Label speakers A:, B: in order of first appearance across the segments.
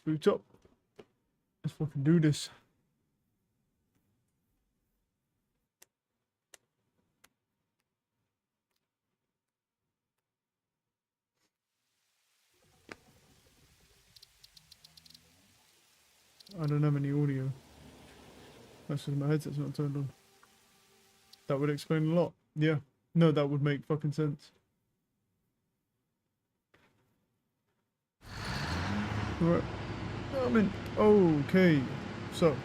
A: boot up. Let's fucking do this. I don't have any audio. That's because my headset's not turned on. That would explain a lot. Yeah. No, that would make fucking sense. Right. I'm in. Okay. So.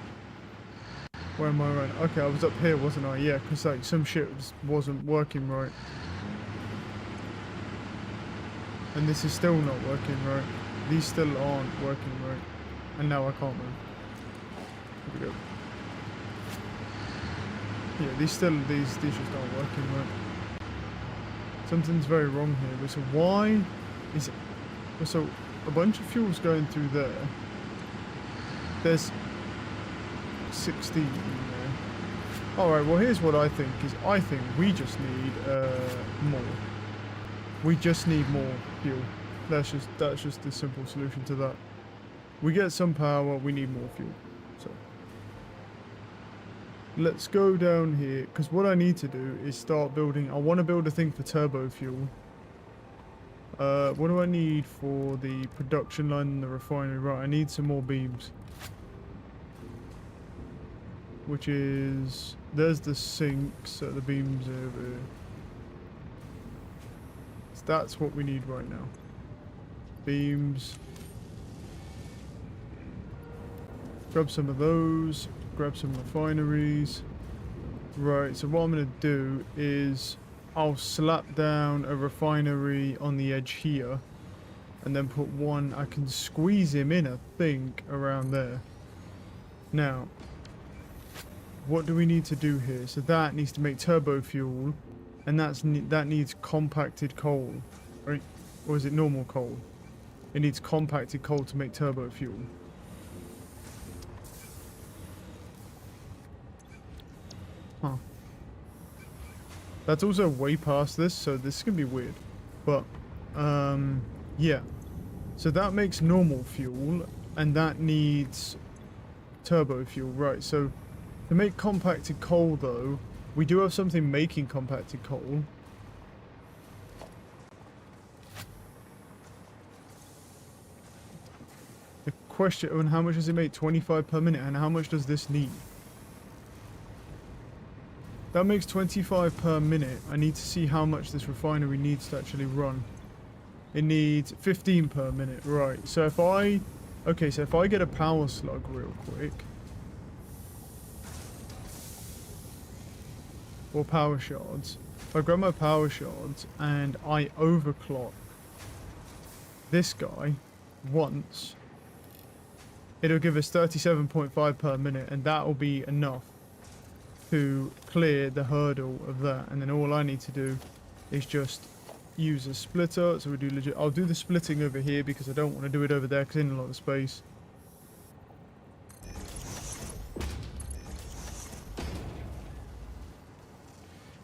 A: Where am I right? Okay, I was up here, wasn't I? Yeah, because like some shit wasn't working right. And this is still not working right. These still aren't working right. And now I can't move. Here we go. Yeah, these just aren't working right. Something's very wrong here. But so why is it? So a bunch of fuel's going through there. There's 16 in there. Alright, well here's what I think is I think we just need more. We just need more fuel. That's just the simple solution to that. We get some power, we need more fuel. So let's go down here, because what I need to do is start building. I want to build a thing for turbo fuel. What do I need for the production line and the refinery? Right, I need some more beams. Which is, there's the sink, so the beams over here. So that's what we need right now. Beams. Grab some of those, grab some refineries. Right, so what I'm going to do is I'll slap down a refinery on the edge here and then put one, I can squeeze him in, I think, around there. Now, what do we need to do here? So that needs to make turbo fuel, and that needs compacted coal, right? Or is it normal coal? It needs compacted coal to make turbo fuel. Huh. That's also way past this, so this is gonna be weird. But, yeah. So that makes normal fuel, and that needs turbo fuel, right? So to make compacted coal, though, we do have something making compacted coal. The question, and how much does it make? 25 per minute, and how much does this need? That makes 25 per minute. I need to see how much this refinery needs to actually run. It needs 15 per minute, right. So if I get a power slug real quick, or power shards. If I grab my power shards and I overclock this guy once, it'll give us 37.5 per minute, and that will be enough to clear the hurdle of that. And then all I need to do is just use a splitter. So we do legit. I'll do the splitting over here because I don't want to do it over there because in a lot of space.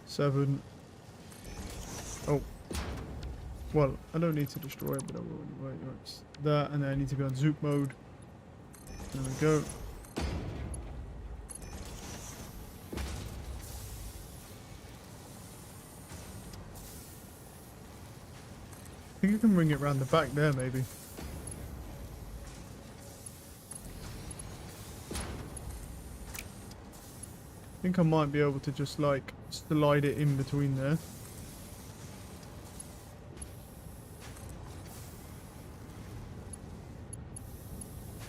A: Seven. Oh. Well, I don't need to destroy it, but I will anyway. Right. That, and then I need to be on zoop mode. There we go. I think you can bring it around the back there, maybe. I think I might be able to just, like, slide it in between there.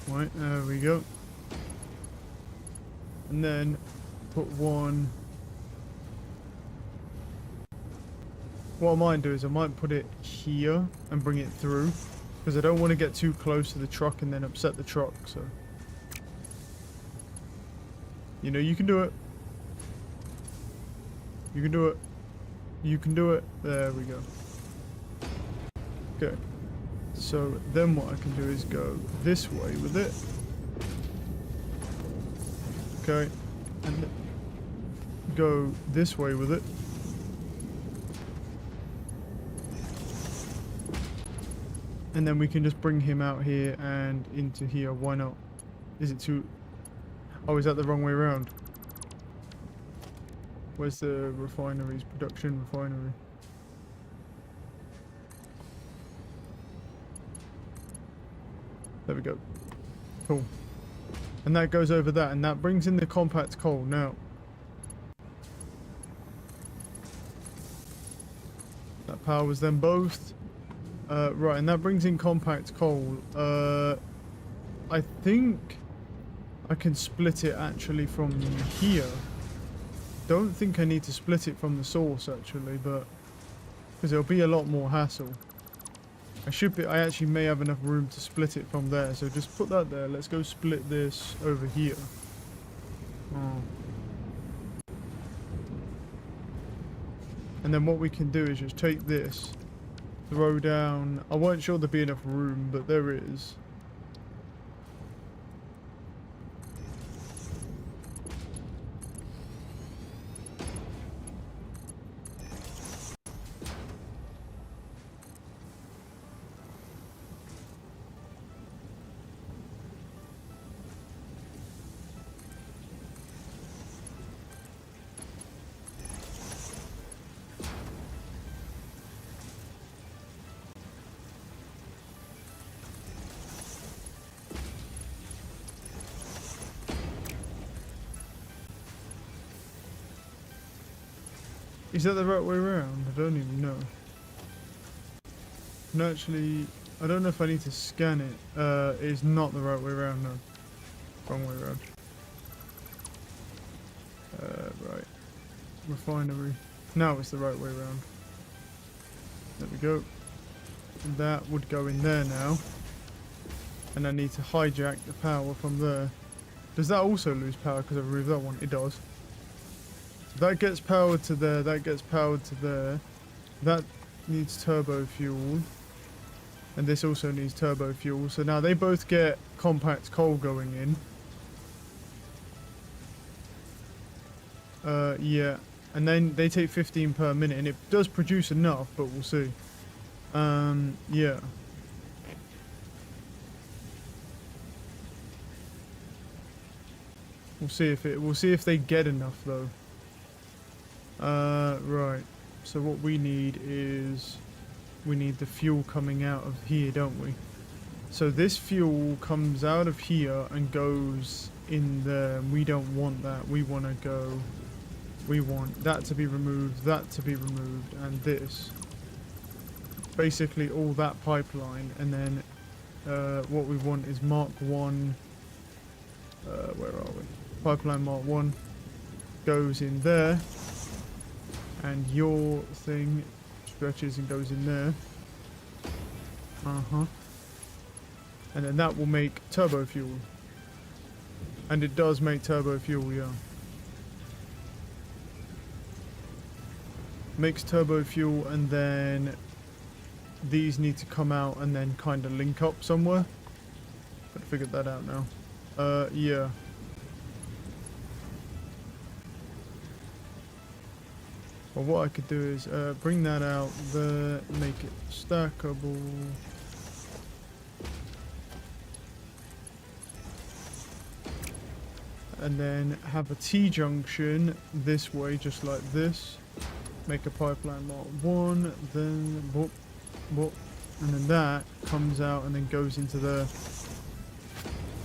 A: Right, there we go. And then put one. What I might do is I might put it here and bring it through, because I don't want to get too close to the truck and then upset the truck. So, you know, you can do it. You can do it. You can do it. There we go. Okay. So then what I can do is go this way with it. Okay. And go this way with it. And then we can just bring him out here and into here. Why not? Is it too... Oh, is that the wrong way around? Where's the refineries? Production refinery. There we go. Cool. And that goes over that, and that brings in the compact coal. Now, that powers them both. Right, and that brings in compact coal. I think I can split it actually from here. Don't think I need to split it from the source actually, but because it'll be a lot more hassle. I actually may have enough room to split it from there, so just put that there. Let's go split this over here. Oh. And then what we can do is just take this, throw down... I wasn't sure there'd be enough room, but there is. Is that the right way around? I don't even know. No, actually, I don't know if I need to scan it. It's not the right way around, no. Wrong way around. Right. Refinery. Now it's the right way around. There we go. And that would go in there now. And I need to hijack the power from there. Does that also lose power because I removed that one? It does. That gets powered to there, that gets powered to there. That needs turbo fuel. And this also needs turbo fuel. So now they both get compact coal going in. Yeah. And then they take 15 per minute. And it does produce enough, but we'll see. Yeah. We'll see if they get enough though. Right. So what we need is... we need the fuel coming out of here, don't we? So this fuel comes out of here and goes in there. We don't want that. We want to go... we want that to be removed, that to be removed, and this. Basically all that pipeline. And then what we want is Mark 1... where are we? Pipeline Mark 1 goes in there. And your thing stretches and goes in there. And then that will make turbo fuel. And it does make turbo fuel, yeah. Makes turbo fuel, and then these need to come out and then kind of link up somewhere. But I figured that out now. Yeah. Well, what I could do is bring that out there, make it stackable. And then have a T-junction this way, just like this. Make a pipeline Mark 1, then boop, boop, and then that comes out and then goes into there.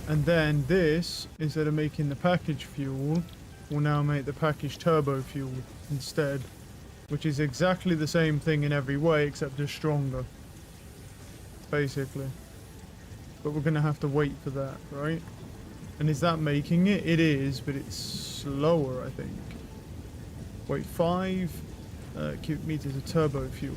A: And then this, instead of making the package fuel, will now make the package turbo fuel instead. Which is exactly the same thing in every way, except just stronger. Basically. But we're going to have to wait for that, right? And is that making it? It is, but it's slower, I think. Wait, 5 cubic meters of turbo fuel.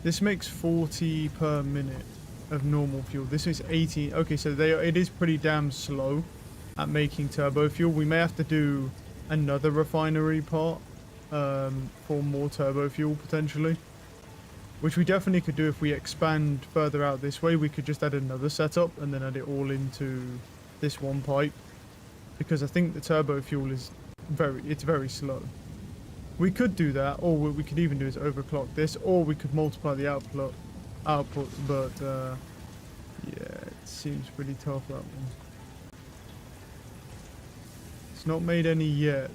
A: This makes 40 per minute of normal fuel. This is 80. Okay, so it is pretty damn slow at making turbo fuel. We may have to do another refinery part for more turbo fuel potentially, which we definitely could do if we expand further out this way. We could just add another setup and then add it all into this one pipe, because I think the turbo fuel is very slow. We could do that, or what we could even do is overclock this, or we could multiply the output, but yeah, it seems pretty tough, that one. It's not made any yet,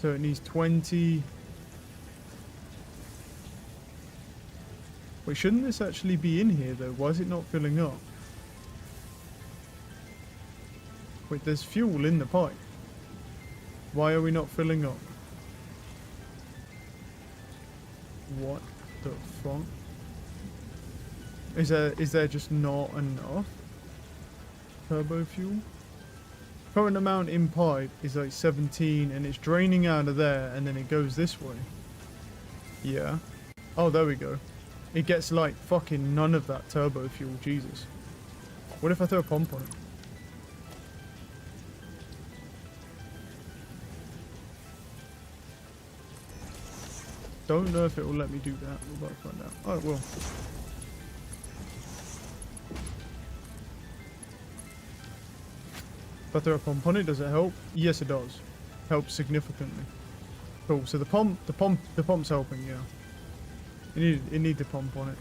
A: so it needs 20. Wait, shouldn't this actually be in here though? Why is it not filling up? Wait, there's fuel in the pipe. Why are we not filling up? What the fuck? Is there just not enough turbo fuel? Current amount in pipe is like 17 and it's draining out of there and then it goes this way. Yeah. Oh, there we go. It gets like fucking none of that turbo fuel. Jesus. What if I throw a pump on it? Don't know if it will let me do that. We're about to find out. Oh, it will. If I throw a pump on it, does it help? Yes, it does. Helps significantly. Cool. So the pump's helping. Yeah. It need the pump on it,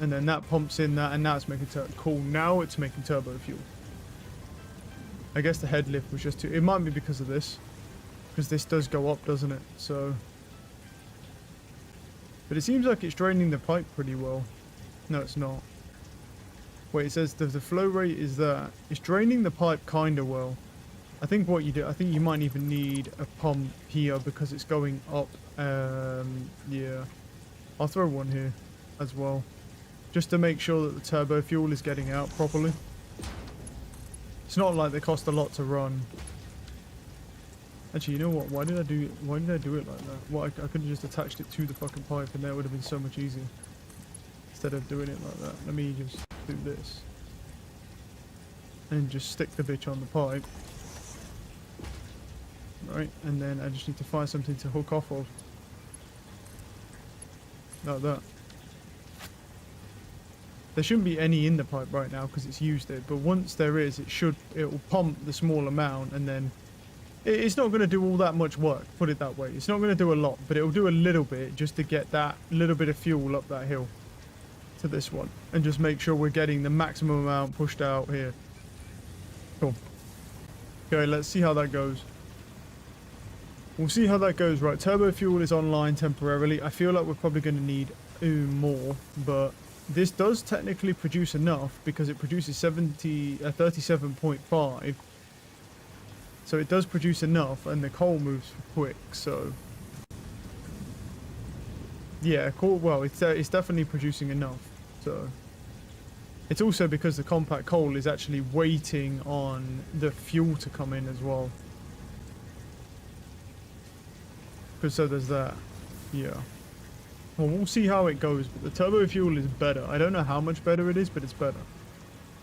A: and then that pumps in that, and now it's making turbo. Cool. Now it's making turbo fuel. I guess the head lift was just too. It might be because of this, because this does go up, doesn't it? So. But it seems like it's draining the pipe pretty well. No, it's not. Wait, it says the flow rate is that. It's draining the pipe kind of well. I think what you do, I think you might even need a pump here because it's going up. Yeah. I'll throw one here as well. Just to make sure that the turbo fuel is getting out properly. It's not like they cost a lot to run. Actually, you know what? Why did I do it like that? Well, I could have just attached it to the fucking pipe and that would have been so much easier. Instead of doing it like that. Let me just do this. And just stick the bitch on the pipe. Right, and then I just need to find something to hook off of. Like that. There shouldn't be any in the pipe right now because it's used it, but once there is, it will pump the small amount and then it's not going to do all that much work, put it that way. It's not going to do a lot, but it will do a little bit just to get that little bit of fuel up that hill to this one. And just make sure we're getting the maximum amount pushed out here. Cool. Okay, let's see how that goes. We'll see how that goes. Right, turbo fuel is online temporarily. I feel like we're probably going to need more, but this does technically produce enough because it produces 37.5. So it does produce enough, and the coal moves quick, so. Yeah, cool. Well, it's definitely producing enough, so. It's also because the compact coal is actually waiting on the fuel to come in as well. Because so there's that. Yeah. Well, we'll see how it goes, but the turbo fuel is better. I don't know how much better it is, but it's better.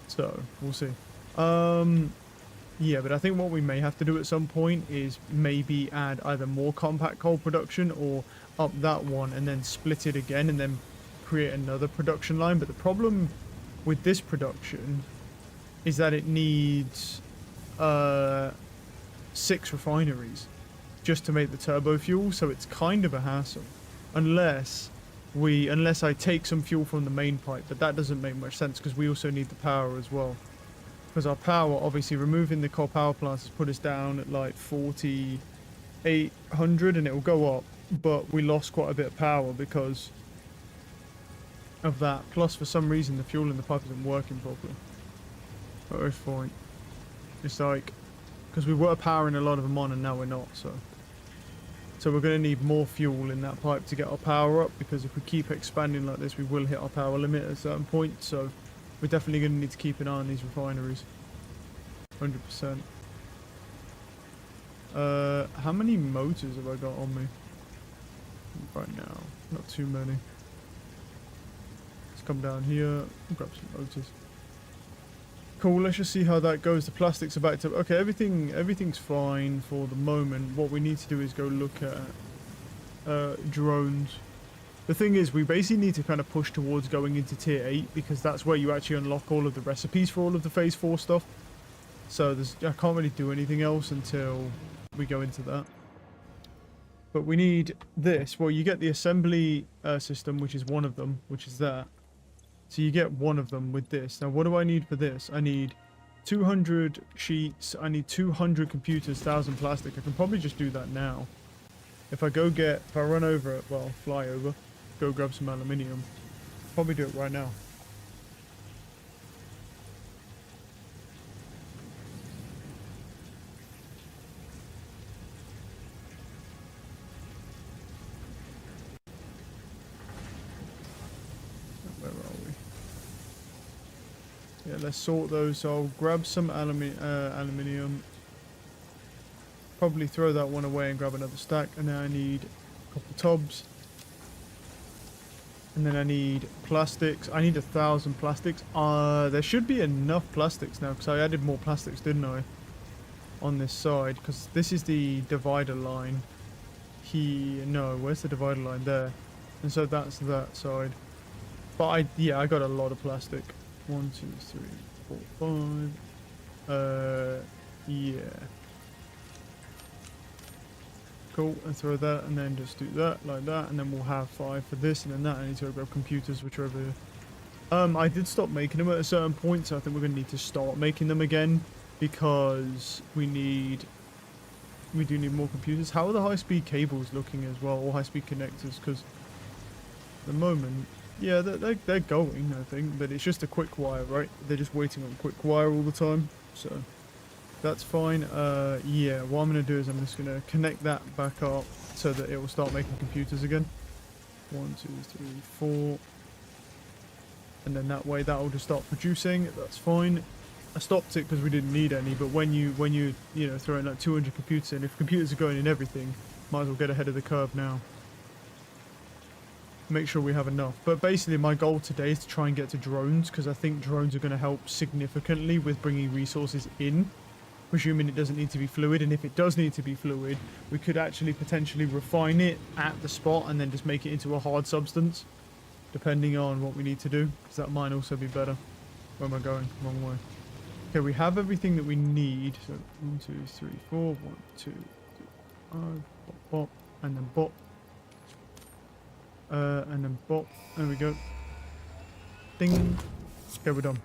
A: So, we'll see. Yeah, but I think what we may have to do at some point is maybe add either more compact coal production or up that one and then split it again and then create another production line. But the problem with this production is that it needs 6 refineries just to make the turbo fuel, so it's kind of a hassle. Unless I take some fuel from the main pipe, but that doesn't make much sense because we also need the power as well. Because our power, obviously removing the coal power plants has put us down at like 4,800 and it will go up, but we lost quite a bit of power because of that. Plus for some reason the fuel in the pipe isn't working properly. But it's fine. It's like, because we were powering a lot of them on and now we're not, so we're going to need more fuel in that pipe to get our power up, because if we keep expanding like this we will hit our power limit at a certain point, so we're definitely going to need to keep an eye on these refineries. 100%. How many motors have I got on me right now? Not too many. Let's come down here, grab some motors. Cool, let's just see how that goes. The plastics are back to... Okay, everything's fine for the moment. What we need to do is go look at drones. The thing is, we basically need to kind of push towards going into tier 8 because that's where you actually unlock all of the recipes for all of the phase 4 stuff. So I can't really do anything else until we go into that. But we need this. Well, you get the assembly system, which is one of them, which is that. So you get one of them with this. Now, what do I need for this? I need 200 sheets. I need 200 computers, 1,000 plastic. I can probably just do that now. If I run over it, well, fly over, go grab some aluminium. Probably do it right now. Where are we? Yeah, let's sort those. So I'll grab some aluminium. Probably throw that one away and grab another stack. And then I need a couple tubs. And then I need plastics. I need 1,000 plastics. There should be enough plastics now because I added more plastics, didn't I? On this side, because this is the divider line. No, where's the divider line? There. And so that's that side. But I got a lot of plastic. 1, 2, 3, 4, 5. Yeah. Cool, and throw that, and then just do that, like that, and then we'll have 5 for this, and then that. I need to go grab computers, which are over here. I did stop making them at a certain point, so I think we're going to need to start making them again, because we do need more computers. How are the high-speed cables looking as well, or high-speed connectors? Because at the moment, yeah, they're going, I think, but it's just a quick wire, right? They're just waiting on quick wire all the time, so that's fine. Yeah, what I'm going to do is I'm just going to connect that back up so that it will start making computers again. 1, 2, 3, 4. And then that way that will just start producing. That's fine. I stopped it because we didn't need any, but when you know, throw in like 200 computers in, if computers are going in everything, might as well get ahead of the curve now. Make sure we have enough. But basically my goal today is to try and get to drones, because I think drones are going to help significantly with bringing resources in, presuming it doesn't need to be fluid. And if it does need to be fluid, we could actually potentially refine it at the spot and then just make it into a hard substance, depending on what we need to do, because that might also be better. Where am I going? Wrong way. Okay, we have everything that we need. So 1, 2, 3, 4. 1, 2, 3, 5. Bop, bop, and then bop. And then bop. There we go. Ding. Okay, we're done.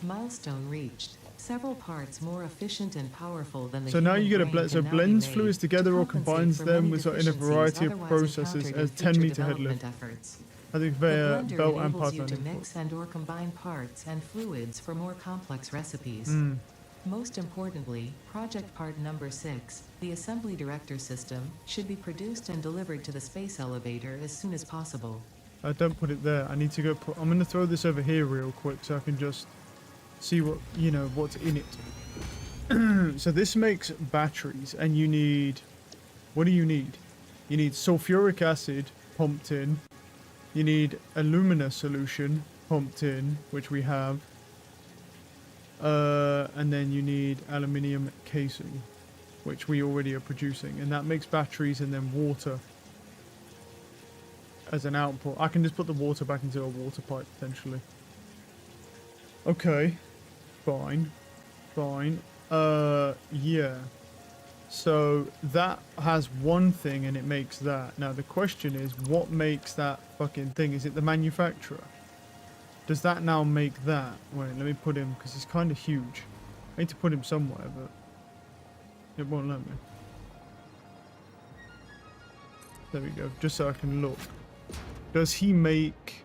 B: Milestone reached. Several parts more efficient and powerful than the
A: So now you get a blend. So blends
B: made
A: fluids together or combines them with in a variety of processes as 10-meter head lift. I think via belt and pipeline.
B: You to mix and or combine parts and fluids for more complex recipes. Most importantly, project part number 6, the assembly director system, should be produced and delivered to the space elevator as soon as possible.
A: Don't put it there. I need to go put... I'm going to throw this over here real quick so I can just see what, you know, what's in it. So this makes batteries, and you need... What do you need? You need sulfuric acid pumped in. You need alumina solution pumped in, which we have. And then you need aluminium casing, which we already are producing. And that makes batteries, and then water as an output. I can just put the water back into a water pipe, potentially. Okay. Fine. Fine. Yeah. So that has one thing and it makes that. Now the question is, what makes that fucking thing? Is it the manufacturer? Does that now make that? Wait, let me put him, because it's kind of huge. I need to put him somewhere, but it won't let me. There we go, just so I can look. Does he make...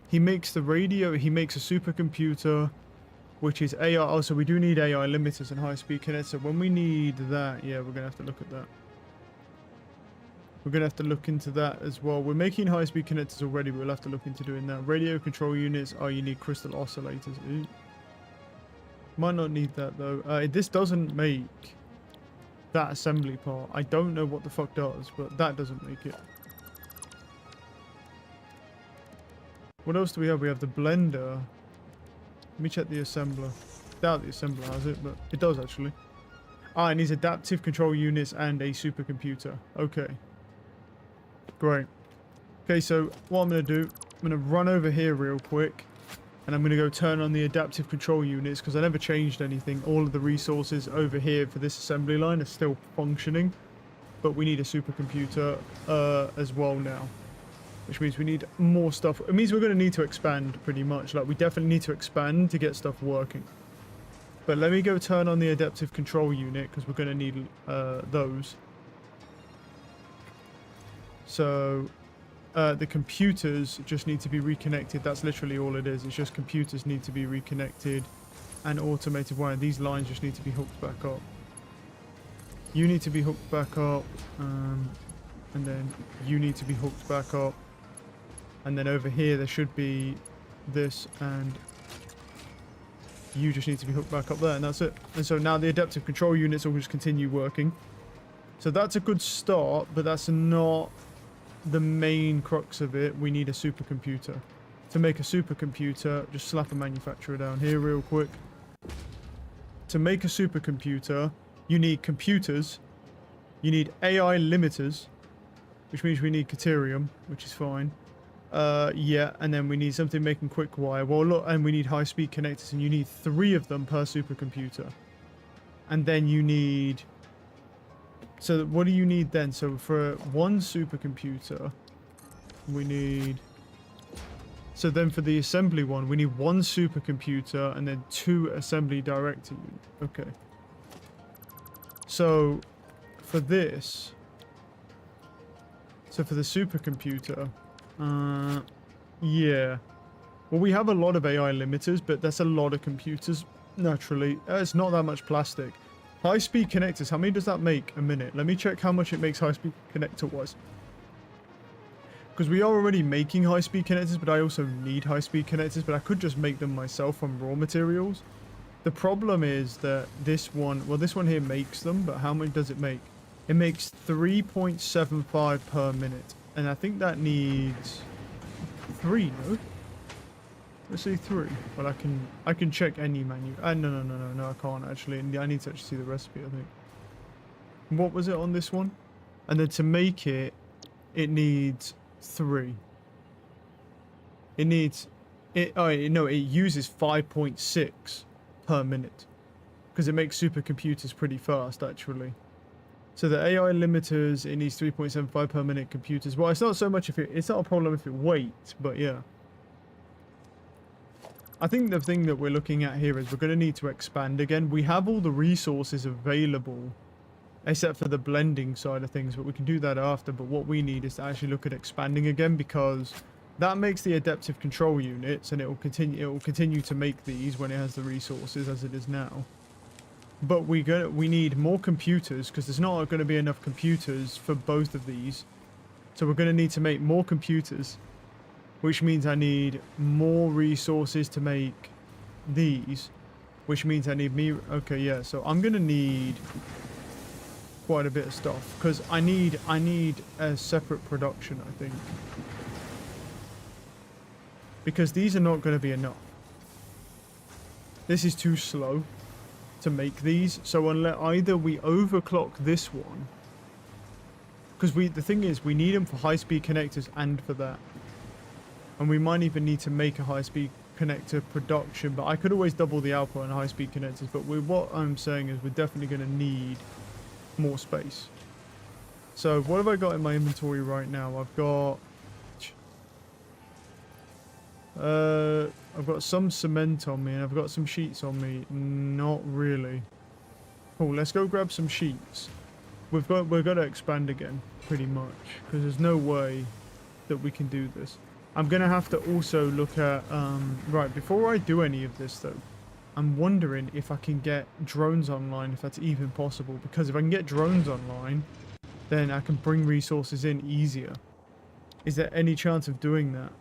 A: He makes the radio, he makes a supercomputer, which is AI. Oh, so we do need AI limiters and high-speed connectors. So when we need that, yeah, we're going to have to look at that. We're going to have to look into that as well. We're making high-speed connectors already, but we'll have to look into doing that. Radio control units. Oh, you need crystal oscillators. Ooh. Might not need that, though. This doesn't make that assembly part. I don't know what the fuck does, but that doesn't make it. What else do we have? We have the blender. Let me check the assembler. Doubt the assembler has it, but it does actually. Ah, it needs adaptive control units and a supercomputer. Okay. Great. Okay, so what I'm going to do, I'm going to run over here real quick. And And I'm going to go turn on the adaptive control units because I never changed anything. All of the resources over here for this assembly line are still functioning. But we need a supercomputer as well now. Which means we need more stuff. It means we're going to need to expand pretty much. Like, we definitely need to expand to get stuff working. But let me go turn on the adaptive control unit because we're going to need those. So... the computers just need to be reconnected. That's literally all it is. It's just computers need to be reconnected and automated wiring. These lines just need to be hooked back up. You need to be hooked back up. And then you need to be hooked back up. And then over here there should be this, and you just need to be hooked back up there, and that's it. And so now the adaptive control units will just continue working. So that's a good start, but that's not the main crux of it. We need a supercomputer. To make a supercomputer, just slap a manufacturer down here real quick. To make a supercomputer, you need computers, you need AI limiters, which means we need Caterium, which is fine. Yeah, and then we need something making quick wire. Well, look, and we need high-speed connectors, and you need 3 of them per supercomputer. And then you need... So what do you need then? So for one supercomputer, we need... So then for the assembly one, we need 1 supercomputer and then 2 assembly director units. Okay. So for this... So for the supercomputer... yeah. Well, we have a lot of AI limiters, but that's a lot of computers, naturally. It's not that much plastic. High-speed connectors, how many does that make a minute? Let me check how much it makes high-speed connector-wise. Because we are already making high-speed connectors, but I also need high-speed connectors, but I could just make them myself from raw materials. The problem is that this one, well, this one here makes them, but how much does it make? It makes 3.75 per minute. And I think that needs 3, no? Let's say 3. Well, I can check any menu. No, I can't actually. I need to actually see the recipe, I think. What was it on this one? And then to make it, it needs 3. It needs... no, it uses 5.6 per minute. Because it makes supercomputers pretty fast, actually. So the AI limiters, it needs 3.75 per minute computers. Well, it's not so much if it's not a problem if it waits, but yeah. I think the thing that we're looking at here is we're going to need to expand again. We have all the resources available, except for the blending side of things, but we can do that after. But what we need is to actually look at expanding again, because that makes the adaptive control units, and it will continue to make these when it has the resources as it is now. But we need more computers, because there's not going to be enough computers for both of these. So we're going to need to make more computers, which means I need more resources to make these, which means I need me... Okay, yeah, so I'm going to need quite a bit of stuff, because I need a separate production, I think. Because these are not going to be enough. This is too slow to make these, so unless either we overclock this one, because the thing is, we need them for high-speed connectors and for that, and we might even need to make a high-speed connector production, but I could always double the output on high-speed connectors. But what I'm saying is we're definitely going to need more space. So what have I got in my inventory right now? I've got some cement on me, and I've got some sheets on me. Not really. Cool, let's go grab some sheets. We're going to expand again, pretty much, because there's no way that we can do this. I'm going to have to also look at... right, before I do any of this, though, I'm wondering if I can get drones online, if that's even possible. Because if I can get drones online, then I can bring resources in easier. Is there any chance of doing that?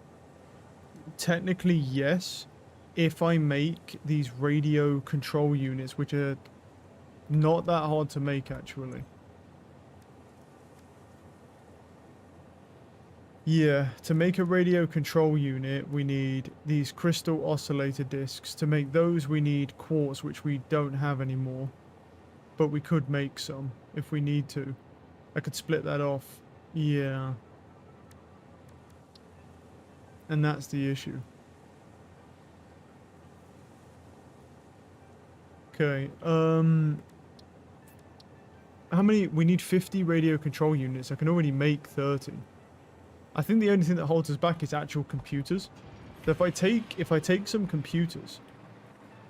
A: Technically, yes. If I make these radio control units, which are not that hard to make, actually. Yeah, to make a radio control unit, we need these crystal oscillator discs. To make those, we need quartz, which we don't have anymore. But we could make some, if we need to. I could split that off. Yeah. And that's the issue. Okay. How many? We need 50 radio control units. I can already make 30. I think the only thing that holds us back is actual computers. So if I take some computers,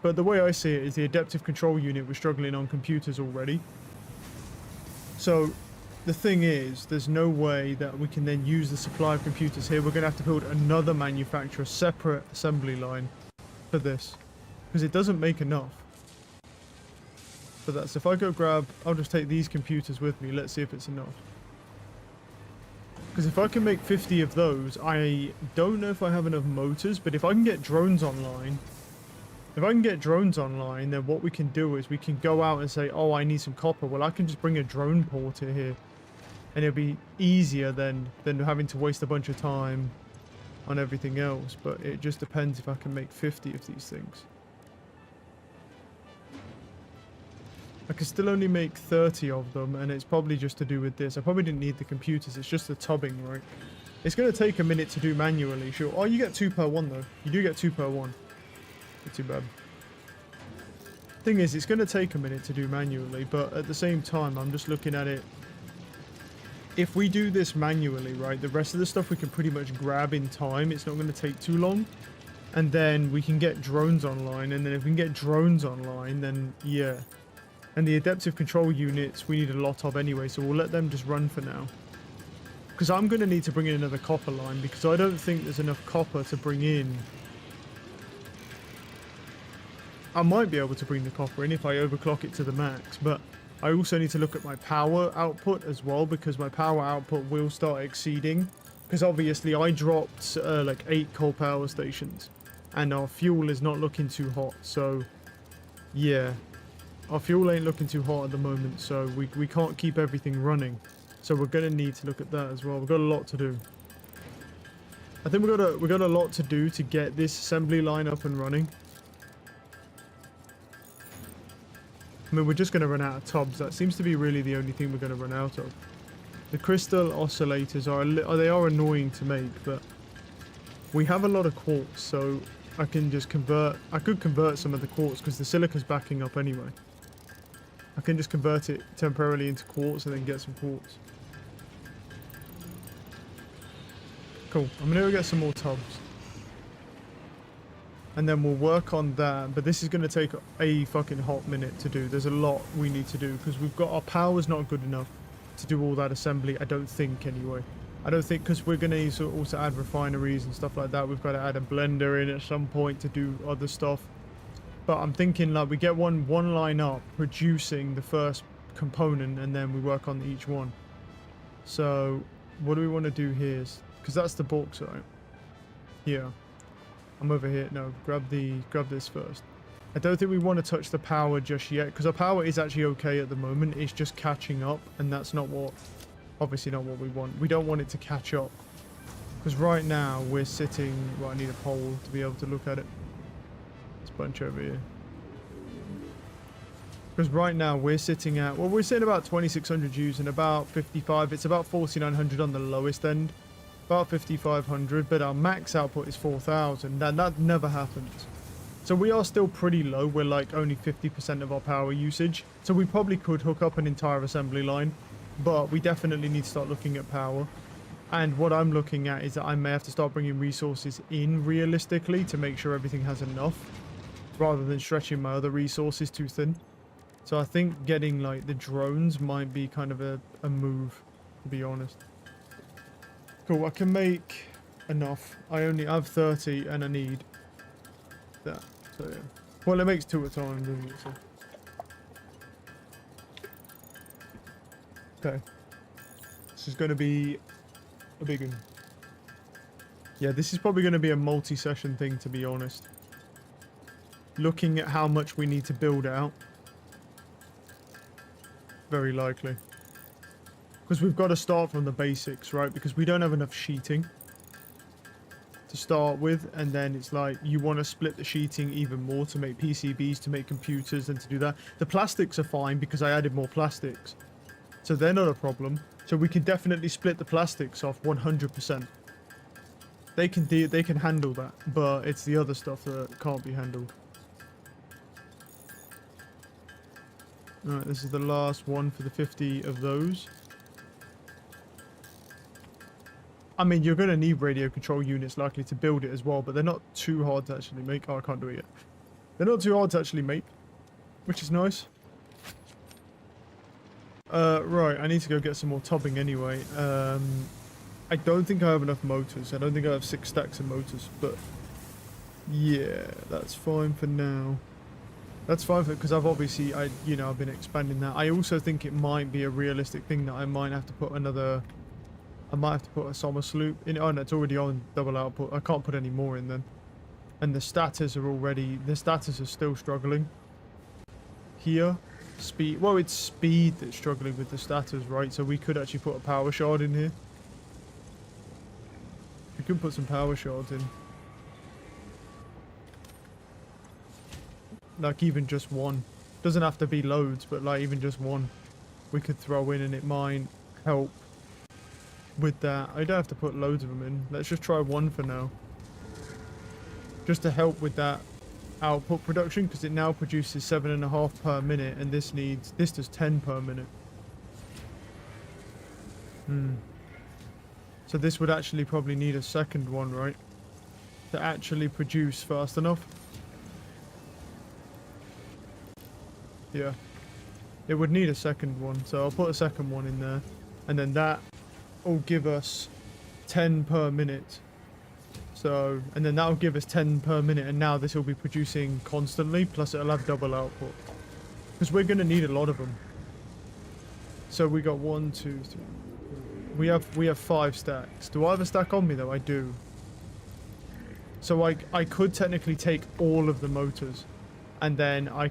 A: but the way I see it is the adaptive control unit was struggling on computers already. So the thing is, there's no way that we can then use the supply of computers here. We're going to have to build another manufacturer, separate assembly line for this, because it doesn't make enough. For that, so if I go grab, I'll just take these computers with me. Let's see if it's enough. Because if I can make 50 of those, I don't know if I have enough motors, but if I can get drones online, then what we can do is we can go out and say, oh, I need some copper. Well, I can just bring a drone porter here, and it'll be easier than having to waste a bunch of time on everything else. But it just depends if I can make 50 of these things. I can still only make 30 of them, and it's probably just to do with this. I probably didn't need the computers. It's just the tubbing, right? It's going to take a minute to do manually, sure. Oh, you get 2 per 1, though. You do get 2 per 1. Not too bad. Thing is, it's going to take a minute to do manually, but at the same time, I'm just looking at it. If we do this manually, right, the rest of the stuff we can pretty much grab in time. It's not going to take too long. And then we can get drones online, and then if we can get drones online, then yeah. And the adaptive control units we need a lot of anyway, so we'll let them just run for now. Because I'm going to need to bring in another copper line, because I don't think there's enough copper to bring in. I might be able to bring the copper in if I overclock it to the max, but I also need to look at my power output as well, because my power output will start exceeding. Because obviously I dropped like 8 coal power stations, and our fuel is not looking too hot, so yeah. Our fuel ain't looking too hot at the moment, so we can't keep everything running. So we're gonna need to look at that as well. We've got a lot to do. I think we got a lot to do to get this assembly line up and running. I mean, we're just gonna run out of tubs. That seems to be really the only thing we're gonna run out of. The crystal oscillators they are annoying to make, but we have a lot of quartz, so I can just convert. I could convert some of the quartz because the silica's backing up anyway. I can just convert it temporarily into quartz and then get some quartz. Cool. I'm gonna go get some more tubs. And then we'll work on that. But this is gonna take a fucking hot minute to do. There's a lot we need to do because we've got our power's not good enough to do all that assembly. I don't think anyway. I don't think, because we're gonna need to also add refineries and stuff like that. We've got to add a blender in at some point to do other stuff. But I'm thinking like we get one line up producing the first component, and then we work on each one. So what do we want to do here? Because that's the bauxite. Yeah, I'm over here. No, grab this first. I don't think we want to touch the power just yet, because our power is actually okay at the moment. It's just catching up, and that's not what, obviously not what we want. We don't want it to catch up, because right now we're sitting. Well, I need a pole to be able to look at it. Bunch over here, because right now we're sitting at, well, we're sitting about 2600 U's and about 55. It's about 4900 on the lowest end, about 5500, but our max output is 4000, and that never happens. So we are still pretty low. We're like only 50% of our power usage, so we probably could hook up an entire assembly line, but we definitely need to start looking at power. And what I'm looking at is that I may have to start bringing resources in realistically to make sure everything has enough, rather than stretching my other resources too thin. So I think getting like the drones might be kind of a move, to be honest. Cool, I can make enough. I only have 30 and I need that. So yeah. Well, it makes 2 at a time, doesn't it? So. Okay. This is going to be a big one. Yeah, this is probably going to be a multi-session thing, to be honest. Looking at how much we need to build out. Very likely. Because we've got to start from the basics, right? Because we don't have enough sheeting to start with. And then it's like, you want to split the sheeting even more to make PCBs, to make computers, and to do that. The plastics are fine because I added more plastics. So they're not a problem. So we can definitely split the plastics off 100%. They can handle that. But it's the other stuff that can't be handled. Alright, this is the last one for the 50 of those. I mean, you're going to need radio control units likely to build it as well, but they're not too hard to actually make. Oh, I can't do it yet. They're not too hard to actually make, which is nice. Right, I need to go get some more tubbing anyway. I don't think I have enough motors. I don't think I have 6 stacks of motors, but yeah, that's fine for now. That's fine for, because I've obviously, you know, I've been expanding that. I also think it might be a realistic thing that I might have to put another, I might have to put a summer sloop in. Oh no, it's already on double output. I can't put any more in then. And the status are already, the status is still struggling. Here, speed, well, it's speed that's struggling with the status, right? So we could actually put a power shard in here. We could put some power shards in. Like even just one. Doesn't have to be loads, but like even just one we could throw in and it might help with that. I don't have to put loads of them in. Let's just try one for now. Just to help with that output production, because it now produces 7.5 per minute and this does 10 per minute. So this would actually probably need a second one, right? To actually produce fast enough. Yeah. It would need a second one, so I'll put a second one in there. And then that will give us 10 per minute. So, and then that will give us 10 per minute, and now this will be producing constantly, plus it'll have double output. Because we're going to need a lot of them. So we got 1, 2, 3. We have 5 stacks. Do I have a stack on me though? I do. So I could technically take all of the motors, and then I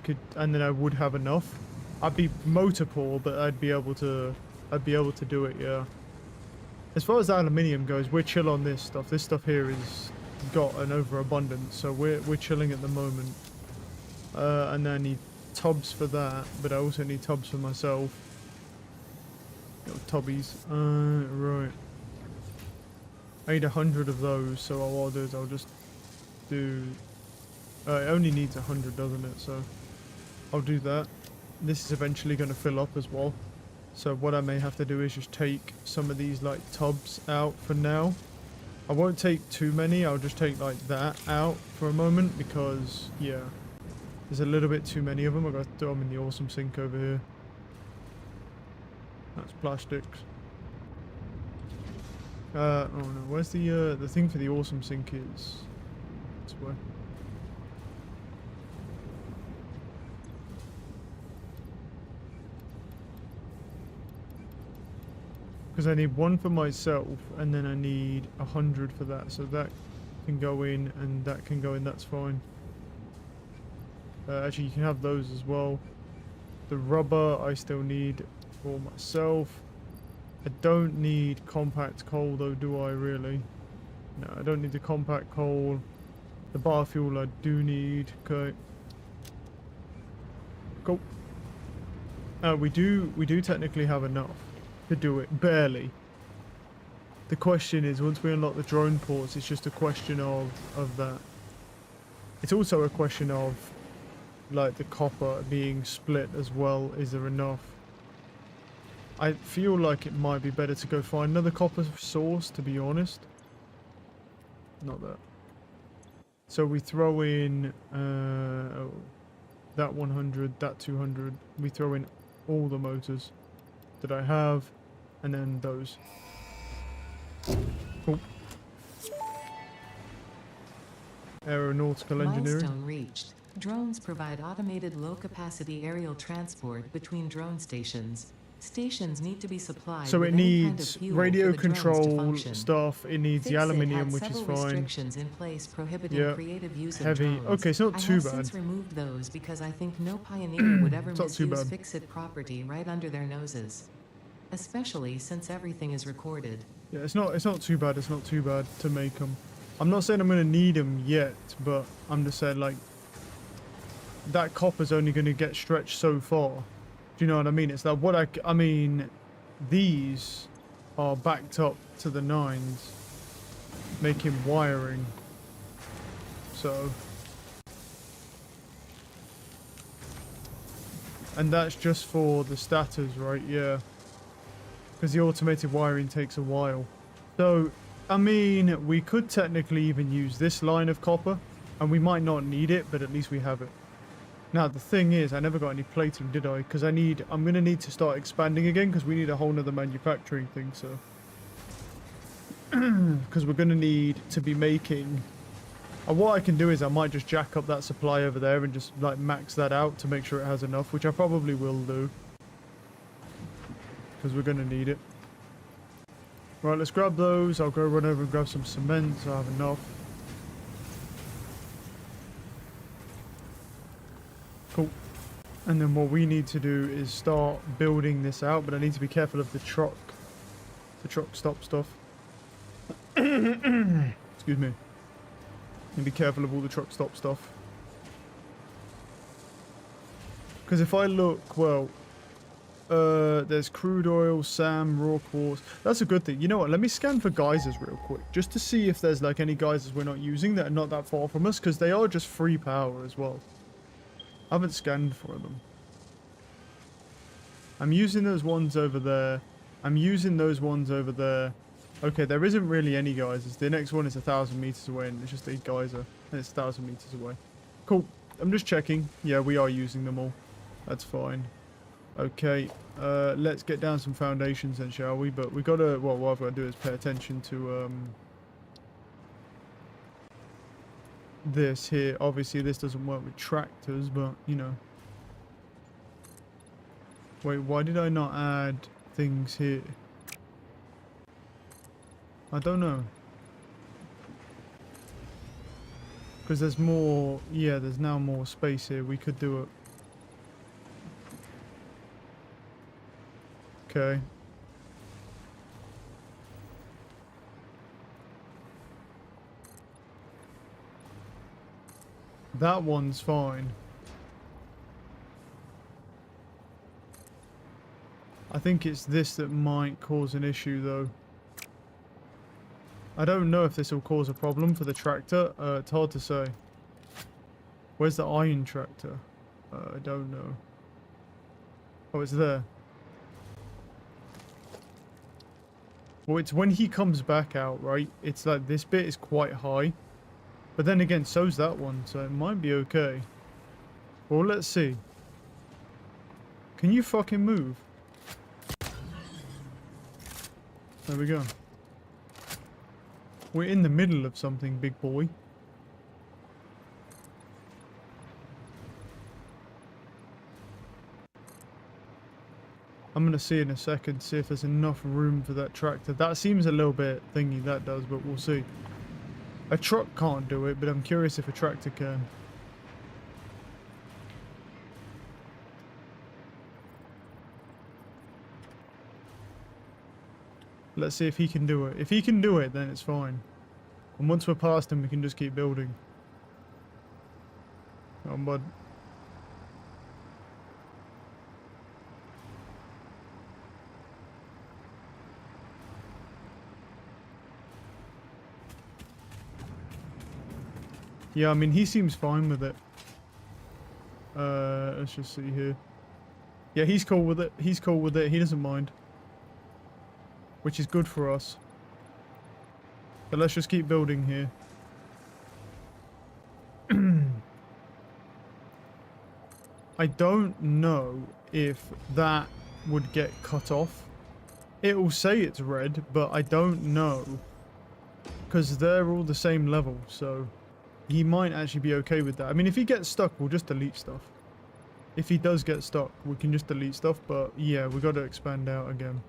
A: would have enough. I'd be motor poor, but I'd be able to do it, yeah. As far as the aluminium goes, we're chill on this stuff. This stuff here is got an overabundance, so we're chilling at the moment. And then I need tubs for that, but I also need tubs for myself. Tubbies. Right. I need 100 of those, so what I'll do is I'll just do... it only needs 100, doesn't it? So I'll do that. This is eventually going to fill up as well. So what I may have to do is just take some of these like tubs out for now. I won't take too many, I'll just take like that out for a moment because, yeah, there's a little bit too many of them. I've got to throw them in the awesome sink over here. That's plastics. Oh no, where's the thing for the awesome sink is? This way. Because I need 1 for myself, and then I need 100 for that. So that can go in, and that can go in, that's fine. Actually, you can have those as well. The rubber I still need for myself. I don't need compact coal though, do I really? No, I don't need the compact coal. The biofuel I do need. Okay. Cool. We do technically have enough to do it, barely. The question is, once we unlock the drone ports, it's just a question of that. It's also a question of like the copper being split as well. Is there enough? I feel like it might be better to go find another copper source, to be honest. Not that. So we throw in that 100, that 200. We throw in all the motors that I have, and then those. Cool. Aeronautical engineering.
B: Milestone reached. Drones provide automated low-capacity aerial transport between drone stations. Stations need to be supplied.
A: So
B: with
A: it
B: any kind of
A: needs
B: fuel
A: radio
B: for the drones to
A: control
B: function.
A: stuff. It needs the
B: Fixit
A: aluminium,
B: had
A: which is
B: several
A: fine.
B: restrictions in place prohibiting
A: Yeah.
B: creative use
A: Heavy.
B: of drones.
A: Okay, it's not too
B: I have
A: bad.
B: since removed those because I think no pioneer would ever
A: It's not too
B: misuse
A: bad.
B: Fixit property right under their noses. Especially since everything is recorded.
A: Yeah, it's not too bad. It's not too bad to make them. I'm not saying I'm going to need them yet, but I'm just saying like that copper's only going to get stretched so far. Do you know what I mean? It's like what I mean, these are backed up to the 9s, making wiring. So And that's just for the status, right? Yeah. Because the automated wiring takes a while. So, I mean, we could technically even use this line of copper. And we might not need it, but at least we have it. Now, the thing is, I never got any plating, did I? Because I'm going to need to start expanding again, because we need a whole nother manufacturing thing, so. Because we're going to need to be making... And what I can do is I might just jack up that supply over there and just, like, max that out to make sure it has enough, which I probably will do. Because we're going to need it. Right, let's grab those. I'll go run over and grab some cement, so I have enough. Cool. And then what we need to do is start building this out, but I need to be careful of the truck stop stuff. Excuse me. And be careful of all the truck stop stuff. Because if I look, well, there's crude oil, SAM, raw quartz. That's a good thing. You know what? Let me scan for geysers real quick, just to see if there's like any geysers we're not using that are not that far from us, because they are just free power as well. I haven't scanned for them. I'm using those ones over there. I'm using those ones over there. Okay, there isn't really any geysers. The next one is 1,000 meters away, and it's just a geyser. And it's 1,000 meters away. Cool. I'm just checking. Yeah, we are using them all. That's fine. Okay, let's get down some foundations then, shall we? But we gotta, well, what I've got to do is pay attention to, this here. Obviously, this doesn't work with tractors, but, you know. Wait, why did I not add things here? I don't know. Because there's more, yeah, there's now more space here. We could do it. Okay. That one's fine. I think it's this that might cause an issue though. I don't know if this will cause a problem for the tractor. It's hard to say. Where's the iron tractor? I don't know. Oh, it's there. Well, it's when he comes back out, right? It's like this bit is quite high. But then again, so's that one, so it might be okay. Well, let's see. Can you fucking move? There we go. We're in the middle of something, big boy. I'm going to see in a second, see if there's enough room for that tractor. That seems a little bit thingy, that does, but we'll see. A truck can't do it, but I'm curious if a tractor can. Let's see if he can do it. If he can do it, then it's fine. And once we're past him, we can just keep building. Oh, bud. Yeah, I mean, he seems fine with it. Let's just see here. Yeah, he's cool with it. He's cool with it. He doesn't mind. Which is good for us. But let's just keep building here. I don't know if that would get cut off. It will say it's red, but I don't know. Because they're all the same level, so... He might actually be okay with that. I mean, if he gets stuck, we'll just delete stuff. If he does get stuck, we can just delete stuff. But yeah, we got to expand out again.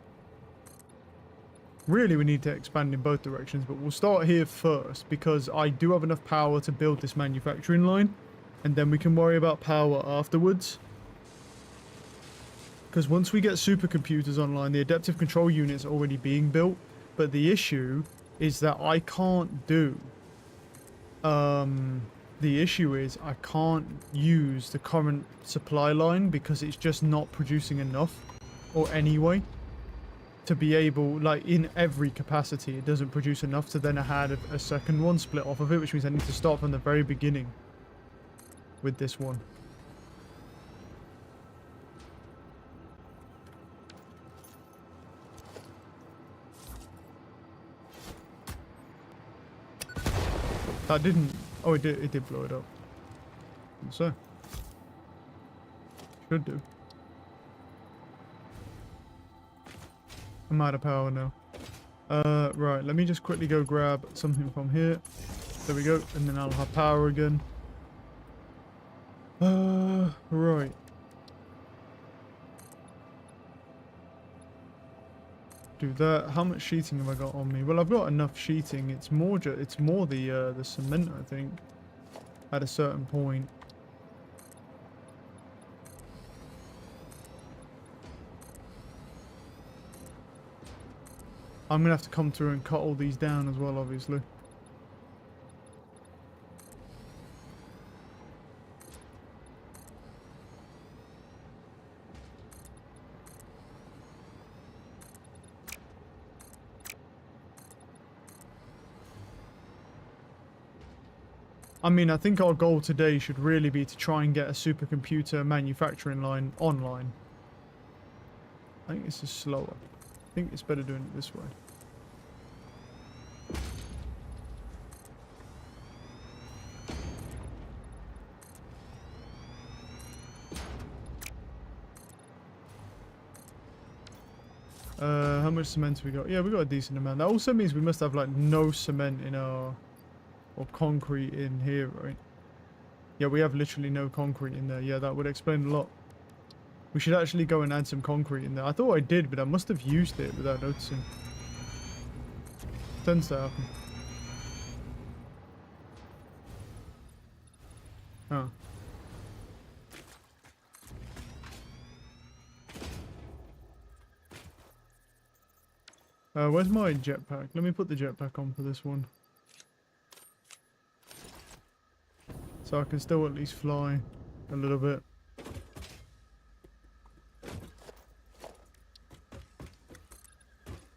A: Really, we need to expand in both directions. But we'll start here first because I do have enough power to build this manufacturing line. And then we can worry about power afterwards. Because once we get supercomputers online, the adaptive control unit's already being built. But the issue is that I can't do... the issue is I can't use the current supply line because it's just not producing enough or anyway to be able, like in every capacity it doesn't produce enough to then add a second one split off of it, which means I need to start from the very beginning with this one. That didn't... Oh, it did blow it up. So. Should do. I'm out of power now. Right, let me just quickly go grab something from here. There we go, and then I'll have power again. Right. Do that. How much sheeting have I got on me? Well, I've got enough sheeting. It's more the cement, I think, at a certain point. I'm gonna have to come through and cut all these down as well, obviously. I mean, I think our goal today should really be to try and get a supercomputer manufacturing line online. I think this is slower. I think it's better doing it this way. How much cement have we got? Yeah, we got a decent amount. That also means we must have like no cement in our... or concrete in here, right? Yeah, we have literally no concrete in there. Yeah, that would explain a lot. We should actually go and add some concrete in there. I thought I did, but I must have used it without noticing. Tends to happen. Oh. Where's my jetpack? Let me put the jetpack on for this one. So I can still at least fly a little bit.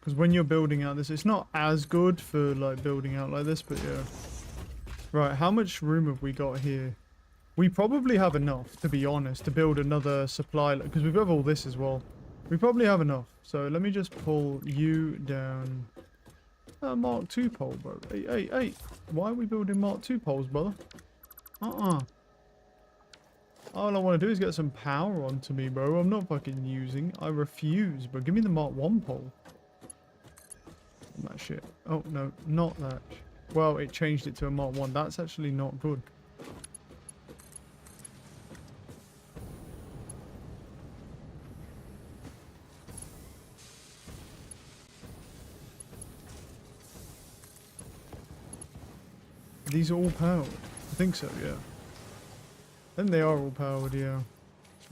A: Because when you're building out this, it's not as good for like building out like this, but yeah. Right, how much room have we got here? We probably have enough, to be honest, to build another supply, because we've got all this as well. We probably have enough. So let me just pull you down. Mark II pole, bro. Hey. Why are we building Mark II poles, brother? All I want to do is get some power onto me, bro. I'm not fucking using. I refuse, bro. Give me the Mark I pole. That shit. Oh, no. Not that. Well, it changed it to a Mark I. That's actually not good. These are all powered. I think so, yeah. Then they are all powered, yeah.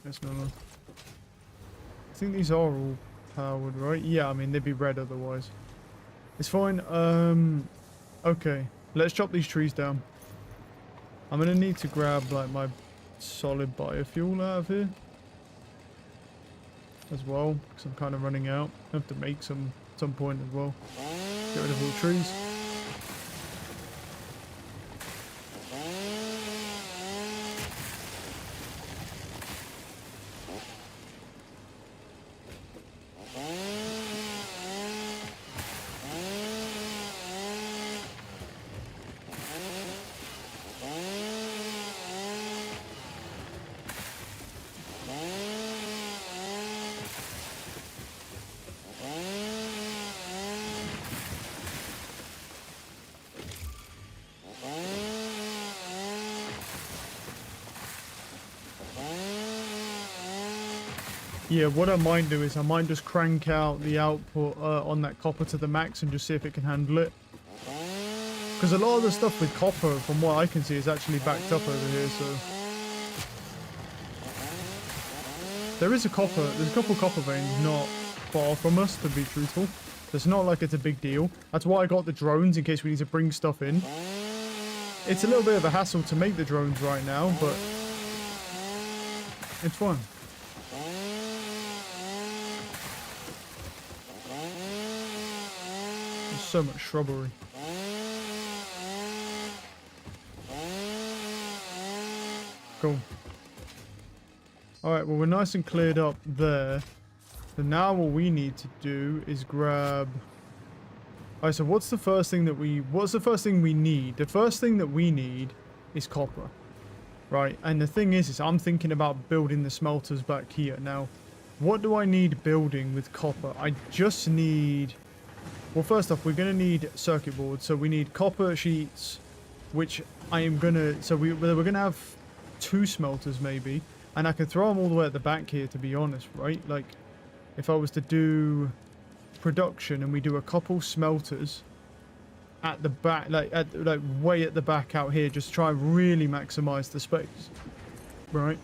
A: Yes, no. I think these are all powered, right? Yeah, I mean, they'd be red otherwise. It's fine. Okay. Let's chop these trees down. I'm gonna need to grab, like, my solid biofuel out of here. As well, because I'm kind of running out. I have to make some at some point as well. Get rid of all the trees. Yeah, what I might do is I might just crank out the output on that copper to the max and just see if it can handle it. Because a lot of the stuff with copper, from what I can see, is actually backed up over here, so... There's a couple copper veins not far from us, to be truthful. It's not like it's a big deal. That's why I got the drones, in case we need to bring stuff in. It's a little bit of a hassle to make the drones right now, but... it's fun. So much shrubbery. Cool. Alright, well, we're nice and cleared up there. So now what we need to do is grab Alright, so what's the first thing we need? The first thing that we need is copper. Right, and the thing is I'm thinking about building the smelters back here. Now, what do I need building with copper? I just need... Well, first off, we're going to need circuit boards. So we need copper sheets, which I am going to... So we're going to have 2 smelters, maybe. And I can throw them all the way at the back here, to be honest, right? Like, if I was to do production and we do a couple smelters at the back, like way at the back out here, just try and really maximize the space, right?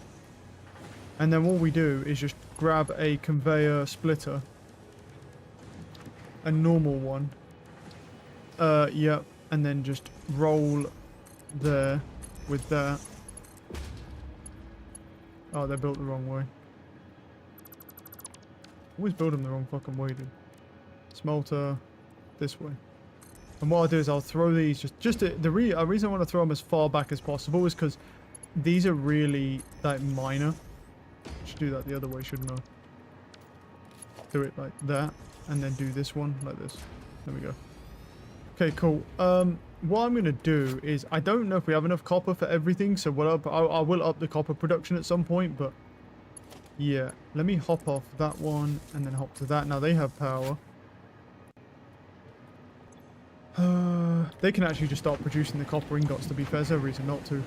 A: And then what we do is just grab a conveyor splitter, a normal one, yep, and then just roll there with that. Oh, they're built the wrong way. Always build them the wrong fucking way, dude. Smelter this way. And what I'll do is I'll throw these the reason I want to throw them as far back as possible is because these are really like minor. Should do that the other way, shouldn't I? Do it like that, and then do this one like this. There we go. Okay, cool. What I'm gonna do is I don't know if we have enough copper for everything, so I will up the copper production at some point, but yeah, let me hop off that one and then hop to that. Now they have power. They can actually just start producing the copper ingots, to be fair. There's no reason not to.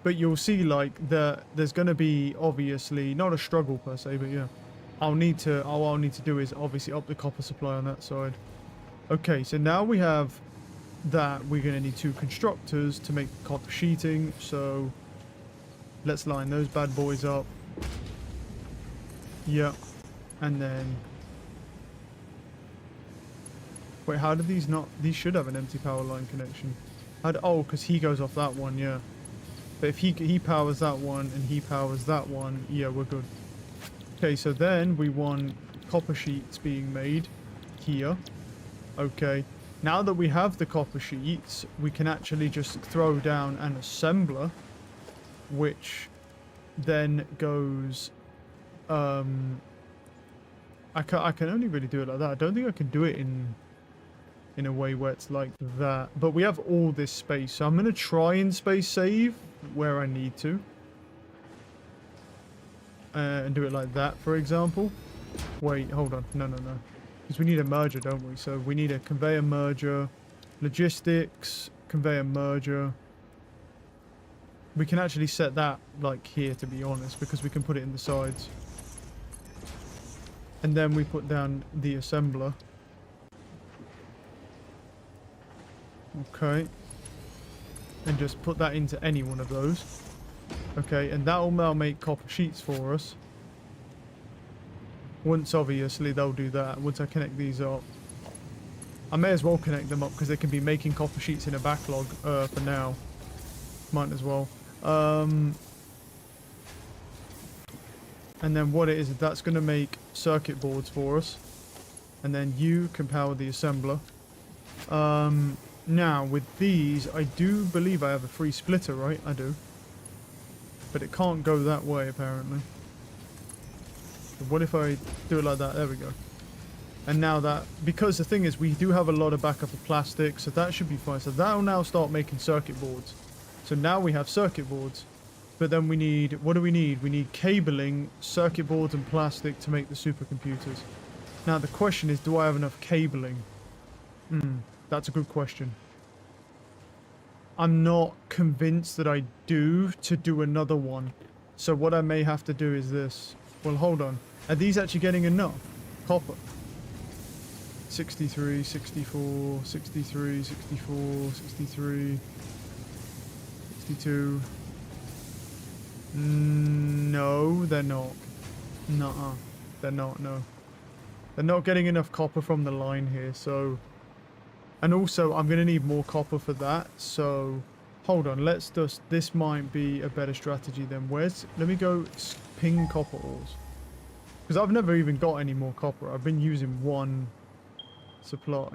A: But you'll see, like, there's going to be, obviously, not a struggle per se, but yeah. All I'll need to do is obviously up the copper supply on that side. Okay, so now we have that. We're going to need 2 constructors to make copper sheeting, so let's line those bad boys up. Yep. And then... Wait, how do these not... These should have an empty power line connection. Oh, because he goes off that one, yeah. But if he powers that one and he powers that one, yeah, we're good. Okay, so then we want copper sheets being made here. Okay. Now that we have the copper sheets, we can actually just throw down an assembler, which then goes... I can only really do it like that. I don't think I can do it in a way where it's like that. But we have all this space, so I'm going to try and space save where I need to. And do it like that, for example. Wait, hold on. No. Because we need a merger, don't we? So we need a conveyor merger, logistics, conveyor merger. We can actually set that, like, here, to be honest, because we can put it in the sides. And then we put down the assembler. Okay. And just put that into any one of those. Okay, and that will now make copper sheets for us. Once, obviously, they'll do that. Once I connect these up. I may as well connect them up because they can be making copper sheets in a backlog for now. Might as well. And then what it is, that's going to make circuit boards for us. And then you can power the assembler. Now, with these, I do believe I have a free splitter, right? I do. But it can't go that way, apparently. So what if I do it like that? There we go. And now that... Because the thing is, we do have a lot of backup of plastic, so that should be fine. So that'll now start making circuit boards. So now we have circuit boards. But then we need... What do we need? We need cabling, circuit boards, and plastic to make the supercomputers. Now, the question is, do I have enough cabling? That's a good question. I'm not convinced that I do to do another one. So what I may have to do is this. Well, hold on. Are these actually getting enough? Copper. 63, 64, 63, 64, 63, 62. No, they're not. Nuh-uh. They're not, no. They're not getting enough copper from the line here, so... And also, I'm going to need more copper for that, so... Hold on, let's just... This might be a better strategy then. Where's... Let me go ping copper ores. Because I've never even got any more copper. I've been using one supply.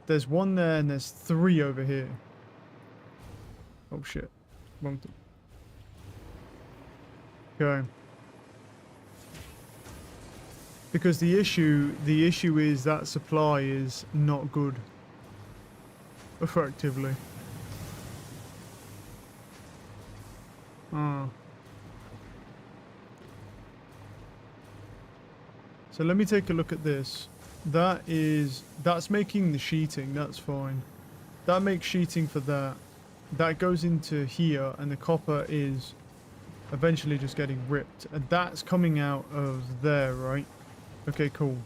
A: There's one there and there's 3 over here. Oh shit. Wrong thing. Okay. Because the issue is that supply is not good. Effectively. Ah. So let me take a look at this. That's making the sheeting, that's fine. That makes sheeting for that. That goes into here, and the copper is eventually just getting ripped. And that's coming out of there, right? Okay, cool.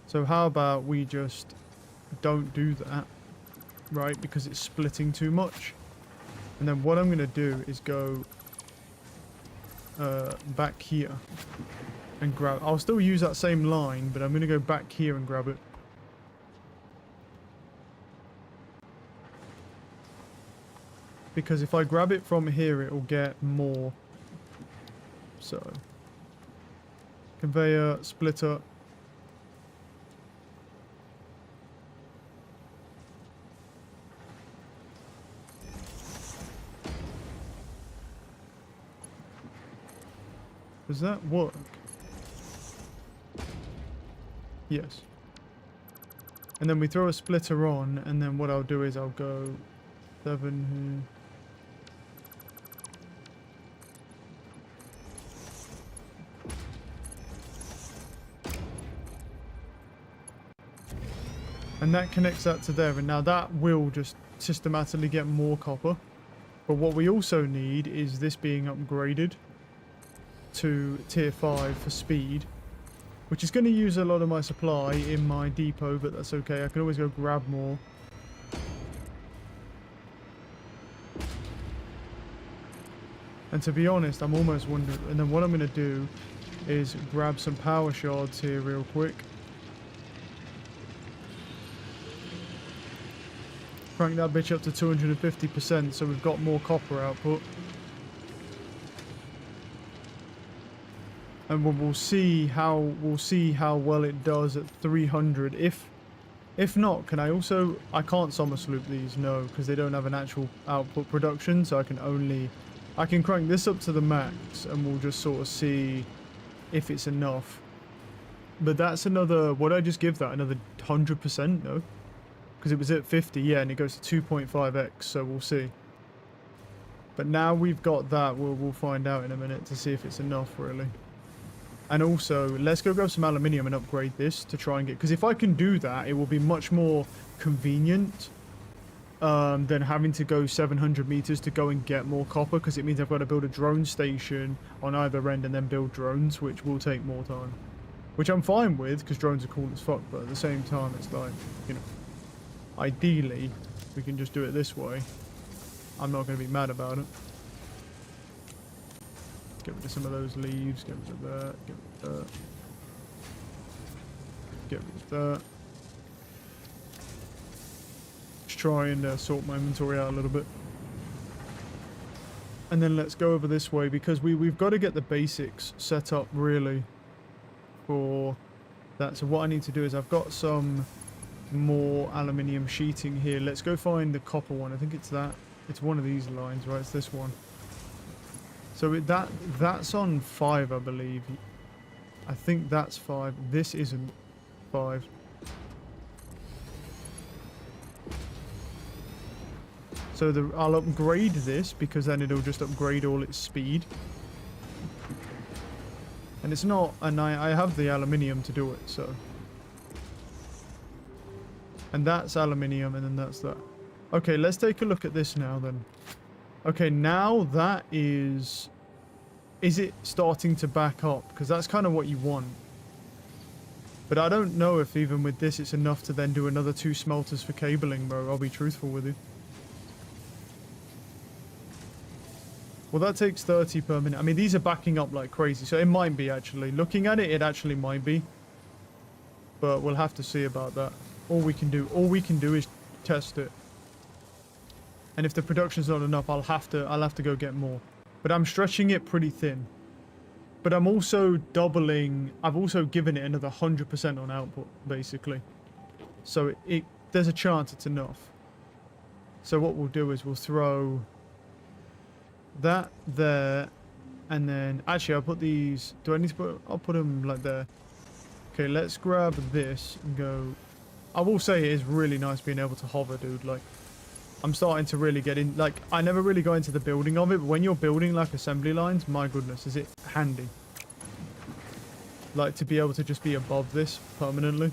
A: So how about we just don't do that, right? Because it's splitting too much. And then what I'm going to do is go back here and grab... I'll still use that same line, but I'm going to go back here and grab it. Because if I grab it from here, it will get more. So, conveyor, splitter. Does that work? Yes. And then we throw a splitter on, and then what I'll do is I'll go 7 here. And that connects that to there, and now that will just systematically get more copper. But what we also need is this being upgraded to tier 5 for speed, which is going to use a lot of my supply in my depot, but that's okay. I can always go grab more. And to be honest, I'm almost wondering, and then what I'm going to do is grab some power shards here real quick. Crank that bitch up to 250%, so we've got more copper output. And we'll see how well it does at 300. If not, can I also... I can't summer sloop these, no, because they don't have an actual output production, so I can crank this up to the max, and we'll just sort of see if it's enough. But that's another... What did I just give that? Another 100%? No? Because it was at 50, yeah, and it goes to 2.5x, so we'll see. But now we've got that, we'll find out in a minute to see if it's enough, really. And also, let's go grab some aluminium and upgrade this to try and get... Because if I can do that, it will be much more convenient than having to go 700 meters to go and get more copper, because it means I've got to build a drone station on either end and then build drones, which will take more time. Which I'm fine with, because drones are cool as fuck, but at the same time, it's like, you know... Ideally, we can just do it this way. I'm not going to be mad about it. Get rid of some of those leaves, get rid of that, get rid of that. Get rid of that. Just try and sort my inventory out a little bit. And then let's go over this way, because we've got to get the basics set up, really, for that. So what I need to do is I've got some... more aluminium sheeting here. Let's go find the copper one. I think it's that. It's one of these lines, right? It's this one. So that's on 5, I believe. I think that's 5. This isn't 5. So I'll upgrade this, because then it'll just upgrade all its speed. And it's not... And I have the aluminium to do it, so... And that's aluminium, and then that's that. Okay, let's take a look at this now, then. Okay, now that is... Is it starting to back up? Because that's kind of what you want. But I don't know if even with this it's enough to then do another 2 smelters for cabling, bro. I'll be truthful with you. Well, that takes 30 per minute. I mean, these are backing up like crazy, so it might be, actually. Looking at it, it actually might be. But we'll have to see about that. All we can do is test it. And if the production's not enough, I'll have to go get more. But I'm stretching it pretty thin. But I'm also doubling... I've also given it another 100% on output, basically. So there's a chance it's enough. So what we'll do is we'll throw that there, and then... Actually, I'll put these... Do I need to put... I'll put them like there. Okay, let's grab this and go. I will say it is really nice being able to hover, dude. Like, I'm starting to really get in. Like, I never really got into the building of it, but when you're building, like, assembly lines, my goodness, is it handy. Like, to be able to just be above this permanently.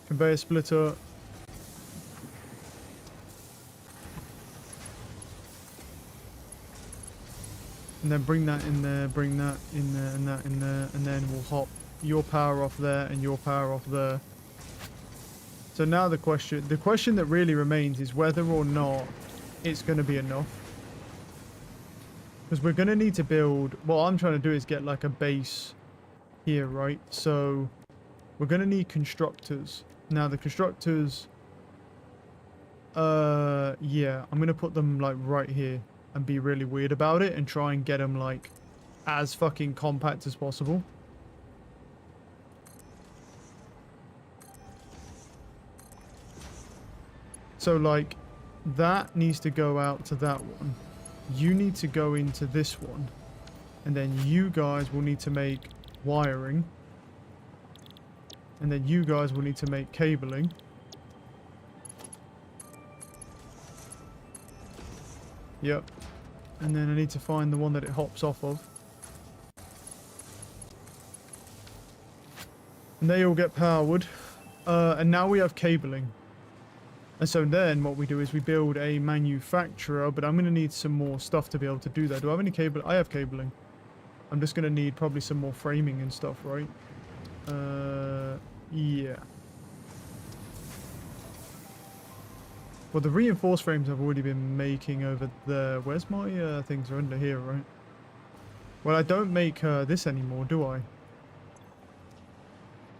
A: Conveyor splitter. And then bring that in there, bring that in there, and that in there, and then we'll hop your power off there and your power off there. So now the question that really remains is whether or not it's going to be enough. Because we're going to need to build, what I'm trying to do is get like a base here, right? So we're going to need constructors. Now the constructors, yeah, I'm going to put them like right here and be really weird about it and try and get them like as fucking compact as possible. So like that needs to go out to that one. You need to go into this one. And then you guys will need to make wiring. And then you guys will need to make cabling. Yep. And then I need to find the one that it hops off of. And they all get powered. And now we have cabling. And so then what we do is we build a manufacturer, but I'm going to need some more stuff to be able to do that. Do I have any cable? I have cabling. I'm just going to need probably some more framing and stuff, right? Yeah. Well, the reinforced frames I've already been making over there. Where's my things? Are under here, right? Well, I don't make this anymore, do I?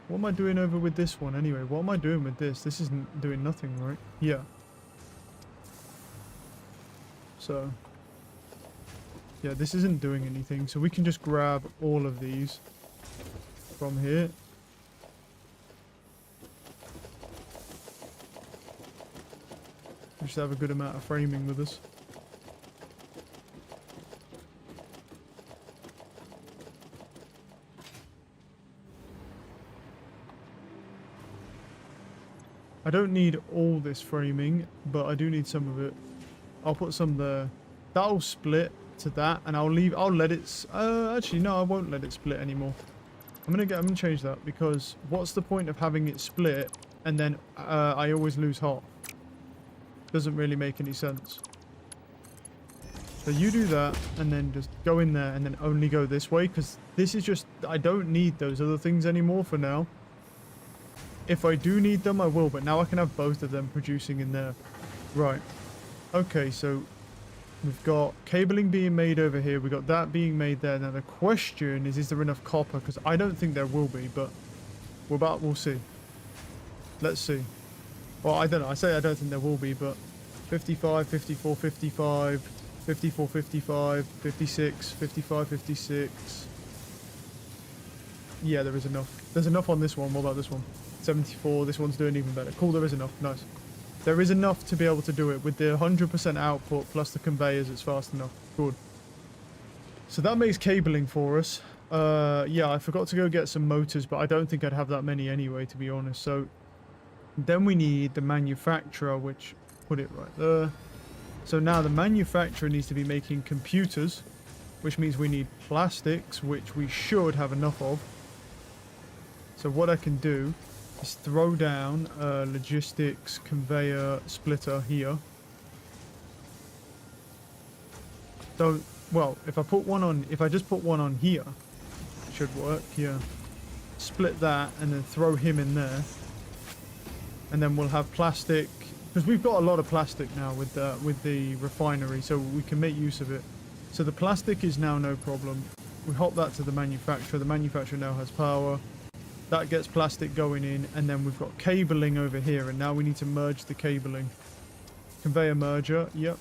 A: What am I doing over with this one anyway? What am I doing with this? This isn't doing nothing, right? Yeah. So. Yeah, this isn't doing anything. So we can just grab all of these from here. We should have a good amount of framing with us. I don't need all this framing, but I do need some of it. I'll put some there. That'll split to that, and I'll let it. Actually, no, I won't let it split anymore. I'm gonna change that because what's the point of having it split and then I always lose half? Doesn't really make any sense. So you do that, and then just go in there, and then only go this way, because this is just. I don't need those other things anymore for now. If I do need them, I will, but now I can have both of them producing in there. Right. Okay, so we've got cabling being made over here. We've got that being made there. Now the question is there enough copper? Because I don't think there will be, but we'll see. Let's see. Well, I don't know. I say I don't think there will be, but 55, 54, 55, 54, 55, 56, 55, 56. Yeah, there is enough. There's enough on this one. What about this one? 74. This one's doing even better. Cool, there is enough. Nice. There is enough to be able to do it. With the 100% output plus the conveyors, it's fast enough. Good. So that makes cabling for us. Yeah, I forgot to go get some motors, but I don't think I'd have that many anyway, to be honest. So then we need the manufacturer, which put it right there. So now the manufacturer needs to be making computers, which means we need plastics, which we should have enough of. So what I can do is throw down a logistics conveyor splitter here. So, well, if I just put one on here, it should work, yeah. Split that and then throw him in there. And then we'll have plastic, because we've got a lot of plastic now with the refinery, so we can make use of it. So the plastic is now no problem. We hop that to the manufacturer. The manufacturer now has power. That gets plastic going in, and then we've got cabling over here, and now we need to merge the cabling. Conveyor merger, yep.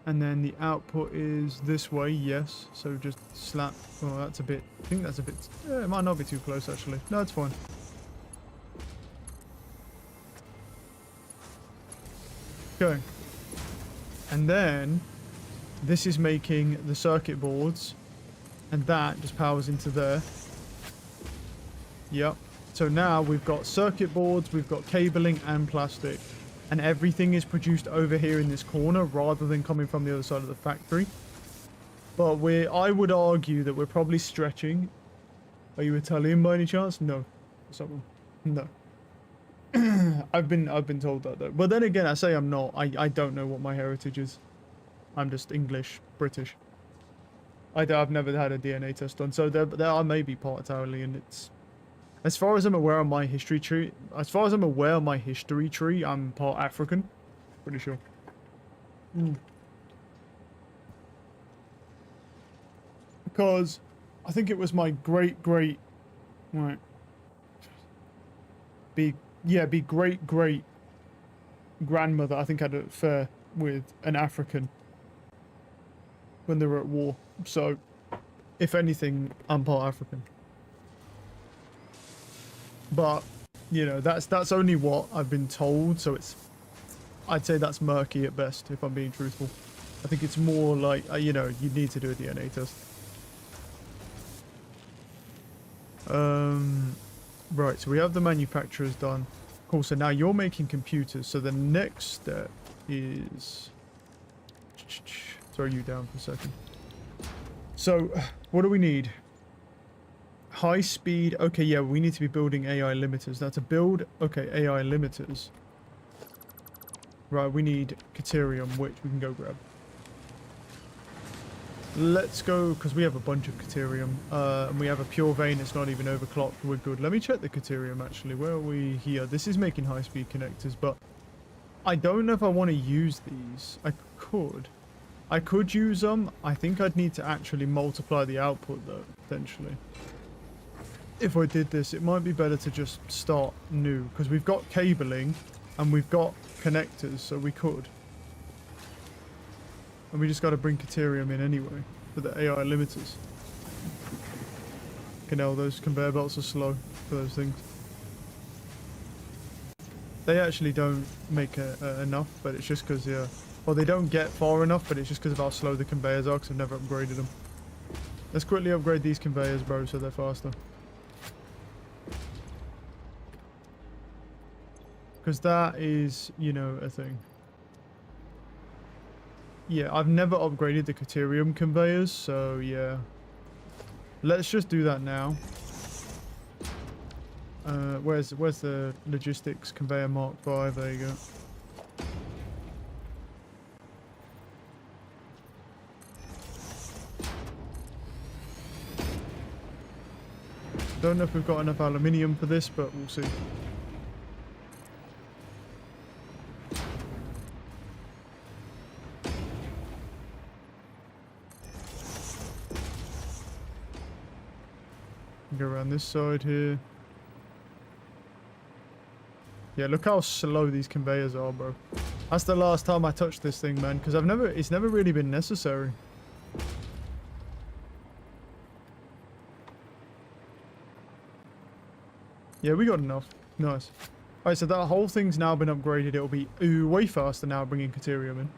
A: And then the output is this way, yes. So just slap. Oh, that's a bit. I think that's a bit. Yeah, it might not be too close actually. No, it's fine. Okay. And then this is making the circuit boards, and that just powers into there. Yep. So now we've got circuit boards, we've got cabling and plastic. And everything is produced over here in this corner rather than coming from the other side of the factory. But I would argue that we're probably stretching. Are you Italian by any chance? No. Someone. No. I've been told that though. But then again, I say I'm not. I don't know what my heritage is. I'm just English, British. I've never had a DNA test done. So there I may be part Italian. It's as far as I'm aware on my history tree. As far as I'm aware on my history tree, I'm part African. Pretty sure. Because I think it was my great right. Be great grandmother, I think, had an affair with an African when they were at war. So, if anything, I'm part African. But, you know, that's only what I've been told, so I'd say that's murky at best, if I'm being truthful. I think it's more like, you know, you need to do a DNA test. Right, so we have the manufacturers done. Cool, so now you're making computers, so the next step is... Throw you down for a second. So, what do we need? High speed. Okay, yeah, we need to be building AI limiters. Now to build, okay, AI limiters. Right, we need Caterium, which we can go grab. Let's go, because we have a bunch of Caterium. And we have a pure vein, it's not even overclocked. We're good. Let me check the Caterium, actually. Where are we here? This is making high-speed connectors, but I don't know if I want to use these. I could use them. I think I'd need to actually multiply the output, though, potentially. If I did this, it might be better to just start new, because we've got cabling, and we've got connectors, so we could. And we just got to bring Caterium in anyway for the AI limiters. You know, those conveyor belts are slow for those things. They actually don't make enough, but it's just because, yeah. Well, they don't get far enough, but it's just because of how slow the conveyors are, because I've never upgraded them. Let's quickly upgrade these conveyors, bro, so they're faster. Because that is, you know, a thing. Yeah, I've never upgraded the Caterium conveyors, so yeah. Let's just do that now. Where's the logistics conveyor Mark 5? There you go. Don't know if we've got enough aluminium for this, but we'll see. Go around this side here. Yeah, look how slow these conveyors are, bro. That's the last time I touched this thing, man, because it's never really been necessary. Yeah, we got enough. Nice. Alright, so that whole thing's now been upgraded. It'll be way faster now bringing Caterium in.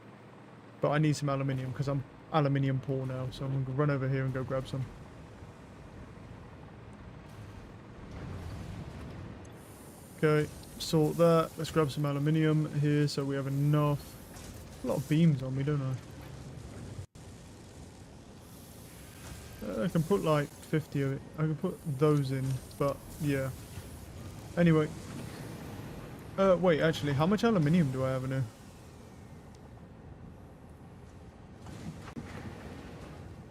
A: But I need some aluminium because I'm aluminium poor now, so I'm going to run over here and go grab some. Okay, sort that. Let's grab some aluminium here so we have enough. A lot of beams on me, don't I? I can put like 50 of it. I can put those in, but yeah. Anyway. Wait, actually, how much aluminium do I have in here?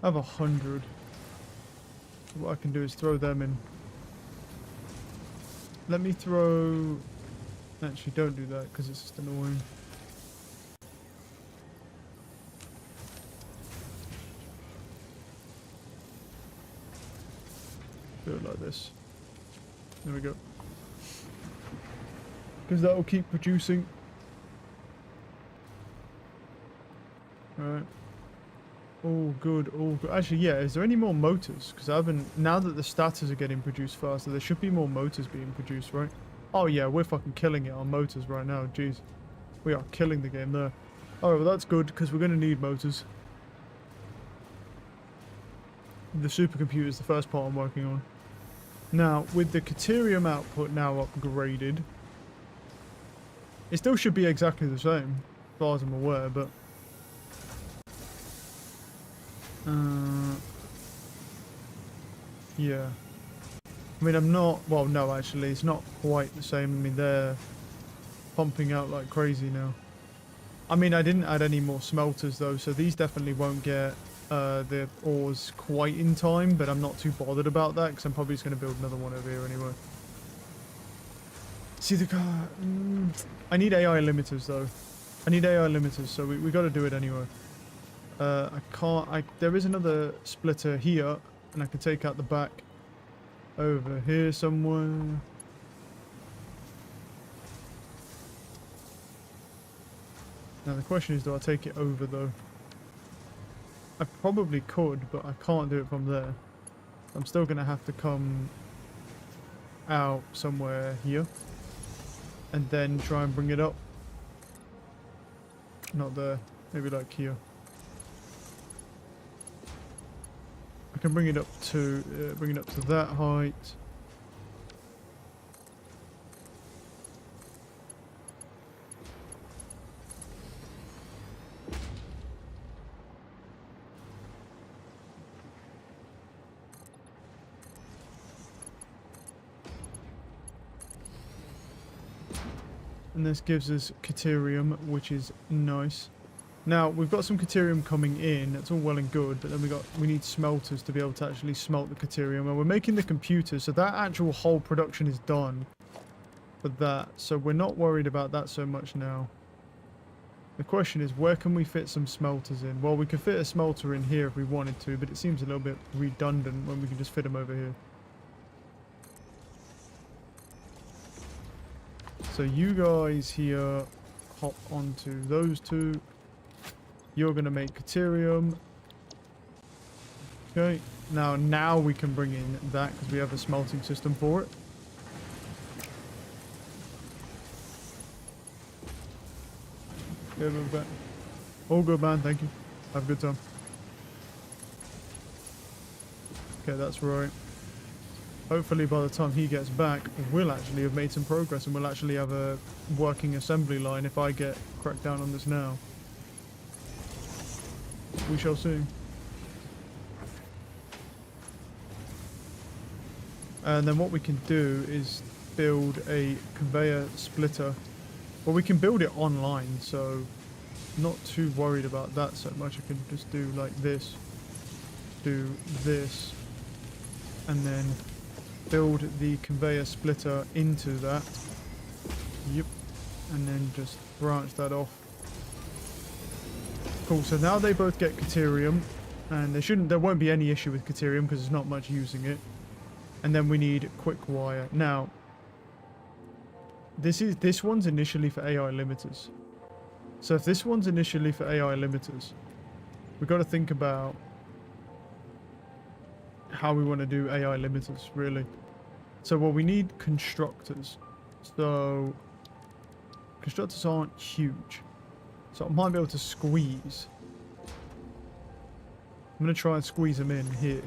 A: I have 100. So what I can do is throw them in. Let me throw... Actually, don't do that because it's just annoying. Do it like this. There we go. Because that will keep producing. Alright. All good, all good. Actually, yeah, is there any more motors? Because I haven't... Now that the status are getting produced faster, there should be more motors being produced, right? Oh yeah, we're fucking killing it on motors right now, jeez. We are killing the game there. Alright, well that's good, because we're going to need motors. The supercomputer is the first part I'm working on. Now, with the Caterium output now upgraded, it still should be exactly the same, as far as I'm aware, but... yeah. I mean, I'm not... well, no, actually, it's not quite the same. I mean, they're pumping out like crazy now. I mean, I didn't add any more smelters, though, so these definitely won't get the ores quite in time, but I'm not too bothered about that, because I'm probably just going to build another one over here anyway. See, the car... I need AI limiters, though. I need AI limiters, so we got to do it anyway. I can't... there is another splitter here, and I can take out the back over here somewhere. Now the question is, do I take it over though? I probably could, but I can't do it from there. I'm still going to have to come out somewhere here and then try and bring it up. Not there, maybe like here. I can bring it up to that height. And this gives us Caterium, which is nice. Now, we've got some Caterium coming in, that's all well and good, but then we need smelters to be able to actually smelt the Caterium. And we're making the computers, so that actual whole production is done for that. So we're not worried about that so much now. The question is, where can we fit some smelters in? Well, we could fit a smelter in here if we wanted to, but it seems a little bit redundant when we can just fit them over here. So you guys here hop onto those two. You're going to make Caterium. Okay. Now we can bring in that because we have a smelting system for it. Yeah, back. All good, man. Thank you. Have a good time. Okay, that's right. Hopefully by the time he gets back, we'll actually have made some progress and we'll actually have a working assembly line if I get cracked down on this now. We shall see. And then what we can do is build a conveyor splitter. Well, we can build it online, so not too worried about that so much. I can just do like this, do this, and then build the conveyor splitter into that. Yep. And then just branch that off. Cool, so now they both get Caterium, and there won't be any issue with Caterium because there's not much using it. And then we need quick wire. Now, this one's initially for AI limiters. So if this one's initially for AI limiters, we've got to think about how we want to do AI limiters, really. So, well, we need constructors. So, constructors aren't huge. So I might be able to squeeze. I'm going to try and squeeze them in here.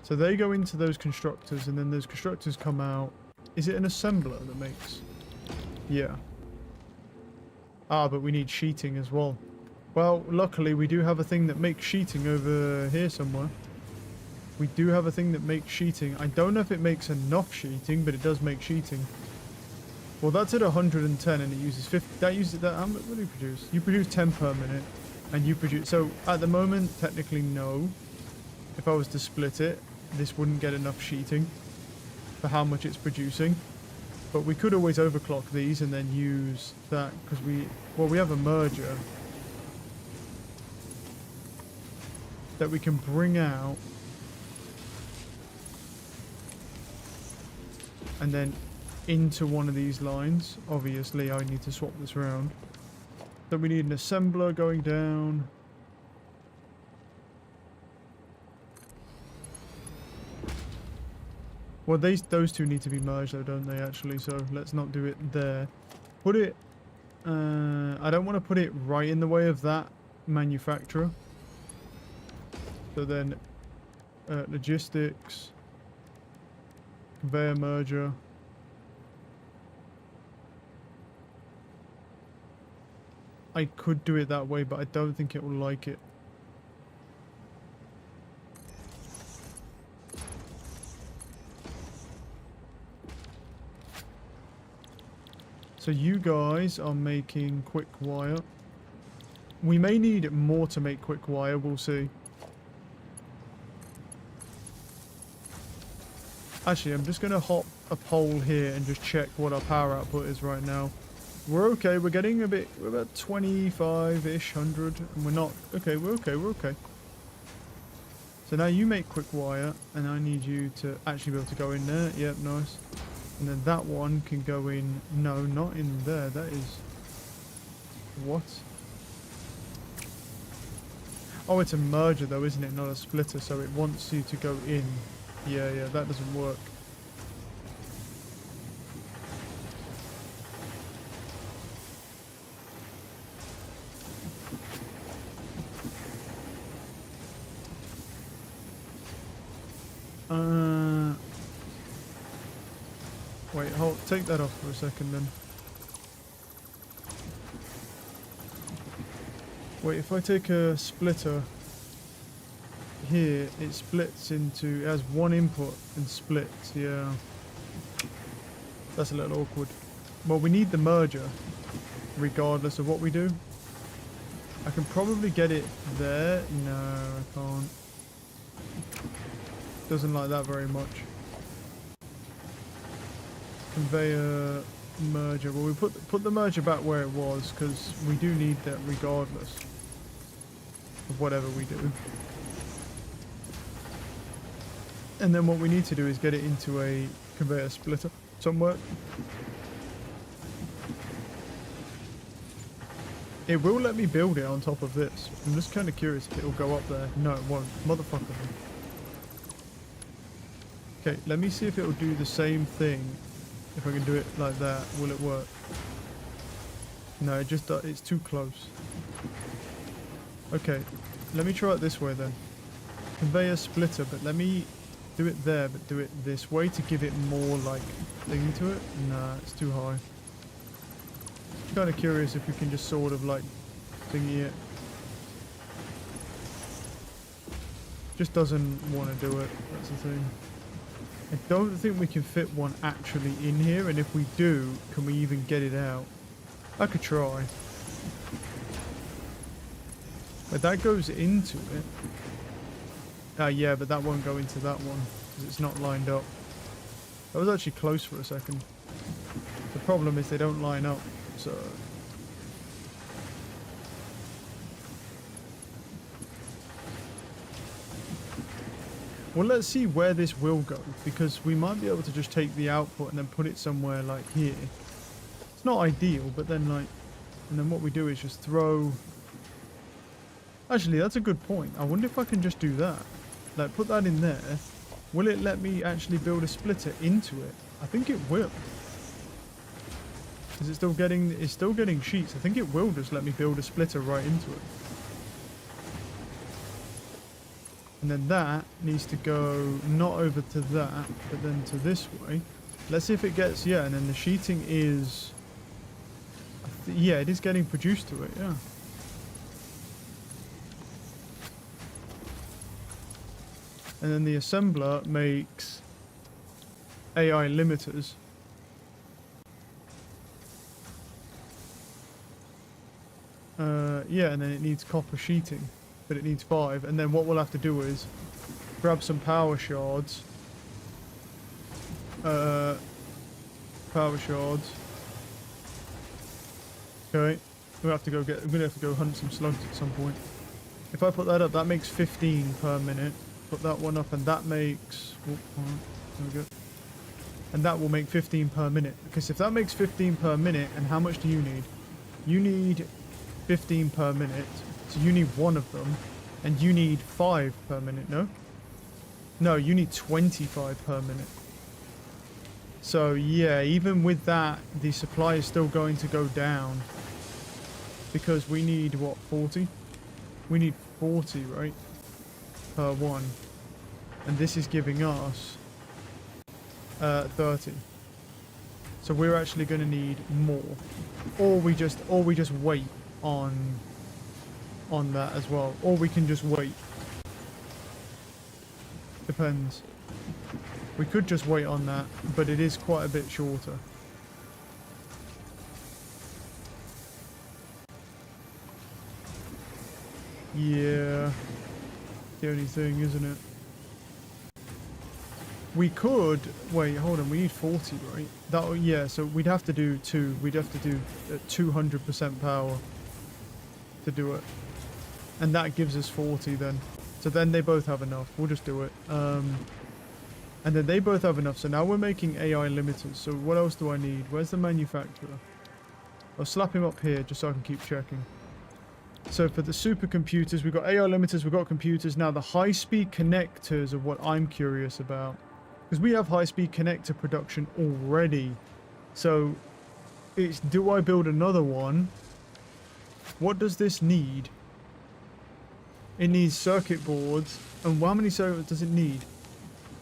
A: So they go into those constructors, and then those constructors come out. Is it an assembler that makes? Yeah. Ah, but we need sheeting as well. Well, luckily we do have a thing that makes sheeting over here somewhere. We do have a thing that makes sheeting. I don't know if it makes enough sheeting, but it does make sheeting. Well, that's at 110 and it uses 50. How much do you produce? You produce 10 per minute, and you produce... So at the moment, technically no. If I was to split it, this wouldn't get enough sheeting for how much it's producing. But we could always overclock these and then use that because we have a merger that we can bring out and then into one of these lines. Obviously, I need to swap this around. So we need an assembler going down. Well, those two need to be merged though, don't they, actually? So let's not do it there. Put it I don't want to put it right in the way of that manufacturer. So then, logistics, conveyor merger. I could do it that way, but I don't think it will like it. So you guys are making quick wire. We may need more to make quick wire, we'll see. Actually, I'm just going to hop a pole here and just check what our power output is right now. We're okay, we're getting a bit, we're about 25-ish, 100, and we're not, okay, we're okay, we're okay. So now you make quick wire, and I need you to actually be able to go in there. Yep, nice. And then that one can go in, no, not in there, that is, what? Oh, it's a merger though, isn't it? Not a splitter, so it wants you to go in. Yeah, that doesn't work. Wait, hold, take that off for a second then. Wait, if I take a splitter here, it splits into, it has one input and splits, yeah. That's a little awkward. Well, we need the merger, regardless of what we do. I can probably get it there. No, I can't. Doesn't like that very much. Conveyor merger. Well, we put the merger back where it was because we do need that regardless of whatever we do. And then what we need to do is get it into a conveyor splitter somewhere. It will let me build it on top of this. I'm just kind of curious if it will go up there. No, it won't. Motherfucker. Okay, let me see if it will do the same thing. If I can do it like that, will it work? No, it just it's too close. Okay, let me try it this way then. Conveyor splitter, but let me do it there, but do it this way to give it more like thingy to it. Nah, it's too high. Kind of curious if we can just sort of like thingy it. Just doesn't want to do it. That's the thing. I don't think we can fit one actually in here, and if we do, can we even get it out? I could try. But that goes into it. Yeah, but that won't go into that one because it's not lined up. That was actually close for a second. The problem is they don't line up, so... Well, let's see where this will go, because we might be able to just take the output and then put it somewhere like here. It's not ideal, but then like... And then what we do is just throw... Actually, that's a good point. I wonder if I can just do that. Like, put that in there. Will it let me actually build a splitter into it? I think it will. Is it still getting... It's still getting sheets. I think it will just let me build a splitter right into it. And then that needs to go not over to that, but then to this way. Let's see if it gets... Yeah, and then the sheeting is... yeah, it is getting produced to it, yeah. And then the assembler makes AI limiters. Yeah, and then it needs copper sheeting, but it needs 5. And then what we'll have to do is grab some power shards. Power shards. Okay, we'll have to go get. We're gonna have to go hunt some slugs at some point. If I put that up, that makes 15 per minute. Put that one up, and that makes... Oh, there we go. And that will make 15 per minute. Because if that makes 15 per minute, and how much do you need? You need 15 per minute. So you need one of them. And you need 5 per minute, no? No, you need 25 per minute. So yeah, even with that, the supply is still going to go down. because we need, what, 40? We need 40, right? Per one. And this is giving us 30. So we're actually going to need more. Or we just wait on that as well. Or we can just wait. Depends. We could just wait on that, but it is quite a bit shorter. Yeah. The only thing, isn't it? We could... Wait, hold on. We need 40, right? That, yeah, so we'd have to do 2. We'd have to do 200% power to do it. And that gives us 40 then. So then they both have enough. We'll just do it. And then they both have enough. So now we're making AI limiters. So what else do I need? Where's the manufacturer? I'll slap him up here just so I can keep checking. So for the supercomputers, we've got AI limiters, we've got computers. Now the high-speed connectors are what I'm curious about. Because we have high-speed connector production already. So it's, do I build another one? What does this need? It needs circuit boards. And how many circuit boards does it need?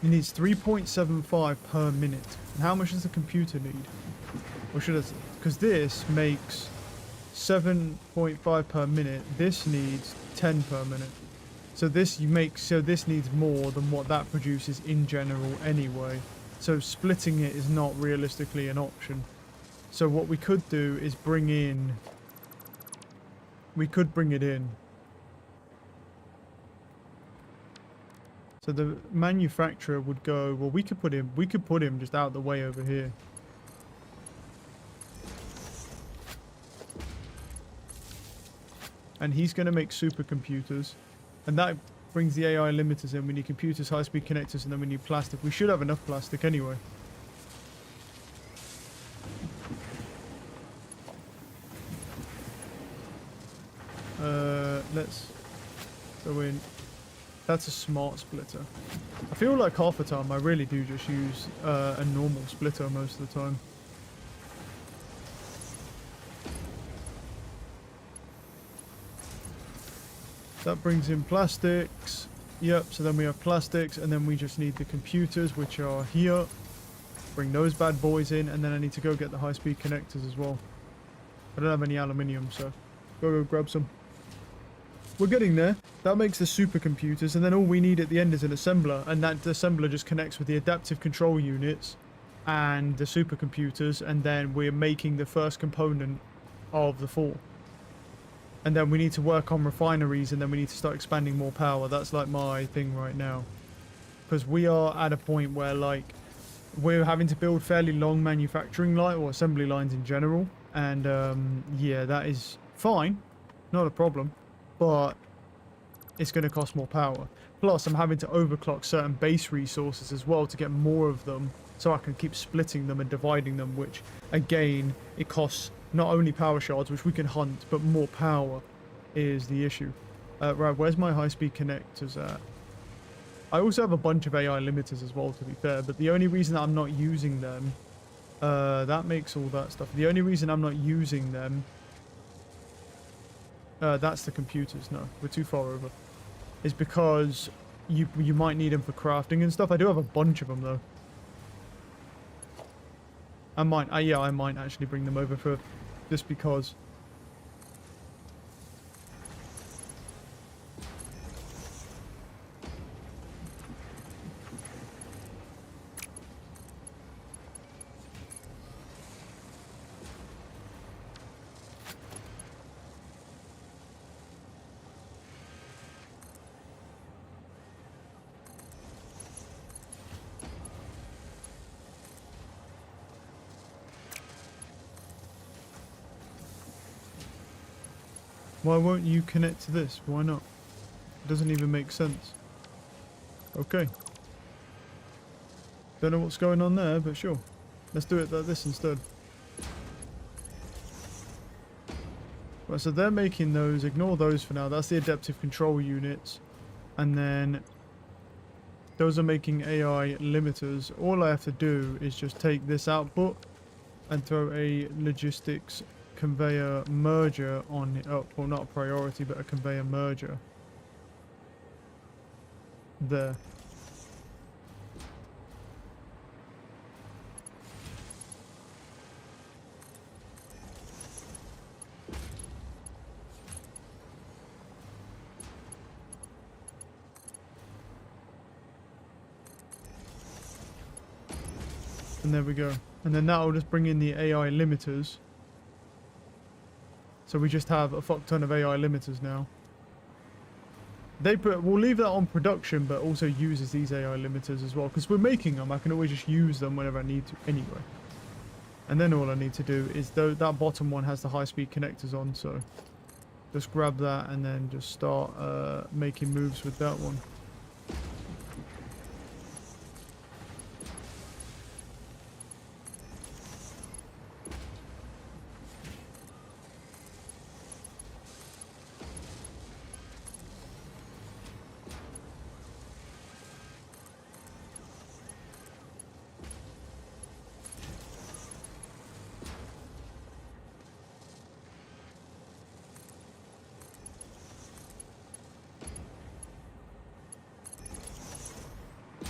A: It needs 3.75 per minute. And how much does the computer need? Or should I... Because this makes 7.5 per minute. This needs 10 per minute. So this this needs more than what that produces in general anyway. So splitting it is not realistically an option. So what we could do is bring in... We could bring it in. So the manufacturer would go, well, we could put him just out the way over here. And he's going to make supercomputers. And that brings the AI limiters in. We need computers, high-speed connectors, and then we need plastic. We should have enough plastic anyway. Let's go in. That's a smart splitter. I feel like half the time I really do just use a normal splitter most of the time. That brings in plastics. Yep, so then we have plastics, and then we just need the computers, which are here. Bring those bad boys in, and then I need to go get the high-speed connectors as well. I don't have any aluminium, so go grab some. We're getting there. That makes the supercomputers, and then all we need at the end is an assembler, and that assembler just connects with the adaptive control units and the supercomputers, and then we're making the first component of the 4. And then we need to work on refineries, and then we need to start expanding more power. That's like my thing right now. Because we are at a point where, like, we're having to build fairly long manufacturing line or assembly lines in general. And, yeah, that is fine. Not a problem. But it's going to cost more power. Plus, I'm having to overclock certain base resources as well to get more of them. So I can keep splitting them and dividing them, which, again, it costs... Not only power shards, which we can hunt, but more power is the issue. Right, where's my high-speed connectors at? I also have a bunch of AI limiters as well, to be fair, but the only reason I'm not using them... that makes all that stuff. The only reason I'm not using them... that's the computers. No, we're too far over. Is because you might need them for crafting and stuff. I do have a bunch of them, though. I might actually bring them over for... Just because. Why won't you connect to this? Why not? It doesn't even make sense. Okay. Don't know what's going on there, but sure. Let's do it like this instead. Right, so they're making those. Ignore those for now. That's the adaptive control units. And then those are making AI limiters. All I have to do is just take this output and throw a logistics conveyor merger on, oh, well, not a priority, but a conveyor merger. There. And there we go. And then that'll just bring in the AI limiters. So we just have a fuck ton of AI limiters now. We'll leave that on production, but also uses these AI limiters as well. Because we're making them, I can always just use them whenever I need to anyway. And then all I need to do is, though that bottom one has the high-speed connectors on, so just grab that and then just start making moves with that one.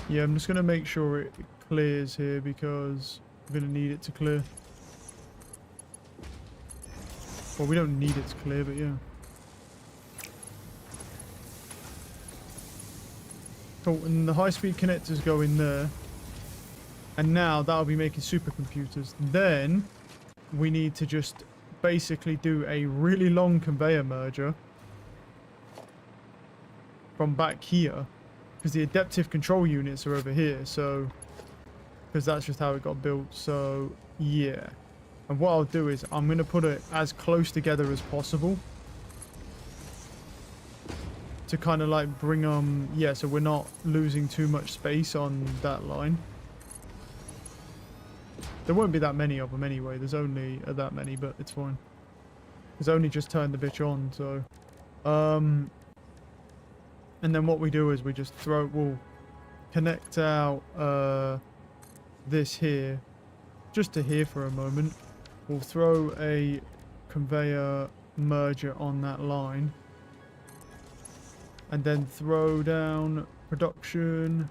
A: Yeah, I'm just going to make sure it clears here because I'm going to need it to clear. Well, we don't need it to clear, but yeah. Cool, and the high-speed connectors go in there. And now that'll be making supercomputers. Then we need to just basically do a really long conveyor merger from back here. Because the adaptive control units are over here, so... Because that's just how it got built, so... Yeah. And what I'll do is, I'm going to put it as close together as possible. To kind of like bring them... Yeah, so we're not losing too much space on that line. There won't be that many of them anyway, there's only that many, but it's fine. It's only just turned the bitch on, so... And then what we do is we just we'll connect out this here, just to here for a moment. We'll throw a conveyor merger on that line. And then throw down production.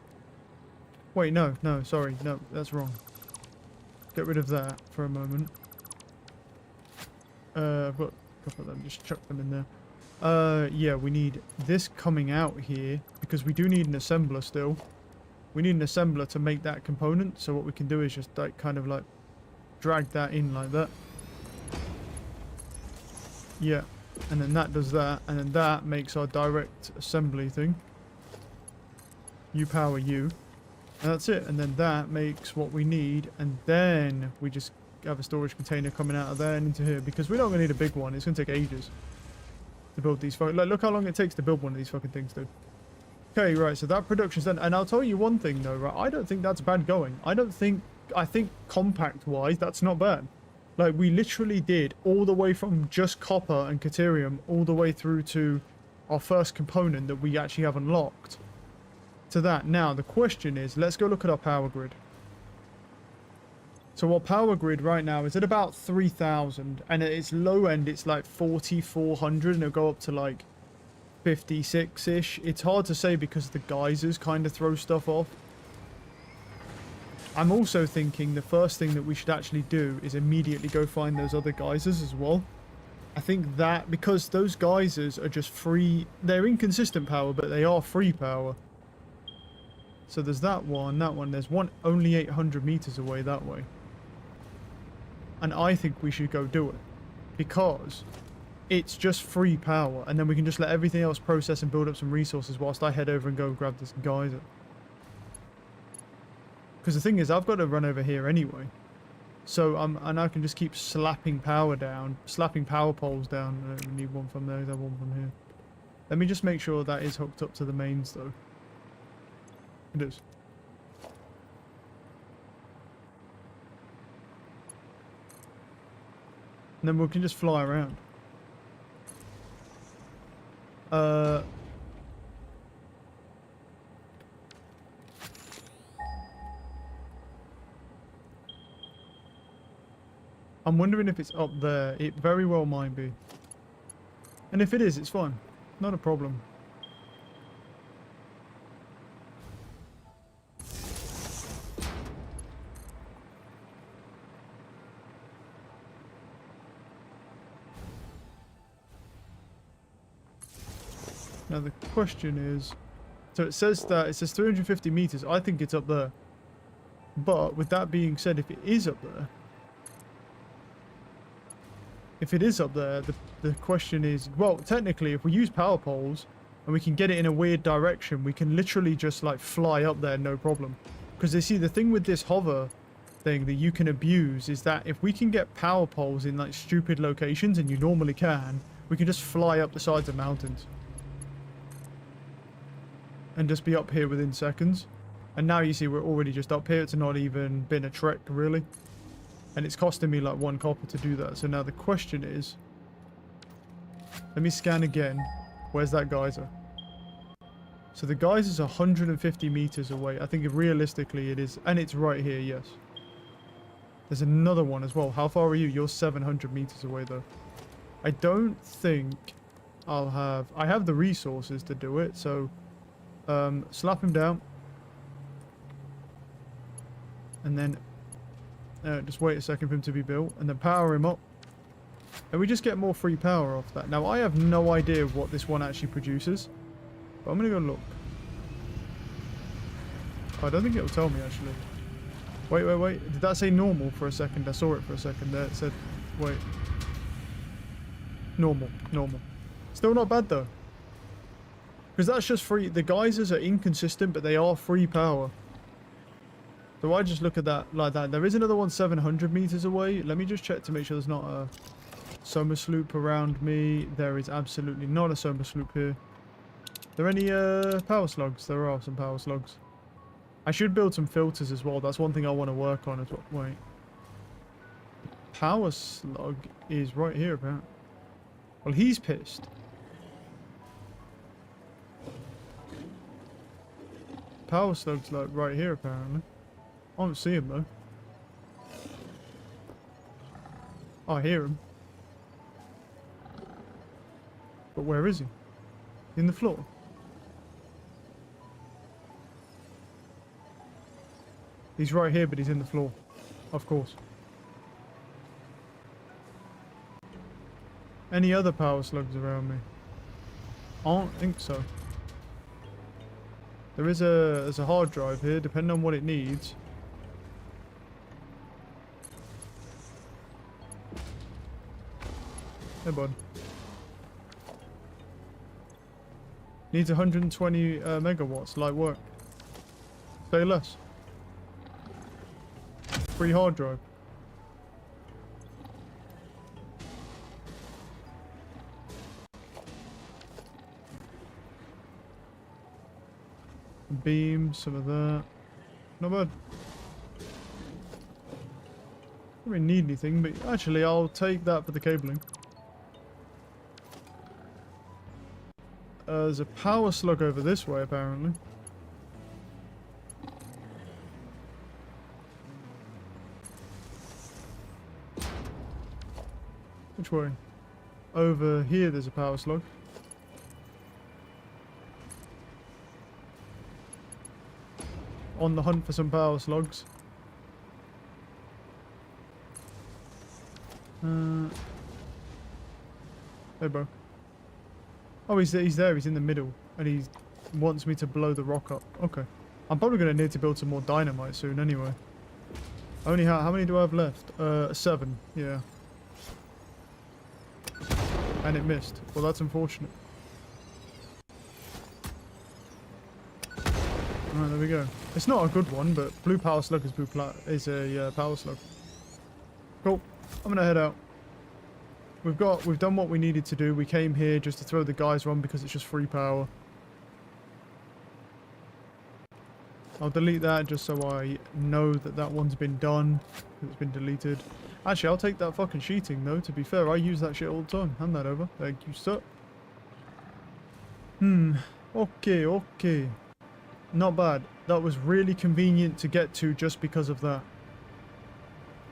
A: Wait, no, sorry, no, that's wrong. Get rid of that for a moment. I've got a couple of them, just chuck them in there. Yeah, we need this coming out here because we do need an assembler still. We need an assembler to make that component. So what we can do is just like kind of like drag that in like that. Yeah, and then that does that, and then that makes our direct assembly thing. You power you, and that's it. And then that makes what we need, and then we just have a storage container coming out of there and into here because we're not going to need a big one. It's going to take ages to build these. Like, look how long it takes to build one of these fucking things, dude. Okay, right, so that production's done. And I'll tell you one thing, though, right? I don't think that's bad going. I think compact-wise, that's not bad. Like, we literally did all the way from just copper and Caterium all the way through to our first component that we actually have unlocked to that. Now, the question is, let's go look at our power grid. So our power grid right now is at about 3,000, and at its low end it's like 4,400, and it'll go up to like 56-ish. It's hard to say because the geysers kind of throw stuff off. I'm also thinking the first thing that we should actually do is immediately go find those other geysers as well. I think that because those geysers are just free, they're inconsistent power, but they are free power. So there's that one, there's one only 800 meters away that way. And I think we should go do it because it's just free power, and then we can just let everything else process and build up some resources whilst I head over and go grab this geyser. Because the thing is, I've got to run over here anyway. So and I can just keep slapping power down, slapping power poles down. We need one from there, I have one from here. Let me just make sure that is hooked up to the mains though. It is. And then we can just fly around. I'm wondering if it's up there. It very well might be. And if it is, it's fine. Not a problem. Now the question is, so it says 350 meters. I think it's up there. But with that being said, if it is up there, the question is, well, technically, if we use power poles and we can get it in a weird direction, we can literally just like fly up there, no problem. Because they see the thing with this hover thing that you can abuse is that if we can get power poles in like stupid locations, and you normally can, we can just fly up the sides of mountains. And just be up here within seconds. And now you see we're already just up here. It's not even been a trek, really. And it's costing me like 1 copper to do that. So now the question is... Let me scan again. Where's that geyser? So the geyser's 150 meters away. I think realistically it is. And it's right here, yes. There's another one as well. How far are you? You're 700 meters away, though. I don't think I'll have... I have the resources to do it, so... slap him down. And then just wait a second for him to be built. And then power him up. And we just get more free power off that. Now, I have no idea what this one actually produces. But I'm going to go look. Oh, I don't think it'll tell me, actually. Wait. Did that say normal for a second? I saw it for a second there. It said, wait. Normal. Still not bad, though. Because that's just free. The geysers are inconsistent, but they are free power. So I just look at that like that. There is another one 700 meters away. Let me just check to make sure there's not a summer sloop around me. There is absolutely not a summer sloop here. Are there any power slugs? There are some power slugs. I should build some filters as well. That's one thing I want to work on as well. Wait. Power slug is right here, apparently. Well, he's pissed. Power slug's like right here, apparently. I don't see him though. Oh, I hear him. But where is he? In the floor. He's right here, but he's in the floor. Of course. Any other power slugs around me? I don't think so. There's a hard drive here, depending on what it needs. Hey, bud. Needs 120 megawatts, light work. Say less. Free hard drive. Beam, some of that. Not bad. Don't really need anything, but actually I'll take that for the cabling. There's a power slug over this way, apparently. Which way? Over here there's a power slug. On the hunt for some power slugs. Hey, bro. Oh, he's there. He's in the middle. And he wants me to blow the rock up. Okay. I'm probably going to need to build some more dynamite soon anyway. Only how many do I have left? 7. Yeah. And it missed. Well, that's unfortunate. Alright, there we go. It's not a good one, but blue power slug is a power slug. Cool. I'm gonna head out. We've done what we needed to do. We came here just to throw the geyser on because it's just free power. I'll delete that just so I know that that one's been done. It's been deleted. Actually, I'll take that fucking sheeting though. To be fair, I use that shit all the time. Hand that over. Thank you, sir. Okay. Not bad. That was really convenient to get to just because of that.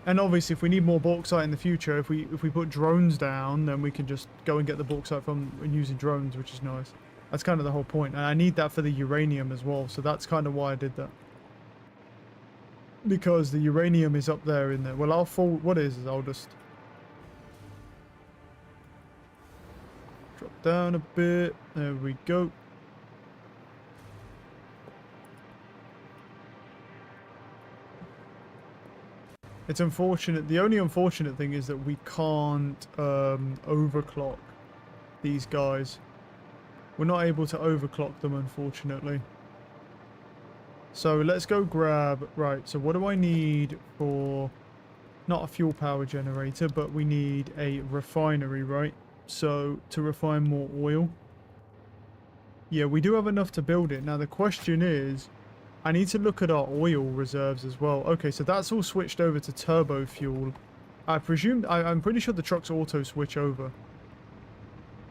A: And obviously, if we need more bauxite in the future, if we put drones down, then we can just go and get the bauxite from using drones, which is nice. That's kind of the whole point. And I need that for the uranium as well, so that's kind of why I did that. Because the uranium is up there in there. Well, I'll fall. What is? I'll just drop down a bit. There we go. It's unfortunate. The only unfortunate thing is that we can't overclock these guys. We're not able to overclock them, unfortunately. So let's go grab... Right, so what do I need for... Not a fuel power generator, but we need a refinery, right? So, to refine more oil. Yeah, we do have enough to build it. Now, the question is... I need to look at our oil reserves as well. Okay, so that's all switched over to turbo fuel. I presume... I'm pretty sure the trucks auto switch over.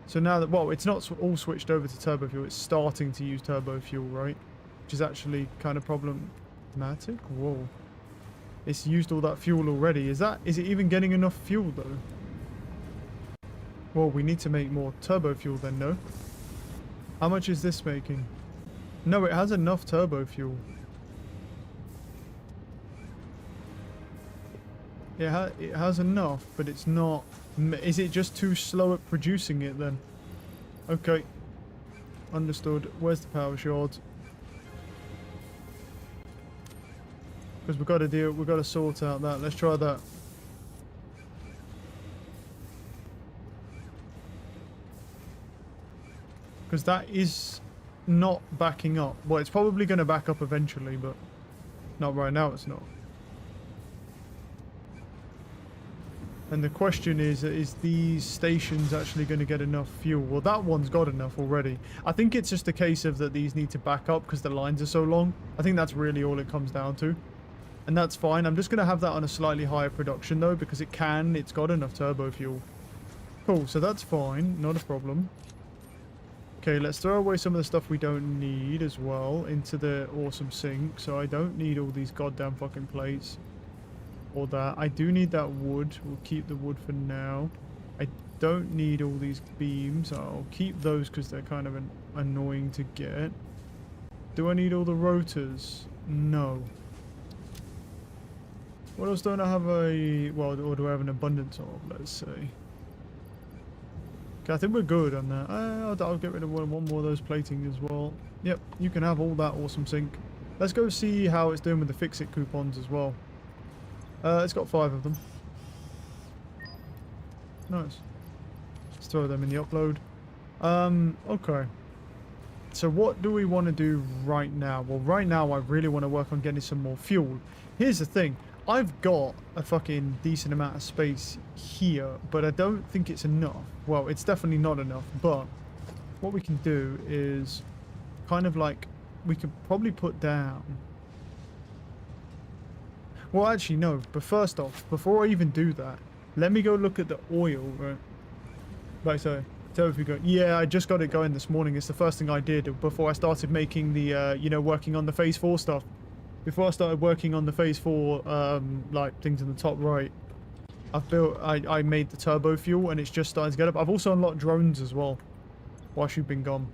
A: So now that... Well, it's not all switched over to turbo fuel. It's starting to use turbo fuel, right? Which is actually kind of problematic. Whoa. It's used all that fuel already. Is it even getting enough fuel, though? Well, we need to make more turbo fuel then, no? How much is this making? No, it has enough turbo fuel. It has enough, but it's not... Is it just too slow at producing it then? Okay. Understood. Where's the power shard? Because we've got to sort out that. Let's try that. Because that is not backing up. Well, it's probably going to back up eventually, but not right now, it's not. And the question is these stations actually going to get enough fuel? Well, that one's got enough already. I think it's just a case of that these need to back up because the lines are so long. I think that's really all it comes down to. And that's fine. I'm just going to have that on a slightly higher production, though, because it's got enough turbo fuel. Cool, so that's fine. Not a problem. Okay, let's throw away some of the stuff we don't need as well into the awesome sink. So I don't need all these goddamn fucking plates. Or that. I do need that wood. We'll keep the wood for now. I don't need all these beams. I'll keep those because they're kind of annoying to get. Do I need all the rotors? No. What else don't I have well, or do I have an abundance of, let's say. Okay, I think we're good on that. I'll get rid of one more of those plating as well. Yep, you can have all that awesome sink. Let's go see how it's doing with the fix-it coupons as well. It's got 5 of them. Nice. Let's throw them in the upload. Okay. So what do we want to do right now? Well, right now I really want to work on getting some more fuel. Here's the thing. I've got a fucking decent amount of space here, but I don't think it's enough. Well, it's definitely not enough, but what we can do is kind of like, we could probably put down... Well, actually, no, but first off, before I even do that, let me go look at the oil, right? Like so, if we go, yeah, I just got it going this morning. It's the first thing I did before I started making the, you know, working on the phase 4 stuff. Before I started working on the phase 4, like, things in the top right, I made the turbo fuel, and it's just starting to get up. I've also unlocked drones as well, whilst you've been gone.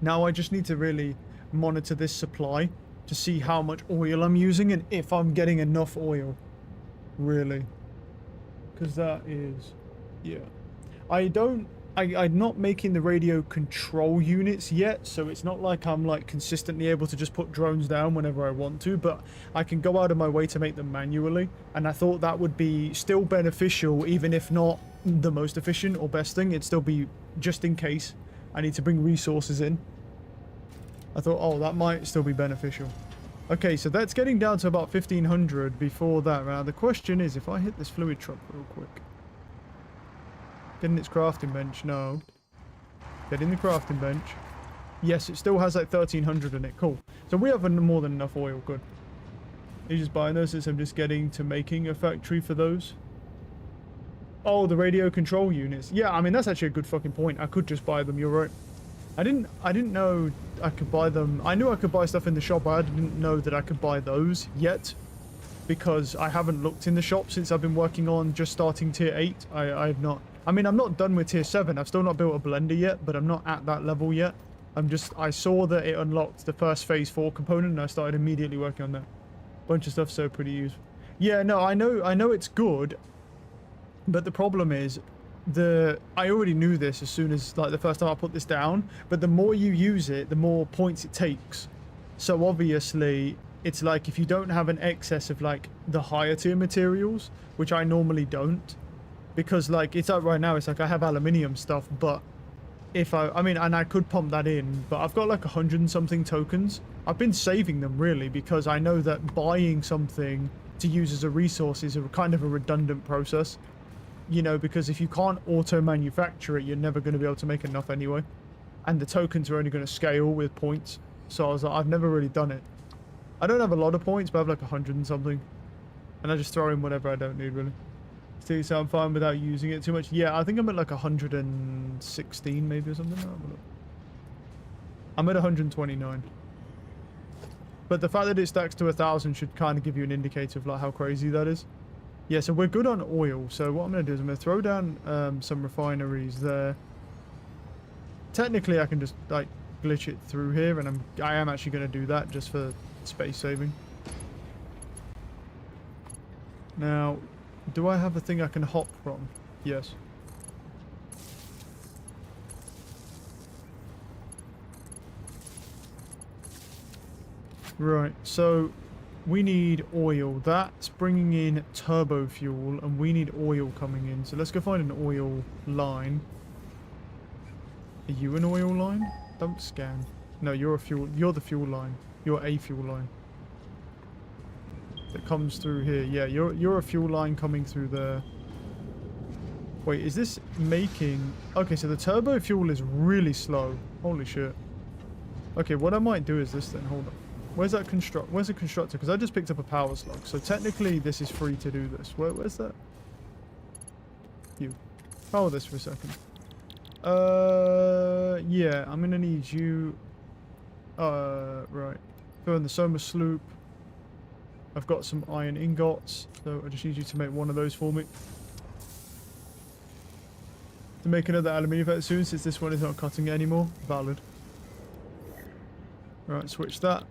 A: Now I just need to really monitor this supply to see how much oil I'm using, and if I'm getting enough oil. Really. Because that is... yeah. I'm not making the radio control units yet, so it's not like I'm like consistently able to just put drones down whenever I want to, but I can go out of my way to make them manually, and I thought that would be still beneficial, even if not the most efficient or best thing. It'd still be just in case I need to bring resources in. I thought, oh, that might still be beneficial. Okay, so that's getting down to about 1500 before that. Now the question is, if I hit this fluid truck real quick. Get in its crafting bench, no. Get in the crafting bench. Yes, it still has like 1300 in it, cool. So we have more than enough oil, good. You just buying those since I'm just getting to making a factory for those. Oh, the radio control units. Yeah, I mean, that's actually a good fucking point. I could just buy them, you're right. I didn't know I could buy them. I knew I could buy stuff in the shop, but I didn't know that I could buy those yet. because I haven't looked in the shop since I've been working on just starting tier 8. I have not. I mean, I'm not done with tier 7. I've still not built a blender yet, but I'm not at that level yet. I saw that it unlocked the first phase 4 component, and I started immediately working on that. Bunch of stuff, so pretty useful. Yeah, no, I know it's good, but the problem is, I already knew this as soon as, like, the first time I put this down, but the more you use it, the more points it takes. So obviously, it's like if you don't have an excess of, like, the higher tier materials, which I normally don't, because, like, it's like right now, it's like I have aluminium stuff, but if I mean, and I could pump that in, but I've got like 100 and something tokens. I've been saving them really because I know that buying something to use as a resource is a kind of a redundant process, you know, because if you can't auto manufacture it, you're never going to be able to make enough anyway, and the tokens are only going to scale with points. So I was like, I've never really done it. I don't have a lot of points, but I have like 100 and something, and I just throw in whatever I don't need really. So I'm fine without using it too much. Yeah, I think I'm at like 116 maybe or something. I'm at 129. But the fact that it stacks to 1,000 should kind of give you an indicator of like how crazy that is. Yeah, so we're good on oil. So what I'm going to do is I'm going to throw down some refineries there. Technically, I can just like glitch it through here, and I am actually going to do that just for space saving. Now, do I have a thing I can hop from? Yes. Right, so we need oil. That's bringing in turbo fuel, and we need oil coming in. So let's go find an oil line. Are you an oil line? Don't scan. No, you're the fuel line. You're a fuel line. That comes through here. Yeah, you're a fuel line coming through there. Wait, is this making... Okay, so the turbo fuel is really slow. Holy shit. Okay, what I might do is this then. Hold on. Where's the constructor? Because I just picked up a power slug. So technically this is free to do this. Where's that? You. Power this for a second. Yeah, I'm gonna need you... right. Go in the Soma sloop. I've got some iron ingots, so I just need you to make one of those for me. To make another aluminium vat soon, since this one is not cutting it anymore. Valid. Right, switch that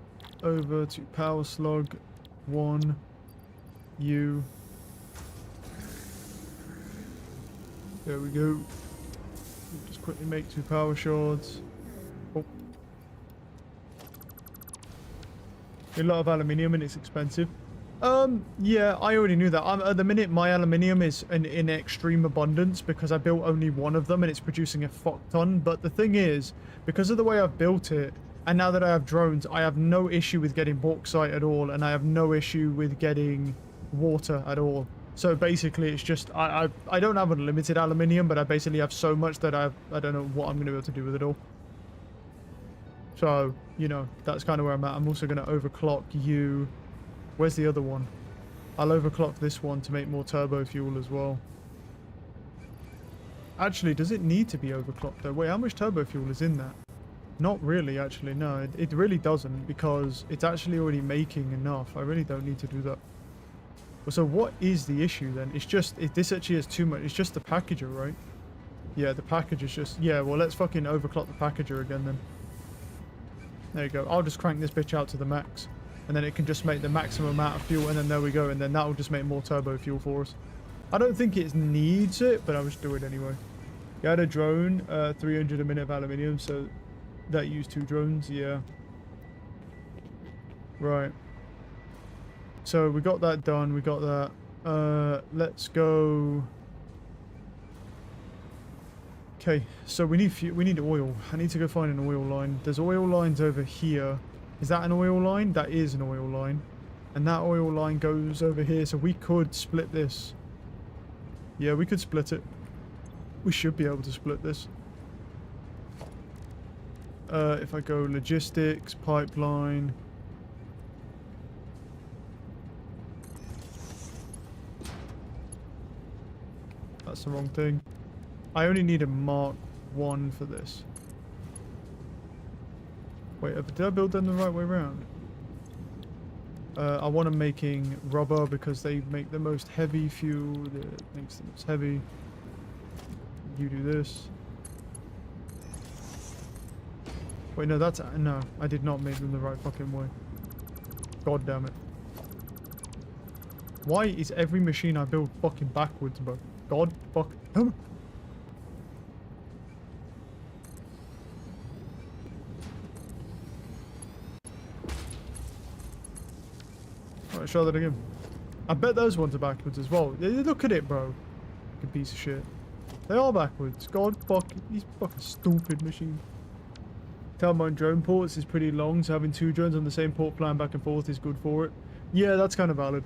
A: over to power slug 1. You. There we go. Just quickly make 2 power shards. Oh. A lot of aluminium and it's expensive. Yeah, I already knew that. At the minute, my aluminium is in extreme abundance because I built only one of them and it's producing a fuck ton. But the thing is, because of the way I've built it, and now that I have drones, I have no issue with getting bauxite at all, and I have no issue with getting water at all. So basically, it's just, I don't have unlimited aluminium, but I basically have so much that I don't know what I'm going to be able to do with it all. So, you know, that's kind of where I'm at. I'm also going to overclock you. Where's the other one? I'll overclock this one to make more turbo fuel as well. Actually, does it need to be overclocked though? Wait, how much turbo fuel is in that? Not really, actually, no. It really doesn't, because it's actually already making enough. I really don't need to do that. So what is the issue then? It's just, this actually is too much. It's just the packager, right? Yeah, the package is just... Yeah, well, let's fucking overclock the packager again then. There you go. I'll just crank this bitch out to the max. And then it can just make the maximum amount of fuel, and then there we go. And then that'll just make more turbo fuel for us. I don't think it needs it, but I'll just do it anyway. You had a drone, 300 a minute of aluminium, so... That used 2 drones, yeah. Right. So we got that done, we got that. Let's go. Okay, so we need oil. I need to go find an oil line. There's oil lines over here. Is that an oil line? That is an oil line. And that oil line goes over here, so we could split this. Yeah, we could split it. We should be able to split this. If I go logistics, pipeline. That's the wrong thing. I only need a Mark 1 for this. Wait, did I build them the right way around? I want them making rubber because they make the most heavy fuel. That makes the most heavy. You do this. Wait, no, that's... No, I did not make them the right fucking way. God damn it. Why is every machine I build fucking backwards, bro? God fuck... Damn it. Alright, try that again. I bet those ones are backwards as well. Look at it, bro. Fucking piece of shit. They are backwards. God fuck... These fucking stupid machines. Turbine drone ports is pretty long, so having 2 drones on the same port flying back and forth is good for it. Yeah, that's kind of valid.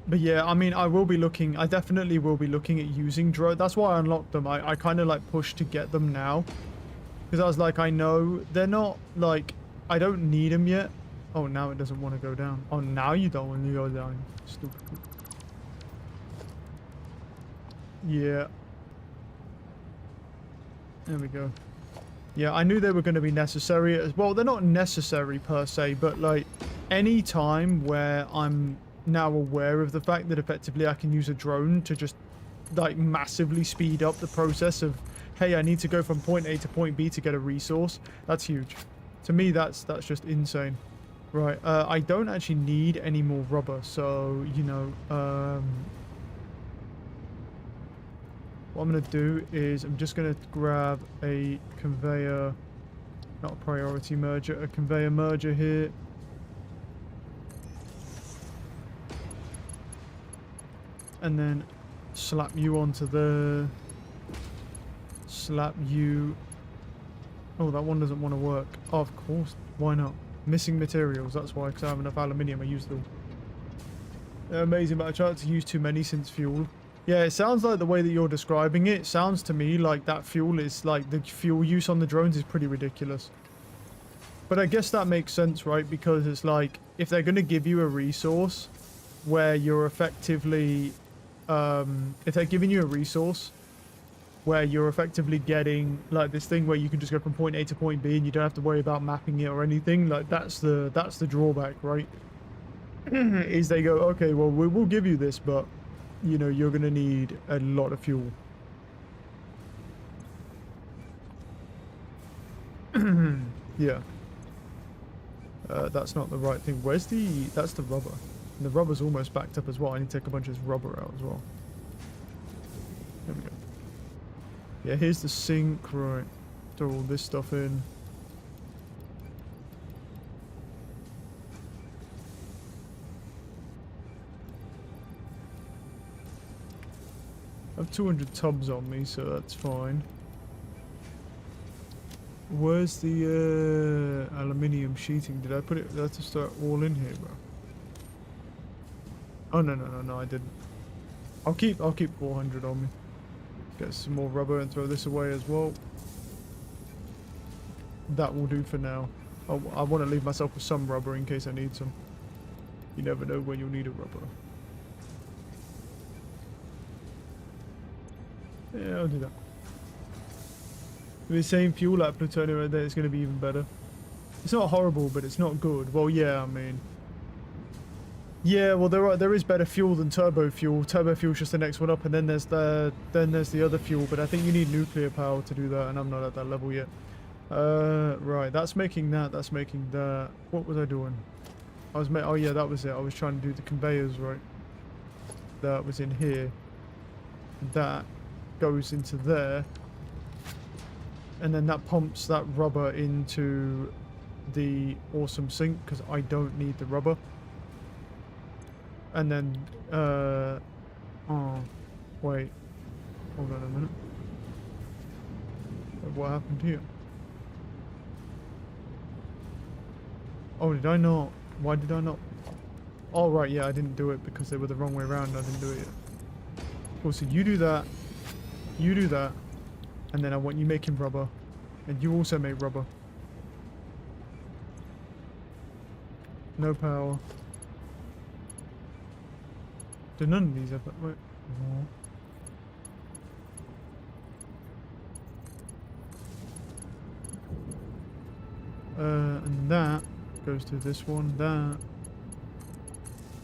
A: But yeah, I mean, I definitely will be looking at using drone. That's why I unlocked them. I kind of like pushed to get them now. Because I was like, I know they're not like, I don't need them yet. Oh, now it doesn't want to go down. Oh, now you don't want to go down. Stupid. Yeah. There we go. Yeah, I knew they were going to be necessary as well. They're not necessary per se, but like any time where I'm now aware of the fact that effectively I can use a drone to just like massively speed up the process of, hey, I need to go from point A to point B to get a resource. That's huge. To me, that's just insane. Right. I don't actually need any more rubber, so you know, what I'm going to do is I'm just going to grab a conveyor, not a priority merger, a conveyor merger here. And then slap you onto the... Slap you... Oh, that one doesn't want to work. Oh, of course. Why not? Missing materials, that's why, because I have enough aluminium, I used them. Amazing, but I tried to use too many since fuel. Yeah, it sounds like the way that you're describing it sounds to me like that fuel is like the fuel use on the drones is pretty ridiculous. But I guess that makes sense, right? Because it's like if they're going to give you a resource where you're effectively if they're giving you a resource where you're effectively getting like this thing where you can just go from point A to point B and you don't have to worry about mapping it or anything, like that's the drawback, right? Is they go, okay, well we'll give you this, but you know, you're going to need a lot of fuel. Yeah. That's not the right thing. Where's the... That's the rubber. And the rubber's almost backed up as well. I need to take a bunch of this rubber out as well. There we go. Yeah, here's the sink. Right. Throw all this stuff in. I have 200 tubs on me, so that's fine. Where's the aluminium sheeting? Did I put it? Did I have to start all in here, bro? Oh no, I didn't. I'll keep 400 on me. Get some more rubber and throw this away as well. That will do for now. I want to leave myself with some rubber in case I need some. You never know when you'll need a rubber. Yeah, I'll do that. With the same fuel like plutonium right there, it's going to be even better. It's not horrible, but it's not good. Well, yeah, I mean... Yeah, well, there is better fuel than turbo fuel. Turbo fuel's just the next one up, and then there's the other fuel, but I think you need nuclear power to do that, and I'm not at that level yet. Right, that's making that, that's making that. What was I doing? Oh yeah, that was it. I was trying to do the conveyors, right? That was in here. That goes into there. And then that pumps that rubber into the awesome sink, because I don't need the rubber. And then, oh, wait. Hold on a minute. What happened here? Oh, did I not? Why did I not? Oh, right, yeah, I didn't do it because they were the wrong way around. I didn't do it yet. Cool, so you do that. You do that. And then I want you making rubber. And you also make rubber. No power. Do none of these have that? Wait. No. And that goes to this one, that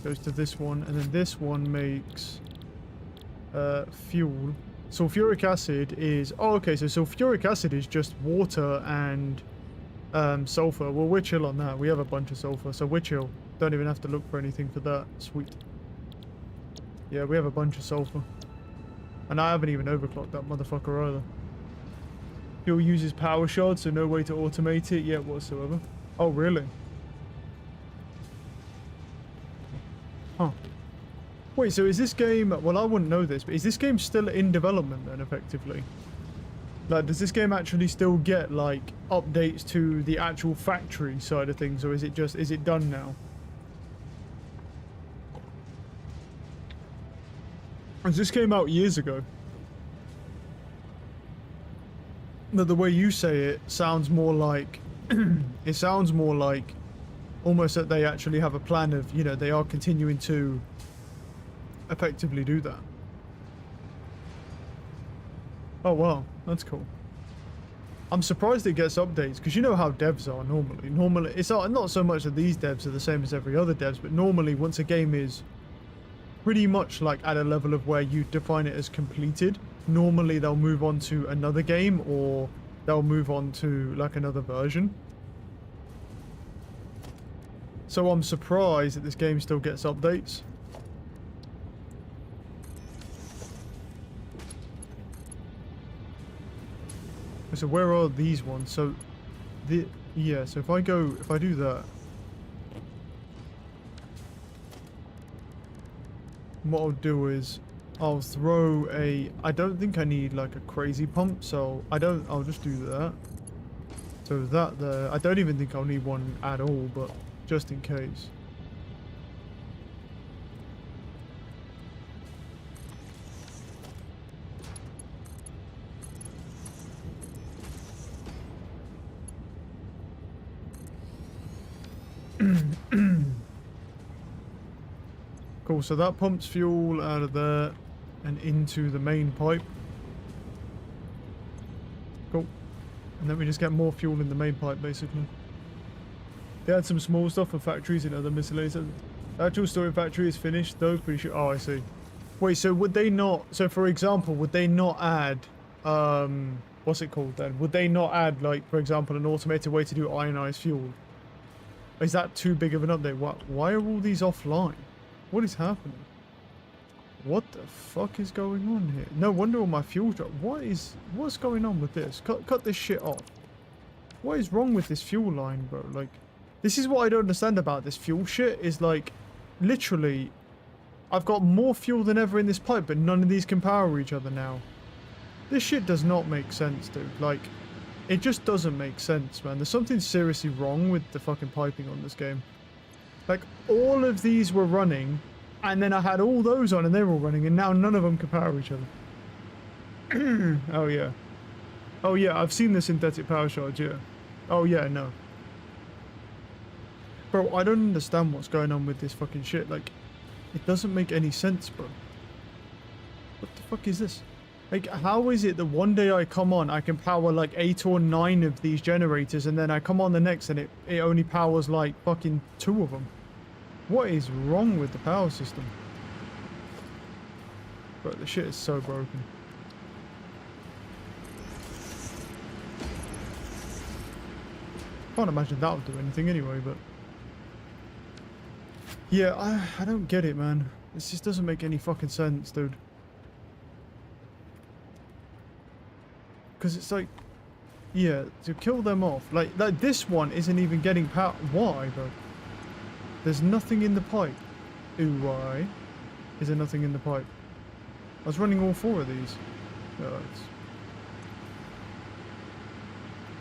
A: goes to this one, and then this one makes fuel. Sulfuric acid is... Oh, okay, so sulfuric acid is just water and sulfur. Well, we're chill on that. We have a bunch of sulfur, so we're chill. Don't even have to look for anything for that. Sweet. Yeah, we have a bunch of sulfur. And I haven't even overclocked that motherfucker either. Fuel uses power shards, so no way to automate it yet whatsoever. Oh, really? Huh. Wait, so is this game... Well, I wouldn't know this, but is this game still in development then, effectively? Like, does this game actually still get, like, updates to the actual factory side of things, or is it just... Is it done now? Because this came out years ago. But the way you say it sounds more like... it sounds more like almost that they actually have a plan of, you know, they are continuing to effectively do that. Oh, wow. That's cool. I'm surprised it gets updates, because you know how devs are normally. Normally, it's not so much that these devs are the same as every other devs, but normally once a game is pretty much like at a level of where you define it as completed, normally they'll move on to another game, or they'll move on to like another version. So I'm surprised that this game still gets updates. So where are these ones? So yeah, so if I do that, what I'll do is I'll throw I don't think I need like a crazy pump, so I'll just do that. So that there, I don't even think I'll need one at all, but just in case. Cool, so that pumps fuel out of there and into the main pipe. Cool. And then we just get more fuel in the main pipe, basically. They had some small stuff for factories and other miscellaneous. The actual storage factory is finished, though. Pretty sure. Oh, I see. Wait, so would they not... So, for example, would they not add... what's it called, then? Would they not add, like, for example, an automated way to do ionized fuel? Is that too big of an update? Why are all these offline? What is happening? What the fuck is going on here? No wonder all my fuel drop. What's going on with this? Cut this shit off. What is wrong with this fuel line, bro? Like, this is what I don't understand about this fuel shit, is like, literally, I've got more fuel than ever in this pipe, but none of these can power each other now. This shit does not make sense, dude. Like, it just doesn't make sense, man. There's something seriously wrong with the fucking piping on this game. Like, all of these were running, and then I had all those on, and they were all running, and now none of them can power each other. Oh, yeah. Oh, yeah, I've seen the synthetic power shards, yeah. Oh, yeah, no. Bro, I don't understand what's going on with this fucking shit. Like, it doesn't make any sense, bro. What the fuck is this? Like, how is it that one day I come on, I can power like 8 or 9 of these generators, and then I come on the next and it only powers like fucking 2 of them? What is wrong with the power system? Bro, the shit is so broken. Can't imagine that would do anything anyway, but... Yeah, I don't get it, man. This just doesn't make any fucking sense, dude. Because it's like, yeah, to kill them off. Like this one isn't even getting power. Why, bro? There's nothing in the pipe. Ooh, why? Is there nothing in the pipe? I was running all 4 of these. Oh, it's...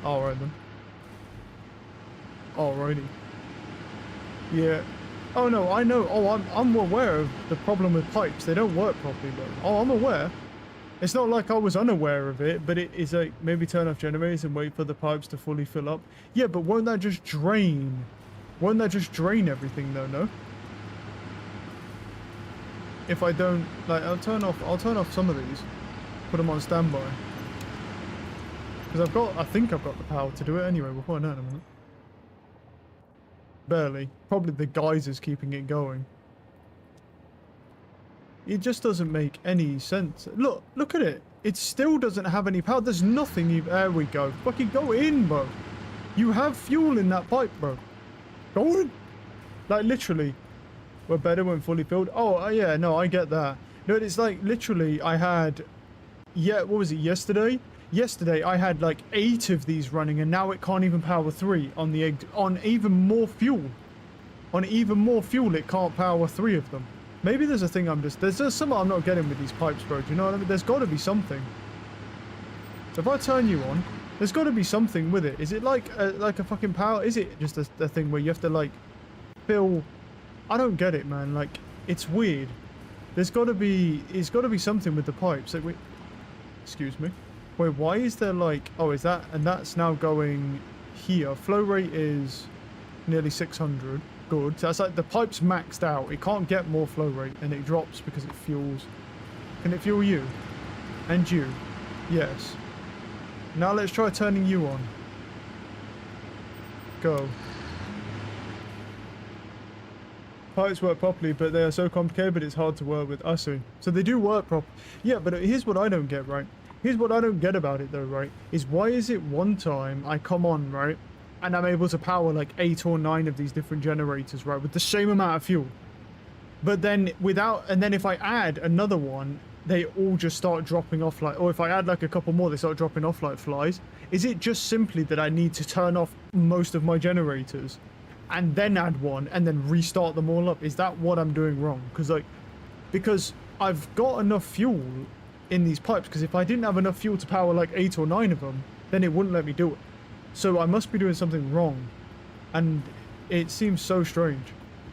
A: Alright then. Alrighty. Yeah. Oh no, I know. Oh, I'm aware of the problem with pipes. They don't work properly, bro. Oh, I'm aware. It's not like I was unaware of it, but it is like, maybe turn off generators and wait for the pipes to fully fill up. Yeah, but won't that just drain? Won't that just drain everything though, no? If I don't, like, I'll turn off some of these. Put them on standby. Because I think I've got the power to do it anyway, before I know in a minute. Barely. Probably the geysers keeping it going. It just doesn't make any sense. Look at it. It still doesn't have any power. There's nothing. There we go. Fucking go in, bro. You have fuel in that pipe, bro. Go in. Like, literally. We're better when fully filled. Oh, yeah, no, I get that. No, it's like, literally, I had... Yeah, what was it, yesterday? Yesterday, I had, like, 8 of these running, and now it can't even power 3 on the... On even more fuel. On even more fuel, it can't power 3 of them. Maybe there's a thing there's just something I'm not getting with these pipes, bro. Do you know what I mean? There's got to be something. So if I turn you on, there's got to be something with it. Is it like a fucking power? Is it just a thing where you have to, like, fill... I don't get it, man. Like, it's weird. It's got to be something with the pipes. Like, excuse me. Wait, why is there, like... Oh, is that... And that's now going here. Flow rate is nearly 600. Good. So that's like the pipe's maxed out. It can't get more flow rate, and it drops because it fuels. Can it fuel you? And you? Yes. Now let's try turning you on. Go. Pipes work properly, but they are so complicated, but it's hard to work with. I see. So they do work Yeah, but here's what I don't get, right? Here's what I don't get about it, though, right? Is why is it one time I come on, right? And I'm able to power like 8 or 9 of these different generators, right? With the same amount of fuel. But then and then if I add another one, they all just start dropping off like, or if I add like a couple more, they start dropping off like flies. Is it just simply that I need to turn off most of my generators and then add one and then restart them all up? Is that what I'm doing wrong? Because I've got enough fuel in these pipes, because if I didn't have enough fuel to power like 8 or 9 of them, then it wouldn't let me do it. So I must be doing something wrong, and it seems so strange.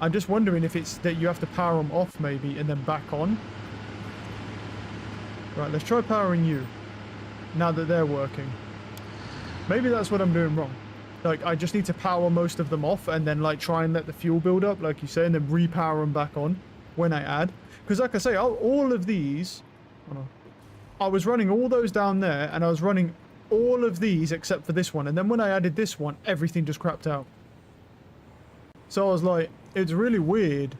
A: I'm just wondering if it's that you have to power them off maybe and then back on. Right, let's try powering you now that they're working. Maybe that's what I'm doing wrong. Like, I just need to power most of them off and then like try and let the fuel build up, like you say, and then repower them back on when I add. Because like I say, all of these... Hold on. I was running all those down there, and I was running all of these except for this one, and then when I added this one, everything just crapped out. So I was like, it's really weird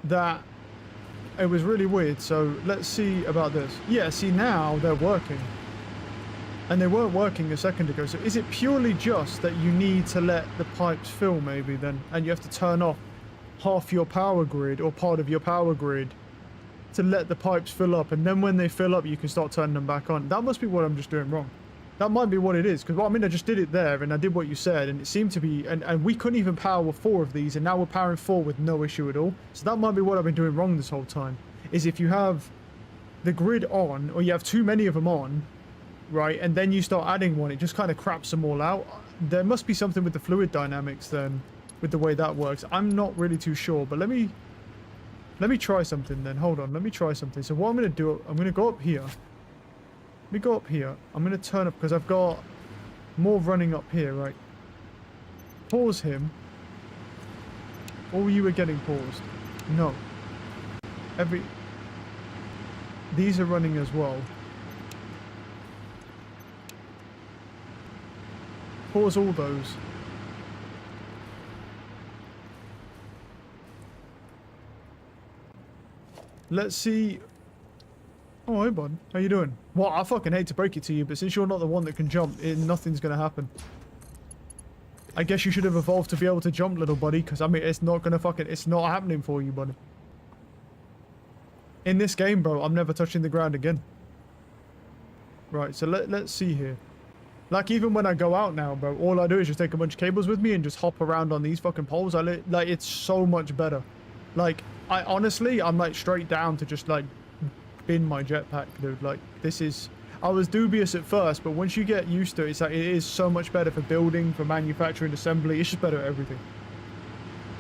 A: that it was really weird. So let's see about this. Yeah, see, now they're working, and they weren't working a second ago. So is it purely just that you need to let the pipes fill maybe then, and you have to turn off half your power grid or part of your power grid to let the pipes fill up, and then when they fill up you can start turning them back on? That must be what I'm just doing wrong. That might be what it is, because well, I mean, I just did it there and I did what you said, and it seemed to be, and we couldn't even power 4 of these, and now we're powering 4 with no issue at all. So that might be what I've been doing wrong this whole time, is if you have the grid on, or you have too many of them on, right, and then you start adding one, it just kind of craps them all out. There must be something with the fluid dynamics then, with the way that works. I'm not really too sure, but let me try something then. Hold on, let me try something. So what I'm going to do, I'm going to go up here. Let me go up here. I'm going to turn up, because I've got more running up here, right? Pause him. Or you were getting paused? No. These are running as well. Pause all those. Let's see. Oh, hey, bud. How you doing? Well, I fucking hate to break it to you, but since you're not the one that can jump, nothing's gonna happen. I guess you should have evolved to be able to jump, little buddy, because, I mean, it's not happening for you, buddy. In this game, bro, I'm never touching the ground again. Right, so let's see here. Like, even when I go out now, bro, all I do is just take a bunch of cables with me and just hop around on these fucking poles. Like, it's so much better. Like, I'm like straight down to just like bin my jetpack, dude. Like, this is, I was dubious at first, but once you get used to it, it's like, it is so much better for building, for manufacturing, assembly. It's just better at everything.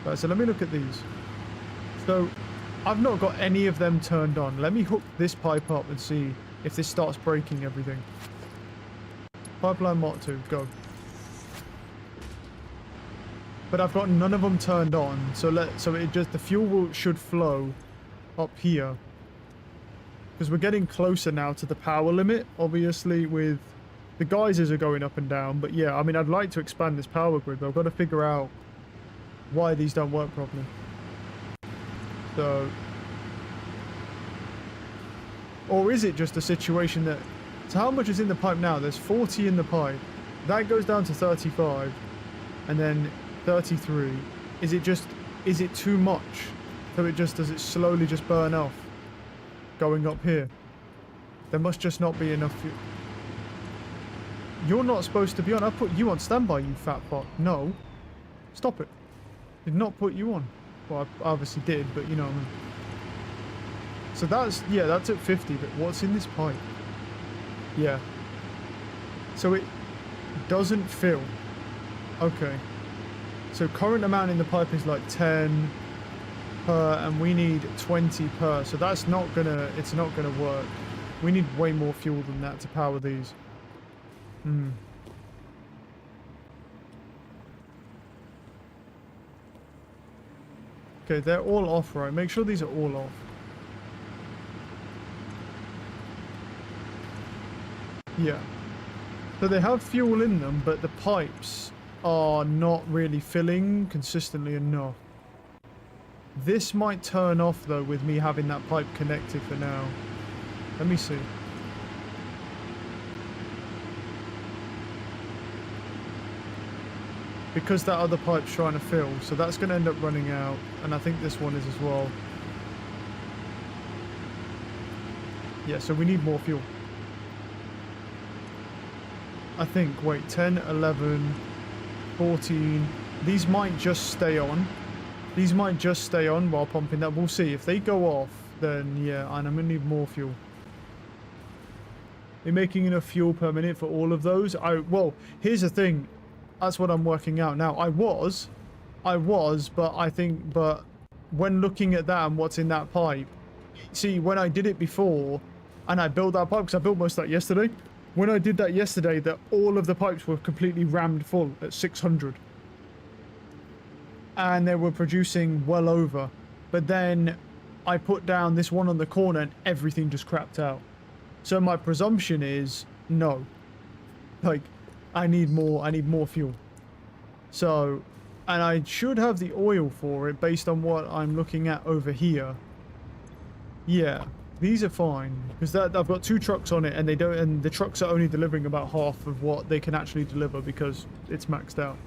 A: Right, so let me look at these. So I've not got any of them turned on. Let me hook this pipe up and see if this starts breaking everything. Pipeline Mark 2, go. But I've got none of them turned on, so the fuel should flow up here, because we're getting closer now to the power limit, obviously, with The geysers are going up and down, but yeah, I mean, I'd like to expand this power grid, but I've got to figure out why these don't work properly. So, or is it just a situation that, so how much is in the pipe now? There's 40 in the pipe. That goes down to 35 and then 33. Is it too much? So does it slowly just burn off going up here? There must just not be enough fuel. You're not supposed to be on. I put you on standby, you fat fuck. No. Stop it. Did not put you on. Well, I obviously did, but you know what I mean. So that's, yeah, that's at 50, but what's in this pipe? Yeah. So it doesn't fill. Okay. So current amount in the pipe is like 10 per, and we need 20 per. So that's not gonna, it's not gonna work. We need way more fuel than that to power these. Okay, they're all off, right? Make sure these are all off. Yeah. So they have fuel in them, but the pipes are not really filling consistently enough. This might turn off, though, with me having that pipe connected for now. Let me see. Because that other pipe's trying to fill, so that's going to end up running out, and I think this one is as well. Yeah, so we need more fuel. I think, wait, 10, 11, 14, these might just stay on. These might just stay on while pumping that. We'll see. If they go off, then yeah, and I'm going to need more fuel. Are you making enough fuel per minute for all of those? Well, here's the thing. That's what I'm working out now. I was, but when looking at that and what's in that pipe, see, when I did it before, and I built that pipe, because I built most of that yesterday, when I did that yesterday, that all of the pipes were completely rammed full at 600. And they were producing well over. But then I put down this one on the corner and everything just crapped out. So my presumption is no. Like, I need more fuel. So, and I should have the oil for it based on what I'm looking at over here. Yeah, these are fine because I've got 2 trucks on it, and the trucks are only delivering about half of what they can actually deliver because it's maxed out.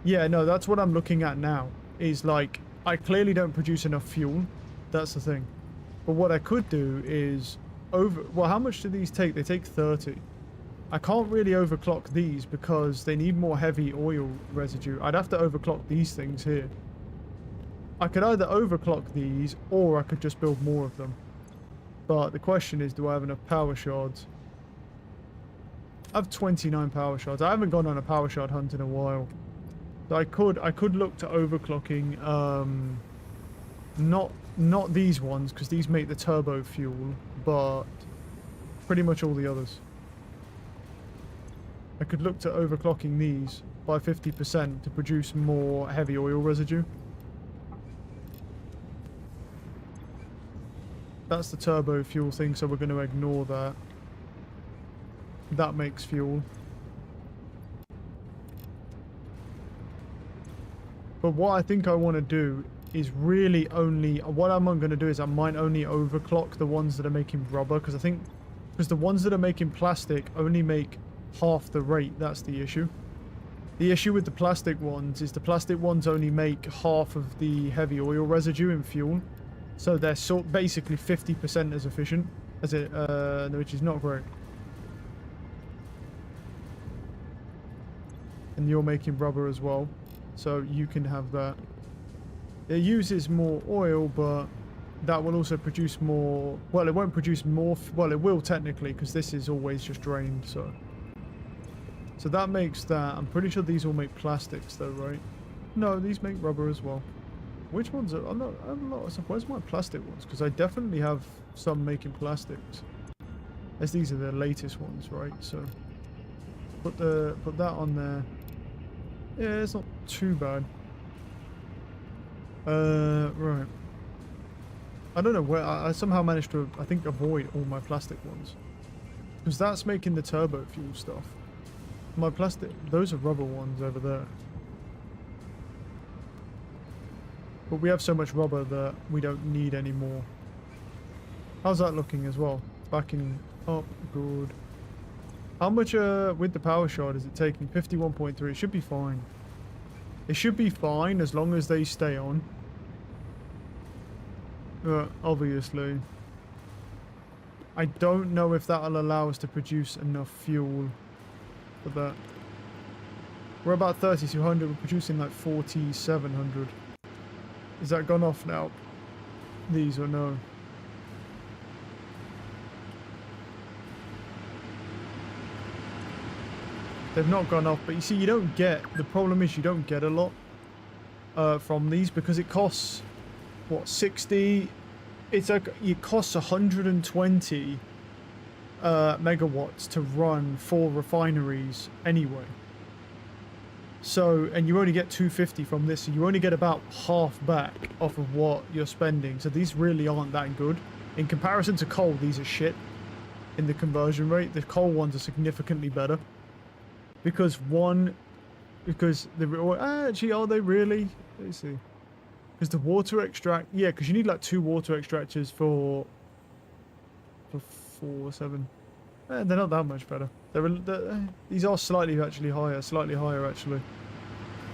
A: Yeah, no, that's what I'm looking at now. Is like, I clearly don't produce enough fuel. That's the thing. But what I could do is well, how much do these take? They take 30. I can't really overclock these because they need more heavy oil residue. I'd have to overclock these things here. I could either overclock these or I could just build more of them. But the question is, do I have enough power shards? I have 29 power shards. I haven't gone on a power shard hunt in a while. So I could look to overclocking not these ones because these make the turbo fuel, but pretty much all the others. I could look to overclocking these by 50% to produce more heavy oil residue. That's the turbo fuel thing, so we're going to ignore that. That makes fuel. But what I think I want to do is really only... What I'm going to do is I might only overclock the ones that are making rubber, because the ones that are making plastic only make half the rate. That's the issue. The issue with the plastic ones is the plastic ones only make half of the heavy oil residue in fuel. So they're basically 50% as efficient as it, which is not great. And you're making rubber as well, so you can have that. It uses more oil, but that will also produce more. Well, it won't produce more. Well, it will technically, because this is always just drained. So that makes that. I'm pretty sure these all make plastics, though, right? No, these make rubber as well. Which ones are... I'm not... Where's my plastic ones? Because I definitely have some making plastics. As these are the latest ones, right? So put that on there. Yeah, it's not too bad. Right. I don't know where... I somehow managed to, I think, avoid all my plastic ones. Because that's making the turbo fuel stuff. My plastic, those are rubber ones over there. But we have so much rubber that we don't need any more. How's that looking as well? Backing up, good. How much with the power shard is it taking? 51.3. It should be fine. It should be fine as long as they stay on. Obviously. I don't know if that'll allow us to produce enough fuel for that. We're about 3,200. We're producing like 4,700. Is that gone off now? These or no? They've not gone off, but you see, you don't get, the problem is you don't get a lot from these because it costs, what, 60? It's like, it costs 120 megawatts to run 4 refineries anyway. So, and you only get 250 from this, so you only get about half back off of what you're spending. So these really aren't that good. In comparison to coal, these are shit in the conversion rate. The coal ones are significantly better. Because actually, are they really? Let's see. Because the water extract, yeah, because you need like 2 water extractors for 4, 7. They're not that much better. These are slightly higher actually.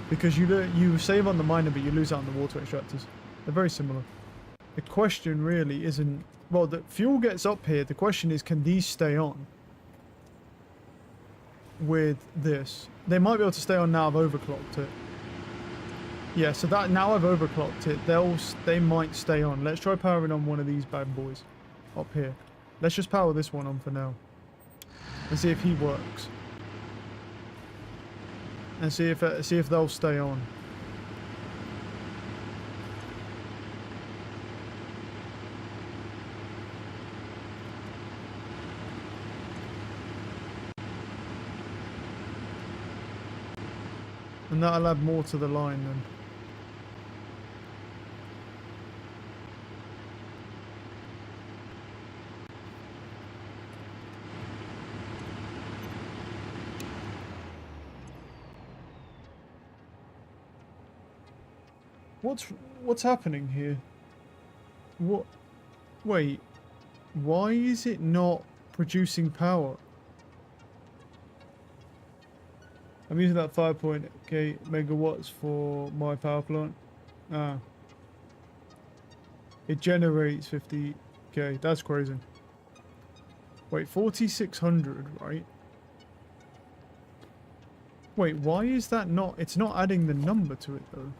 A: Because you save on the miner, but you lose out on the water extractors. They're very similar. The question really isn't, well, the fuel gets up here. The question is, can these stay on? With this, they might be able to stay on now. I've overclocked it. Yeah, so that now I've overclocked it, they might stay on. Let's try powering on one of these bad boys up here. Let's just power this one on for now and see if he works, and see if they'll stay on. And that'll add more to the line then. What's happening here? What? Wait. Why is it not producing power? I'm using that 5.8 megawatts for my power plant. Ah. It generates 50k. That's crazy. Wait, 4,600, right? Wait, why is that not... It's not adding the number to it, though.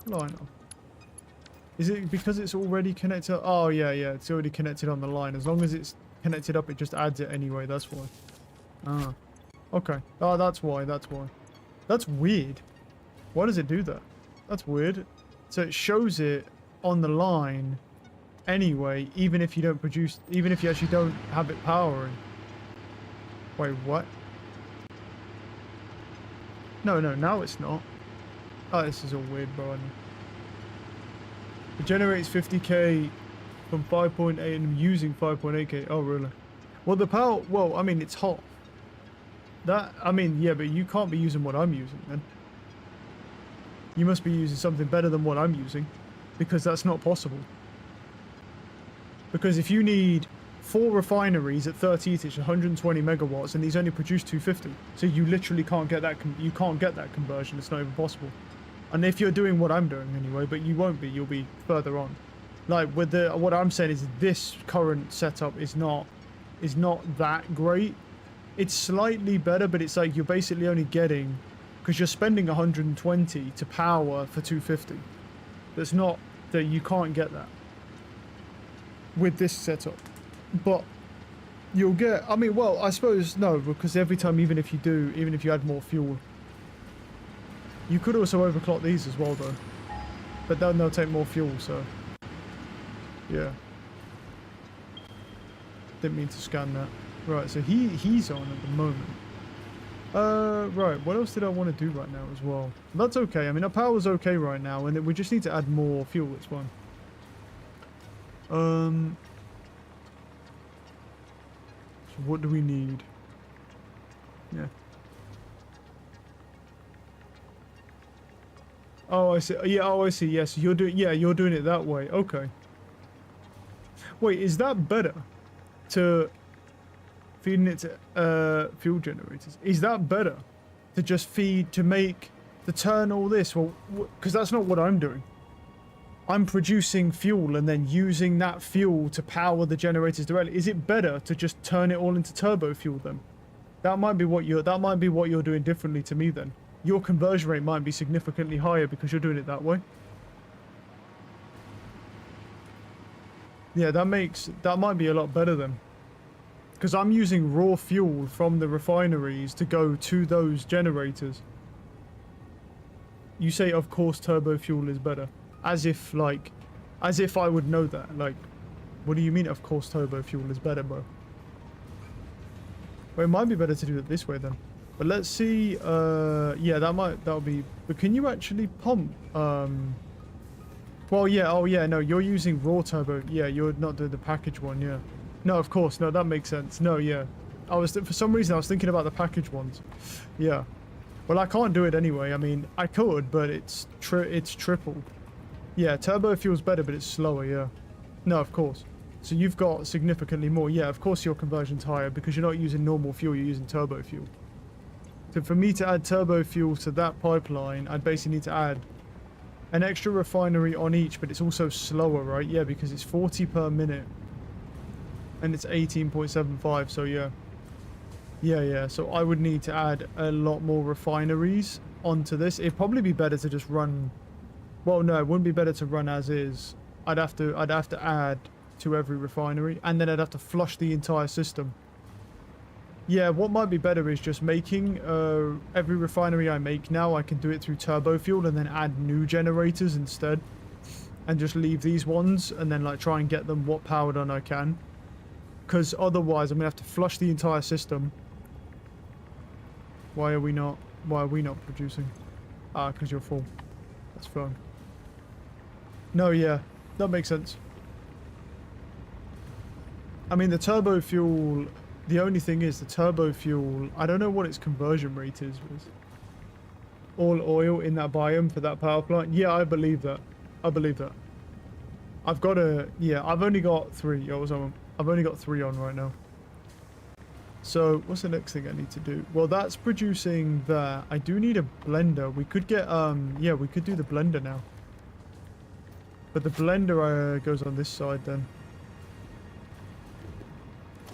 A: Line up. Is it because it's already connected? Oh, yeah, it's already connected on the line. As long as it's connected up, it just adds it anyway. That's why. Ah. Okay. Oh, that's why. That's weird. Why does it do that? That's weird. So it shows it on the line anyway, even if you don't produce... Even if you actually don't have it powering. Wait, what? No, now it's not. Oh, this is all weird, bro. It generates 50k from 5.8 and I'm using 5.8k. Oh, really? Well, the power... Well, I mean, it's hot. That... I mean, yeah, but you can't be using what I'm using, then. You must be using something better than what I'm using. Because that's not possible. Because if you need 4 refineries at 30 each, 120 megawatts, and these only produce 250. So you literally can't get that... You can't get that conversion. It's not even possible. And if you're doing what I'm doing anyway, but you won't be, you'll be further on. Like with the, what I'm saying is this current setup is not that great. It's slightly better, but it's like you're basically only getting, because you're spending 120 to power for 250. That's not, that you can't get that with this setup. But you'll get, I mean, well, I suppose no, because every time, even if you add more fuel, you could also overclock these as well, though. But then they'll take more fuel, so... Yeah. Didn't mean to scan that. Right, so he's on at the moment. Right, what else did I want to do right now as well? That's okay. I mean, our power's okay right now, and we just need to add more fuel. It's fine. So what do we need? Yeah. Oh, I see. Yeah, oh, I see. Yes, you're doing. Yeah, you're doing it that way. Okay. Wait, is that better? To feeding it to fuel generators? Is that better? To just feed to make to turn all this? Well, because that's not what I'm doing. I'm producing fuel and then using that fuel to power the generators directly. Is it better to just turn it all into turbo fuel then? That might be what you're doing differently to me then. Your conversion rate might be significantly higher because you're doing it that way. Yeah, that might be a lot better then. Because I'm using raw fuel from the refineries to go to those generators. You say, of course, turbo fuel is better. As if I would know that. Like, what do you mean, of course, turbo fuel is better, bro? Well, it might be better to do it this way then. But let's see, yeah, that'll be, but can you actually pump, well, yeah, oh yeah, no, you're using raw turbo. Yeah, you're not doing the package one, yeah. No, of course, no, that makes sense. No, yeah. For some reason, I was thinking about the package ones. Yeah. Well, I can't do it anyway. I mean, I could, but it's triple. Yeah, turbo fuel's better, but it's slower, yeah. No, of course. So you've got significantly more. Yeah, of course your conversion's higher because you're not using normal fuel, you're using turbo fuel. So for me to add turbo fuel to that pipeline, I'd basically need to add an extra refinery on each, but it's also slower, right? Yeah, because it's 40 per minute. And it's 18.75, so yeah. Yeah, so I would need to add a lot more refineries onto this. It'd probably be better to just run... Well, no, it wouldn't be better to run as is. I'd have to add to every refinery, and then I'd have to flush the entire system. Yeah, what might be better is just making every refinery I make now, I can do it through turbo fuel and then add new generators instead. And just leave these ones and then like try and get them what powered on I can. Because otherwise I'm going to have to flush the entire system. Why are we not producing? Ah, because you're full. That's fine. No, yeah, that makes sense. I mean, the turbo fuel... The only thing is, the turbo fuel, I don't know what its conversion rate is. All oil in that biome for that power plant. Yeah, I believe that. I believe that. I've got yeah, I've only got 3. I've only got 3 on right now. So, what's the next thing I need to do? Well, that's producing that. I do need a blender. We could get, yeah, we could do the blender now. But the blender goes on this side then.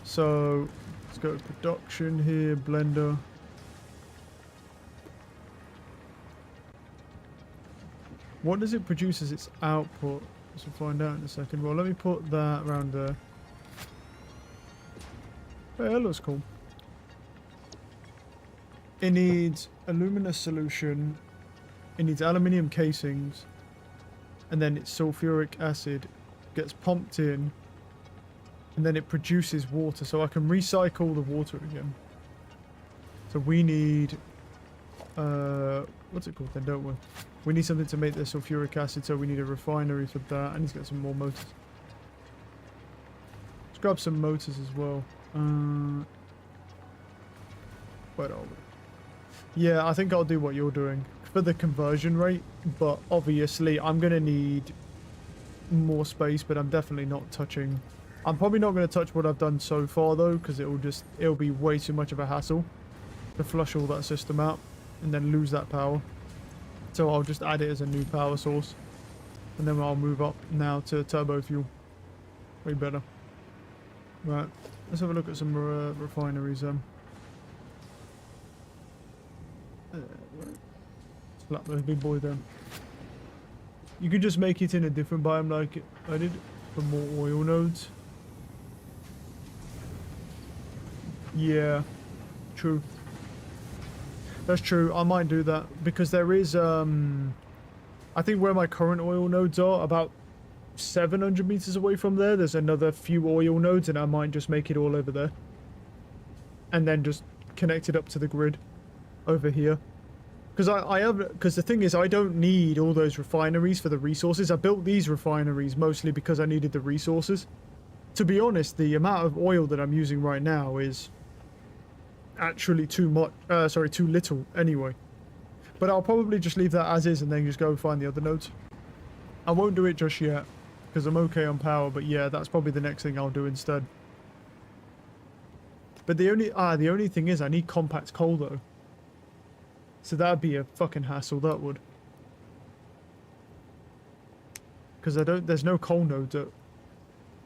A: So, let's go to production here, blender. What does it produce as its output? We'll find out in a second. Well, let me put that around there. Hey, that looks cool. It needs alumina solution. It needs aluminium casings. And then its sulfuric acid gets pumped in. And then it produces water, so I can recycle the water again. So we need... what's it called then, don't we? We need something to make the sulfuric acid, so we need a refinery for that. I need to get some more motors. Let's grab some motors as well. Where are we? Yeah, I think I'll do what you're doing for the conversion rate, but obviously I'm going to need more space, but I'm definitely not touching... I'm probably not going to touch what I've done so far though, because it'll be way too much of a hassle to flush all that system out and then lose that power. So I'll just add it as a new power source, and then I'll move up now to turbo fuel. Way better. Right, let's have a look at some refineries. Slap those big boy down. You could just make it in a different biome like I did for more oil nodes. Yeah, true. That's true. I might do that because there is, I think where my current oil nodes are, about 700 meters away from there, there's another few oil nodes, and I might just make it all over there. And then just connect it up to the grid over here. Because the thing is, I don't need all those refineries for the resources. I built these refineries mostly because I needed the resources. To be honest, the amount of oil that I'm using right now is actually too much. Sorry, too little anyway. But I'll probably just leave that as is and then just go find the other nodes. I won't do it just yet because I'm okay on power. But yeah, that's probably the next thing I'll do instead. But the only thing is I need compact coal though. So that'd be a fucking hassle. That would. Because there's no coal nodes.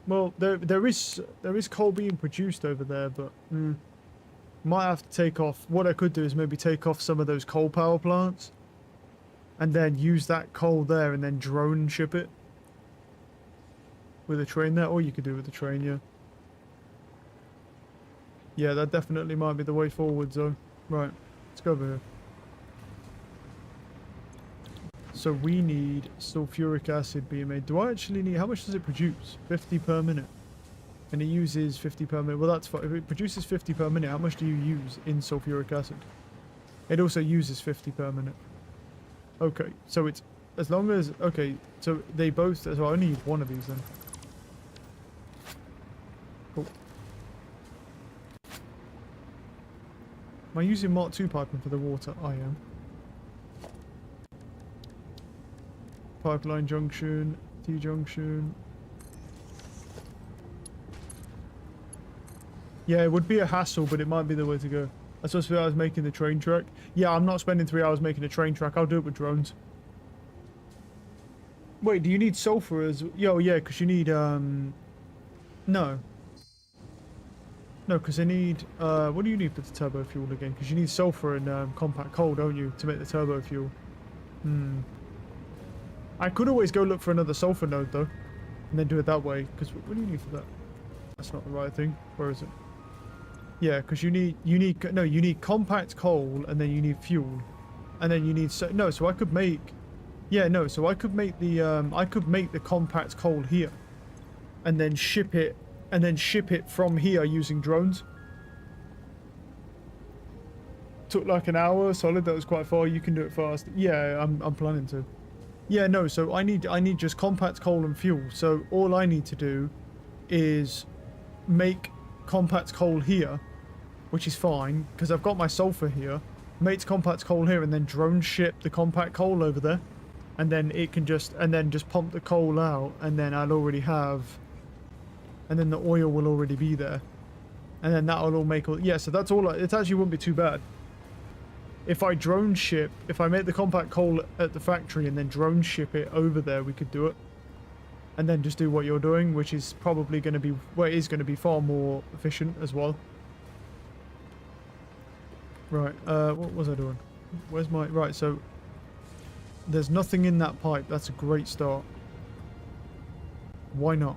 A: Well, there is coal being produced over there, but might have to take off. What I could do is maybe take off some of those coal power plants, and then use that coal there, and then drone ship it with a train there. Or you could do it with a train, yeah. Yeah, that definitely might be the way forward, though. Right, let's go over here. So we need sulfuric acid being made. Do I actually need... How much does it produce? 50 per minute. And it uses 50 per minute. Well, that's fine. If it produces 50 per minute, how much do you use in sulfuric acid? It also uses 50 per minute. Okay, so it's... As long as... Okay, so they both... So I only need one of these then. Cool. Am I using Mark II piping for the water? I am. Pipeline junction, T-junction. Yeah, it would be a hassle, but it might be the way to go. I suppose 3 hours making the train track. Yeah, I'm not spending 3 hours making a train track. I'll do it with drones. Wait, do you need sulfur as... Yo, yeah, because you need, No. No, because I need... what do you need for the turbo fuel again? Because you need sulfur and compact coal, don't you, to make the turbo fuel? I could always go look for another sulfur node, though. And then do it that way. Because what do you need for that? That's not the right thing. Where is it? Yeah, because you need compact coal, and then you need fuel. And then you need... So I could make... Yeah, no, so I could make the compact coal here. And then ship it... And then ship it from here using drones. Took like an hour solid. That was quite far. You can do it fast. Yeah, I'm planning to. Yeah, no, so I need just compact coal and fuel. So all I need to do is make compact coal here, which is fine, because I've got my sulfur here. Make compact coal here, and then drone ship the compact coal over there. And then it can just pump the coal out, and then I'll already have... And then the oil will already be there. And then that'll all make all... Yeah, so that's all... It actually wouldn't be too bad. If I drone ship, if I make the compact coal at the factory and then drone ship it over there, we could do it. And then just do what you're doing, which is probably going to be, well, it is going to be far more efficient as well. Right, what was I doing? Where's my, right, so there's nothing in that pipe. That's a great start. Why not?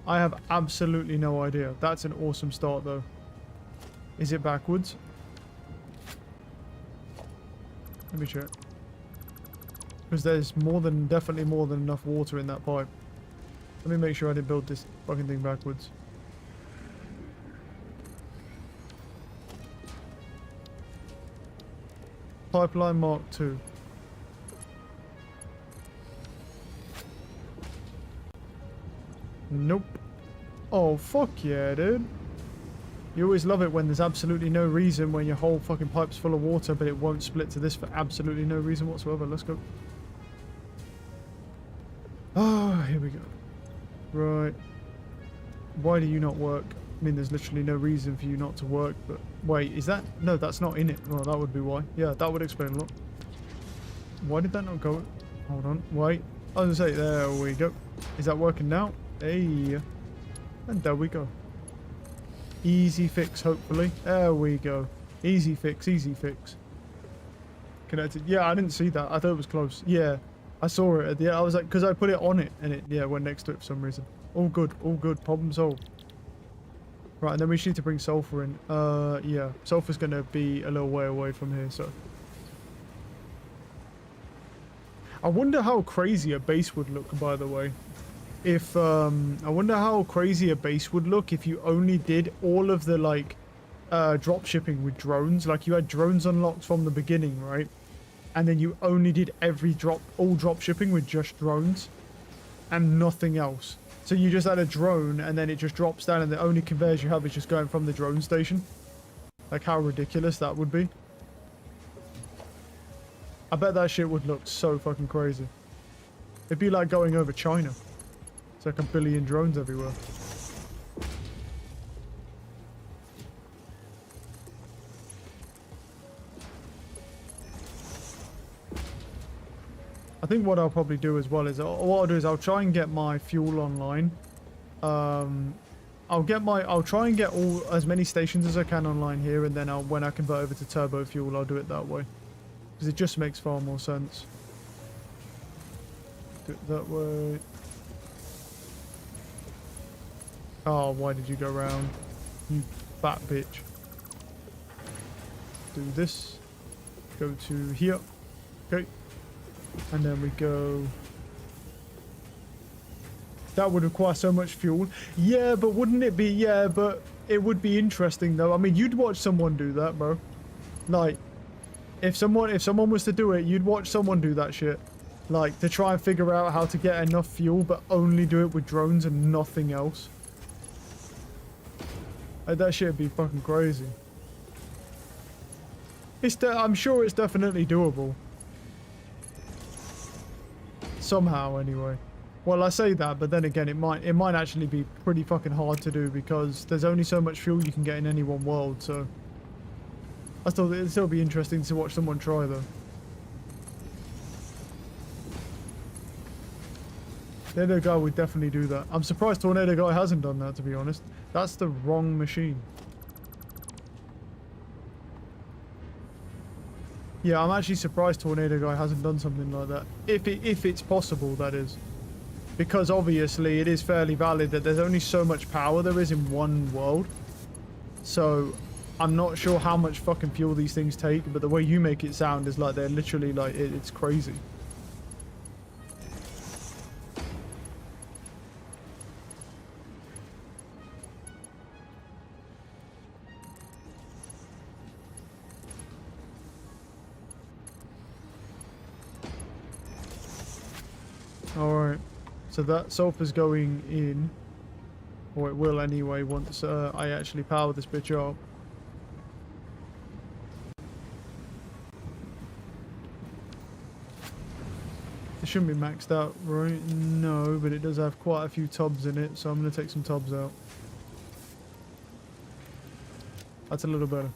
A: I have absolutely no idea. That's an awesome start though. Is it backwards? Let me check. Because there's definitely more than enough water in that pipe. Let me make sure I didn't build this fucking thing backwards. Pipeline Mark II. Nope. Oh, fuck yeah, dude. You always love it when there's absolutely no reason, when your whole fucking pipe's full of water, but it won't split to this for absolutely no reason whatsoever. Let's go. Ah, here we go. Right. Why do you not work? I mean, there's literally no reason for you not to work, but... Wait, is that... No, that's not in it. Well, that would be why. Yeah, that would explain a lot. Why did that not go... Hold on. Wait. I was going to say, there we go. Is that working now? Hey. And there we go. Easy fix, hopefully. There we go. Easy fix, easy fix. Connected. Yeah, I didn't see that. I thought it was close. Yeah, I saw it at the end. I was like, because I put it on it, and it, yeah, went next to it for some reason. All good, all good. Problem solved. Right, and then we just need to bring sulfur in. Yeah, sulfur's going to be a little way away from here, so. I wonder how crazy a base would look, by the way. If, I wonder how crazy a base would look if you only did all of the, like, drop shipping with drones. Like, you had drones unlocked from the beginning, right? And then you only did all drop shipping with just drones. and nothing else. So you just had a drone and then it just drops down and the only conveyors you have is just going from the drone station. Like how ridiculous that would be. I bet that shit would look so fucking crazy. It'd be like going over China. It's like a billion drones everywhere. I think what I'll probably do as well is, what I'll do is I'll try and get my fuel online. I'll try and get as many stations as I can online here, and then when I convert over to turbo fuel, I'll do it that way. Because it just makes far more sense. Do it that way. Oh, why did you go round? You fat bitch. Do this. Go to here. Okay. And then we go... That would require so much fuel. Yeah, but wouldn't it be... Yeah, but it would be interesting, though. I mean, you'd watch someone do that, bro. Like, if someone was to do it, you'd watch someone do that shit. Like, to try and figure out how to get enough fuel, but only do it with drones and nothing else. Like, that shit would be fucking crazy. I'm sure it's definitely doable. Somehow, anyway. Well, I say that, but then again, it might actually be pretty fucking hard to do because there's only so much fuel you can get in any one world, so... it'd still be interesting to watch someone try, though. Tornado Guy would definitely do that. I'm surprised Tornado Guy hasn't done that, to be honest. That's the wrong machine. Yeah, I'm actually surprised Tornado Guy hasn't done something like that. If it's possible, that is. Because obviously it is fairly valid that there's only so much power there is in one world. So I'm not sure how much fucking fuel these things take, but the way you make it sound is like they're literally like, it's crazy. Alright, so that sulfur's going in, or it will anyway once I actually power this bitch up. It shouldn't be maxed out, right? No, but it does have quite a few tubs in it, so I'm going to take some tubs out. That's a little better.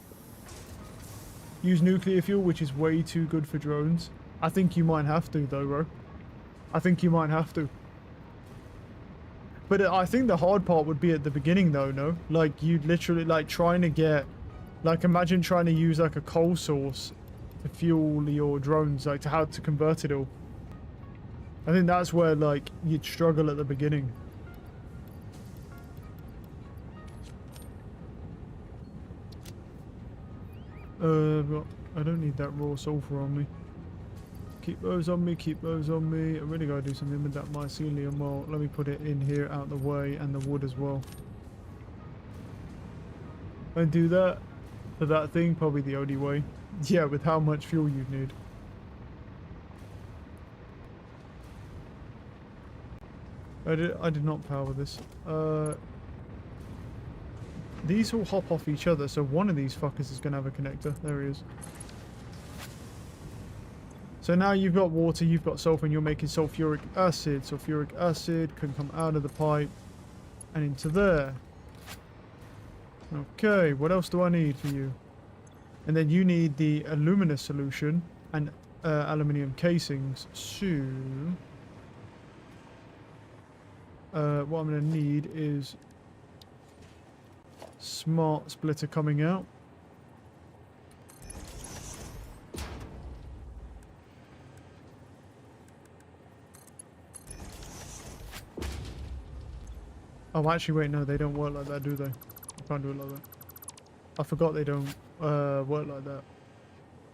A: Use nuclear fuel, which is way too good for drones. I think you might have to, though, bro. I think you might have to. But I think the hard part would be at the beginning, though, no? Like, you'd literally, like, trying to get... Like, imagine trying to use, like, a coal source to fuel your drones, like, to how to convert it all. I think that's where, like, you'd struggle at the beginning. But I don't need that raw sulfur on me. Keep those on me, keep those on me. I really gotta do something with that mycelium. Well, let me put it in here out the way, and the wood as well. And do that for that thing, probably the only way. Yeah, with how much fuel you need. I did not power this. These all hop off each other, so one of these fuckers is gonna have a connector. There he is. So now you've got water, you've got sulfur, and you're making sulfuric acid. Sulfuric acid can come out of the pipe and into there. Okay, what else do I need for you? And then you need the alumina solution and aluminium casings. So, what I'm going to need is smart splitter coming out. Oh, actually, wait, no, they don't work like that, do they? You can't do it like that. I forgot they don't work like that.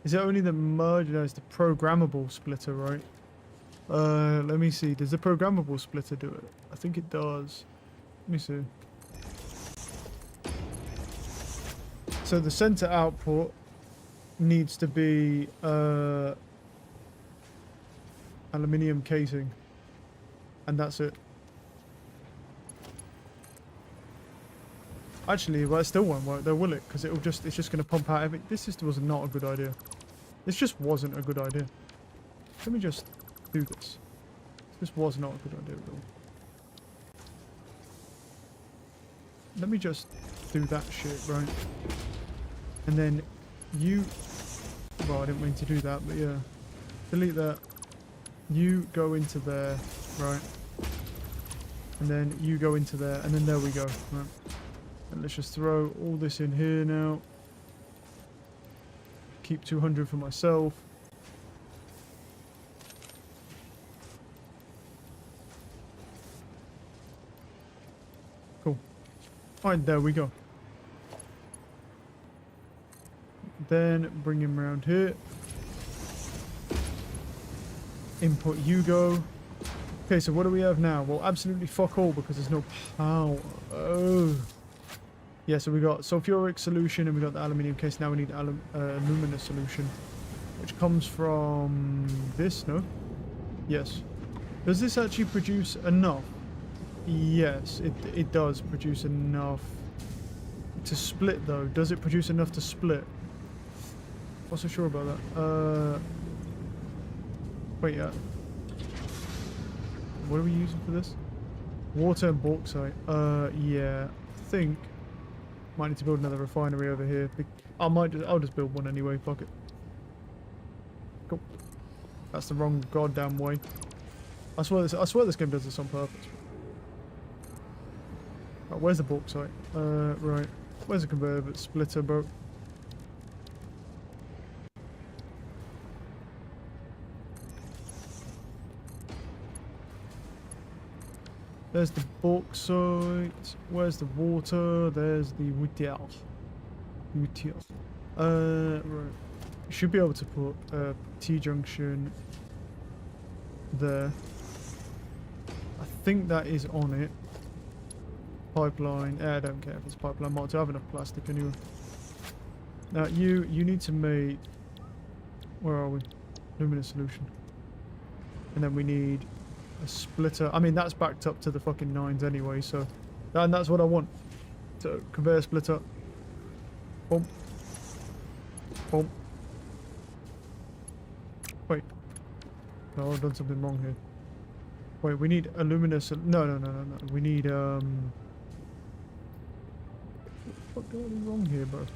A: Is it only the merge? No, it's the programmable splitter, right? Let me see. Does the programmable splitter do it? I think it does. Let me see. So the center output needs to be aluminium casing. And that's it. Actually, well, it still won't work though, will it? Because it's just going to pump out everything. This just was not a good idea. This just wasn't a good idea. Let me just do this. This was not a good idea at all. Let me just do that shit, right? And then you... Well, I didn't mean to do that, but yeah. Delete that. You go into there, right? And then you go into there, and then there we go, right? And let's just throw all this in here now. Keep 200 for myself. Cool. Alright, there we go. Then bring him around here. Input you go. Okay, so what do we have now? Well, absolutely fuck all because there's no power. Oh. Yeah, so we got sulfuric solution and we got the aluminium case. Now we need alumina solution, which comes from this, no? Yes. Does this actually produce enough? Yes, it does produce enough to split, though. Does it produce enough to split? Not so sure about that. Wait, yeah. What are we using for this? Water and bauxite. Yeah, I think might need to build another refinery over here. I'll just build one anyway. Fuck it. Cool. That's the wrong goddamn way. I swear this game does this on purpose. Right, where's the bauxite? Right. Where's the conveyor splitter, bro? There's the bauxite. Where's the water? There's the water. Right. Should be able to put a T-junction there. I think that is on it. Pipeline. I don't care if it's pipeline. Might have enough plastic anyway. Now you need to make. Where are we? Luminous solution. And then we need a splitter. I mean, that's backed up to the fucking 9s anyway, so... And that's what I want. So, conveyor splitter. Boom. Boom. Wait. No, I've done something wrong here. Wait, we need aluminous... No. We need, What the fuck is wrong here, bro?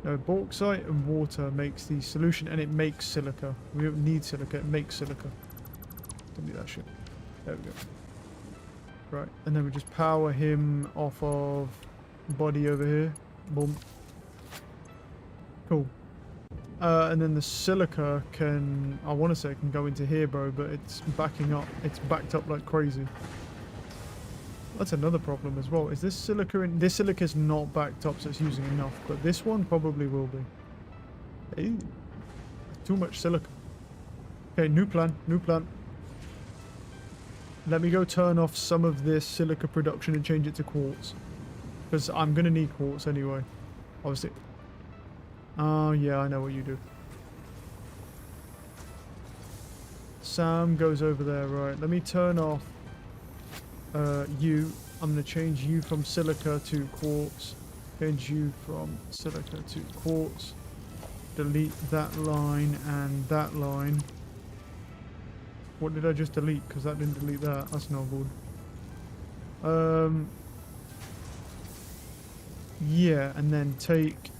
A: No, bauxite and water makes the solution, and it makes silica. We don't need silica, it makes silica. Don't do that shit. There we go. Right, and then we just power him off of body over here. Boom. Cool. And then the silica can, I want to say it can go into here, bro, but it's backing up. It's backed up like crazy. That's another problem as well. Is this silica in... This silica is not backed up, so it's using enough, but this one probably will be. Ew. Too much silica. Okay, new plan. Let me go turn off some of this silica production and change it to quartz. Because I'm going to need quartz anyway. Obviously. Oh, yeah, I know what you do. Sam goes over there, right. Let me turn off you. I'm going to change you from silica to quartz. Change you from silica to quartz. Delete that line and that line. What did I just delete? Because that didn't delete that. That's not good. Yeah, and then take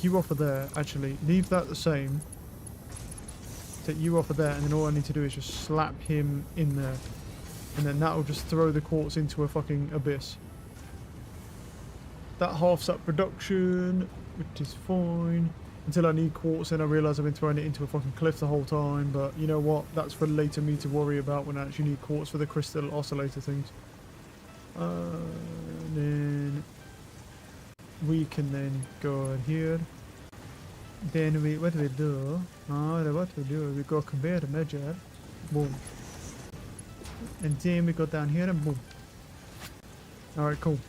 A: you off of there. Actually, leave that the same. Take you off of there, and then all I need to do is just slap him in there. And then that'll just throw the quartz into a fucking abyss. That halves up production, which is fine. Until I need quartz, and I realise I've been throwing it into a fucking cliff the whole time. But you know what? That's for later me to worry about when I actually need quartz for the crystal oscillator things. Then we can then go here. Then what do we do? What we do? We go conveyor measure. Boom. And then we go down here and boom. Alright, cool.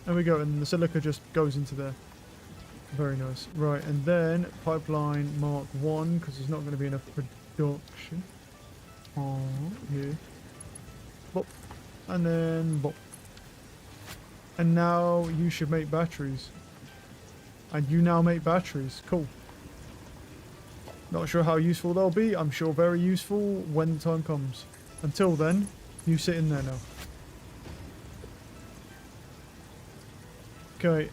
A: There we go, and the silica just goes into there. Very nice. Right, and then pipeline mark 1, because there's not going to be enough production. Oh, yeah. Bop. And then bop. And now you should make batteries. And you now make batteries. Cool. Not sure how useful they'll be. I'm sure very useful when the time comes. Until then, you sit in there now. Okay,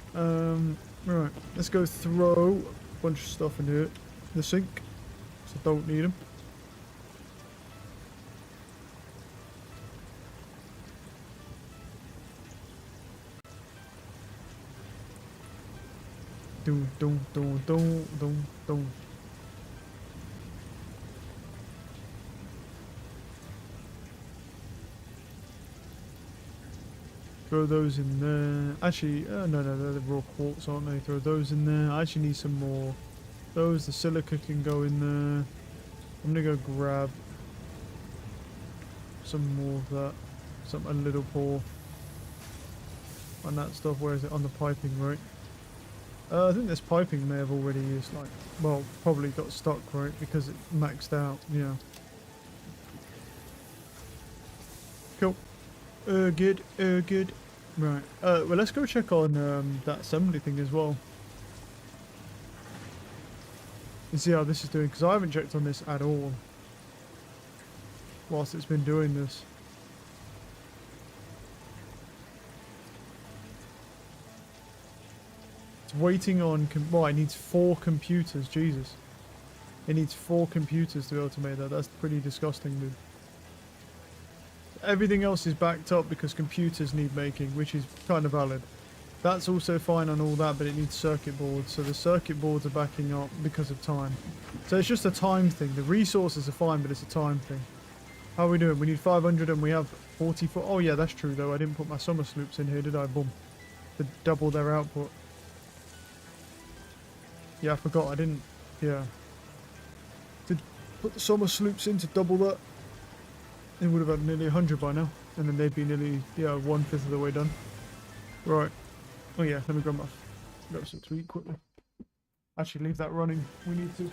A: right. Let's go throw a bunch of stuff in here. The sink. So don't need them. Dun, dun, dun, dun, dun, dun. Throw those in there. Actually, no, they're the raw quartz, aren't they? Throw those in there. I actually need some more. Those, the silica can go in there. I'm gonna go grab some more of that. Some a little pour on that stuff. Where is it? On the piping, right? I think this piping may have already used, like, well, probably got stuck, right? Because it maxed out, yeah. Cool. Good, good. Right. Well, let's go check on that assembly thing as well. And see how this is doing, because I haven't checked on this at all. Whilst it's been doing this. It's waiting on... Well, it needs 4 computers, Jesus. It needs 4 computers to be able to make that. That's pretty disgusting, dude. Everything else is backed up because computers need making, which is kind of valid. That's also fine on all that, but it needs circuit boards. So the circuit boards are backing up because of time. So it's just a time thing. The resources are fine, but it's a time thing. How are we doing? We need 500 and we have 44. Oh yeah, that's true though. I didn't put my summer sloops in here, did I? Boom. To double their output. Yeah, I forgot. I didn't. Yeah. To put the summer sloops in to double that. It would have had nearly 100 by now. And then they'd be nearly, yeah, 1/5 of the way done. Right. Oh yeah, let me grab some to eat quickly. Actually, leave that running. We need to.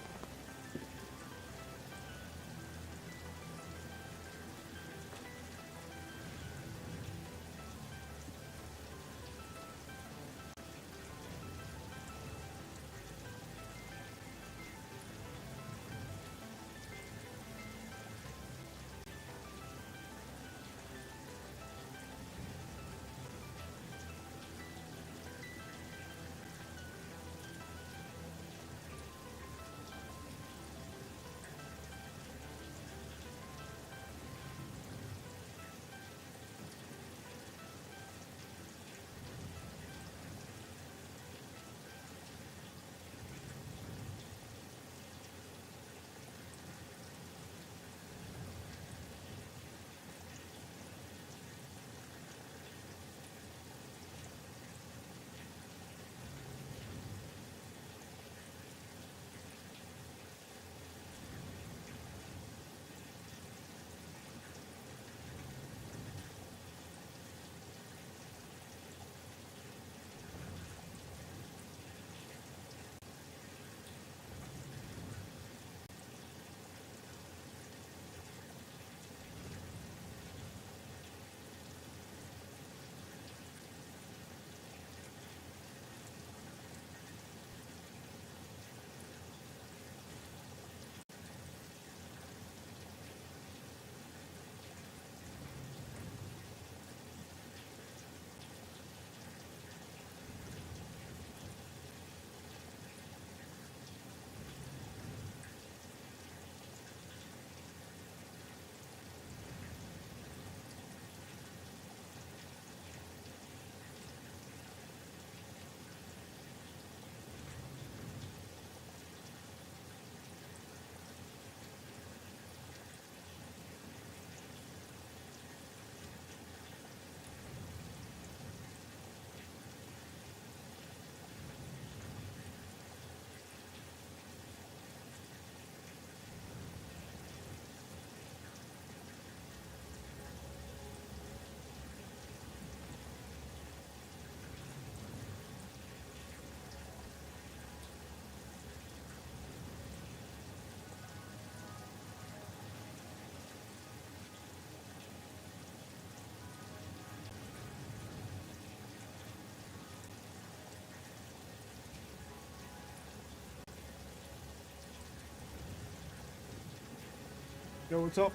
A: Yo, what's up?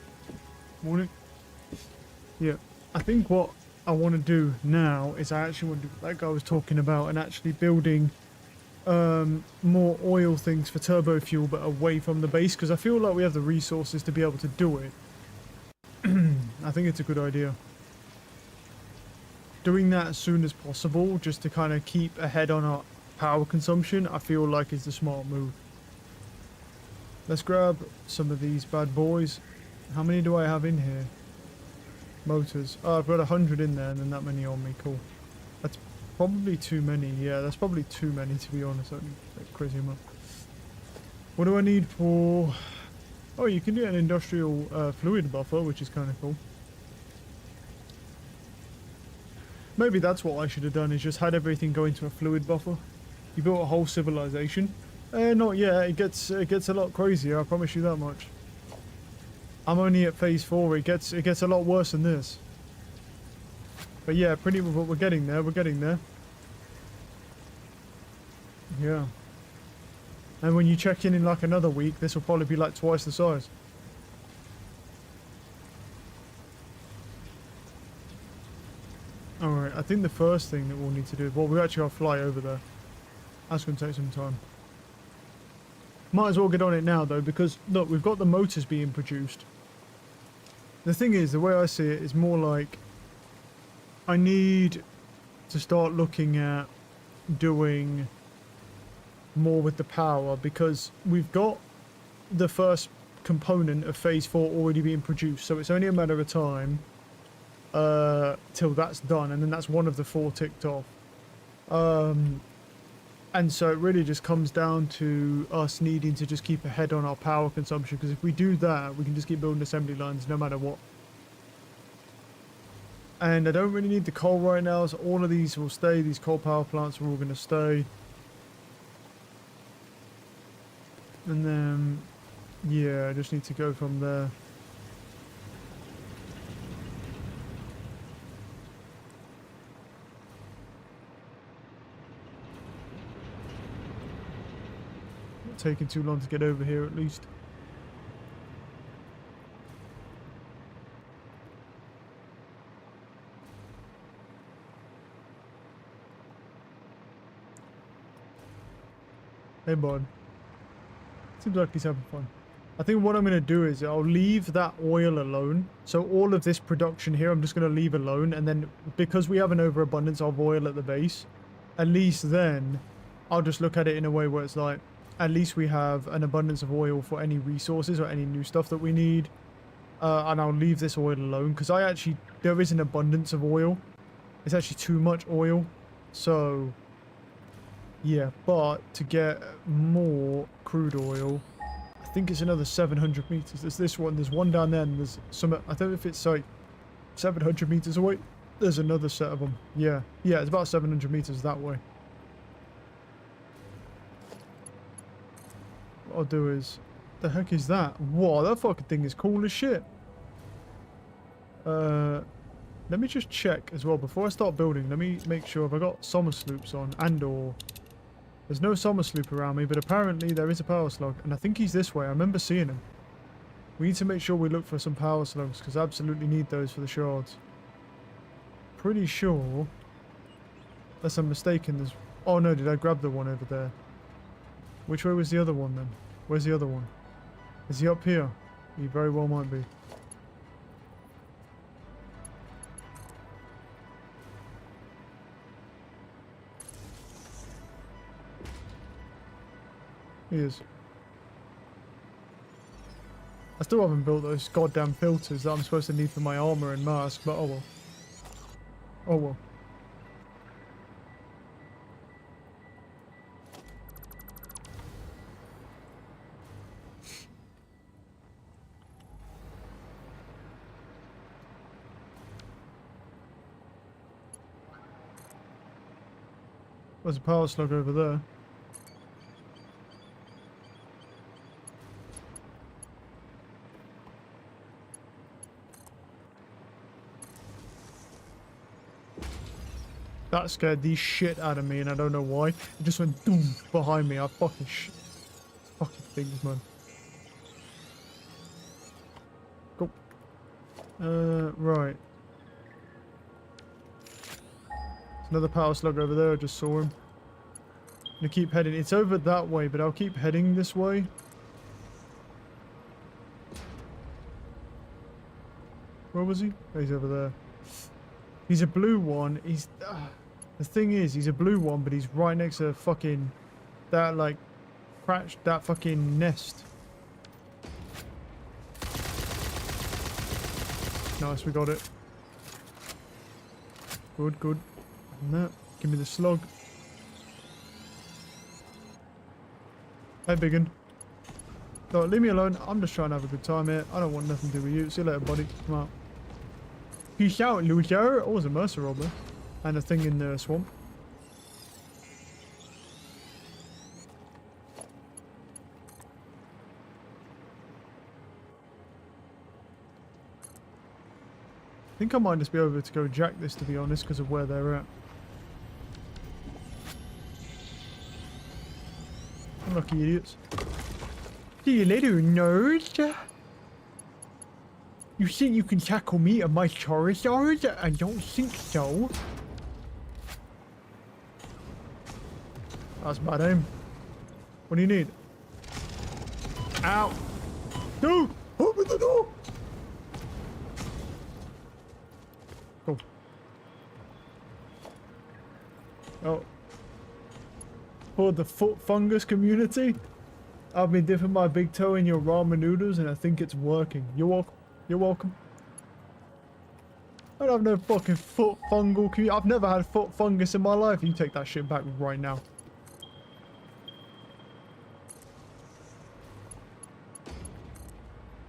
A: Morning. Yeah, I think what I want to do now is I actually want to do what that guy was talking about and actually building more oil things for turbo fuel, but away from the base, because I feel like we have the resources to be able to do it. I think it's a good idea. Doing that as soon as possible, just to kind of keep ahead on our power consumption, I feel like is the smart move. Let's grab some of these bad boys. How many do I have in here? Motors. Oh, I've got 100 in there and then that many on me. Cool. That's probably too many. Yeah, that's probably too many, to be honest. That's a crazy amount. What do I need for... Oh, you can do an industrial fluid buffer, which is kind of cool. Maybe that's what I should have done, is just had everything go into a fluid buffer. You built a whole civilization. Not yet. It gets a lot crazier, I promise you that much. I'm only at phase 4. It gets a lot worse than this. But yeah, pretty much we're getting there. We're getting there. Yeah. And when you check in like another week, this will probably be like twice the size. Alright, I think the first thing that we'll need to do... Well, we actually got to fly over there. That's going to take some time. Might as well get on it now, though, because, look, we've got the motors being produced. The thing is, the way I see it is more like... I need to start looking at doing more with the power, because we've got the first component of phase 4 already being produced, so it's only a matter of time till that's done, and then that's one of the 4 ticked off. And so it really just comes down to us needing to just keep ahead on our power consumption, because if we do that, we can just keep building assembly lines no matter what. And I don't really need the coal right now, so all of these will stay. These coal power plants are all going to stay. And then, yeah, I just need to go from there. Not taking too long to get over here, at least. Hey, bud. Seems like he's having fun. I think what I'm going to do is I'll leave that oil alone. So all of this production here, I'm just going to leave alone. And then because we have an overabundance of oil at the base, at least then I'll just look at it in a way where it's like, at least we have an abundance of oil for any resources or any new stuff that we need. And I'll leave this oil alone, because there is an abundance of oil. It's actually too much oil. So... yeah, but to get more crude oil, I think it's another 700 meters. There's this one, there's one down there, and there's some, I don't know if it's like 700 meters away. There's another set of them. Yeah, it's about 700 meters that way. What I'll do is, the heck is that? Whoa, that fucking thing is cool as shit. Let me just check as well before I start building. Let me make sure, have I got summer sloops on and or... There's no summer sloop around me, but apparently there is a power slug, and I think he's this way. I remember seeing him. We need to make sure we look for some power slugs, because I absolutely need those for the shards. Pretty sure, unless I'm mistaken, there's... Oh no, did I grab the one over there? Which way was the other one then? Where's the other one? Is he up here? He very well might be. He is. I still haven't built those goddamn filters that I'm supposed to need for my armor and mask, but oh well. Oh well. There's a power slug over there. That scared the shit out of me, and I don't know why. It just went doom behind me. I fucking things, man. Right. There's another power slug over there. I just saw him. I'm gonna keep heading. It's over that way, but I'll keep heading this way. Where was he? Oh, he's over there. He's a blue one. He's... the thing is, he's a blue one, but he's right next to fucking... that, like... that fucking nest. Nice, we got it. Good, good. And that. Give me the slug. Hey, biggin. No, leave me alone. I'm just trying to have a good time here. I don't want nothing to do with you. See you later, buddy. Come out. Peace out, loser. Oh, there's a mercer rob there. And a thing in the swamp. I think I might just be over to go jack this, to be honest, because of where they're at. Unlucky idiots. See you later, nerds. You think you can tackle me and my Charizard? I don't think so. That's bad aim. What do you need? Ow! Dude! Open the door! Go. Oh. For the foot fungus community, I've been dipping my big toe in your ramen noodles and I think it's working. You're welcome. You're welcome. I don't have no fucking foot fungal community. I've never had foot fungus in my life. You take that shit back right now.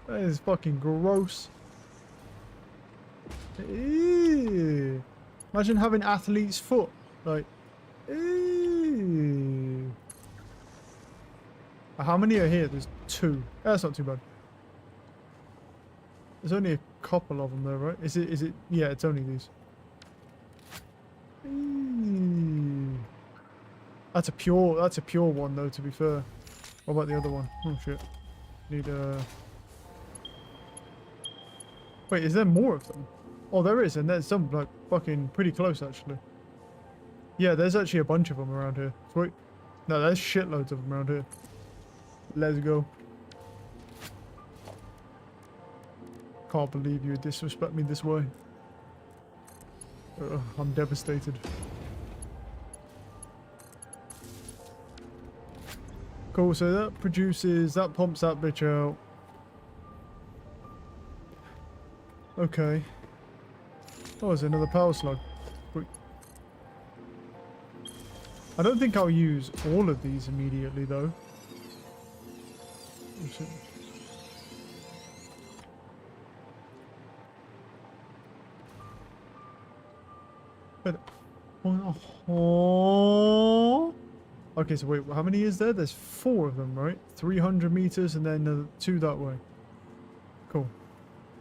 A: That is fucking gross. Ew. Imagine having athlete's foot. Like, ew. How many are here? There's 2. That's not too bad. There's only a couple of them though, right? Is it? Yeah, it's only these. Ew. That's a pure one though, to be fair. What about the other one? Oh shit. Need a... Wait, is there more of them? Oh, there is, and there's some, like, fucking pretty close, actually. Yeah, there's actually a bunch of them around here. Sweet. No, there's shitloads of them around here. Let's go. Can't believe you disrespect me this way. I'm devastated. Cool, so that produces, that pumps that bitch out. Okay. Oh, there's another power slug. Wait. I don't think I'll use all of these immediately, though. But... oh. Okay, so wait, how many is there? There's 4 of them, right? 300 meters and then 2 that way. Cool.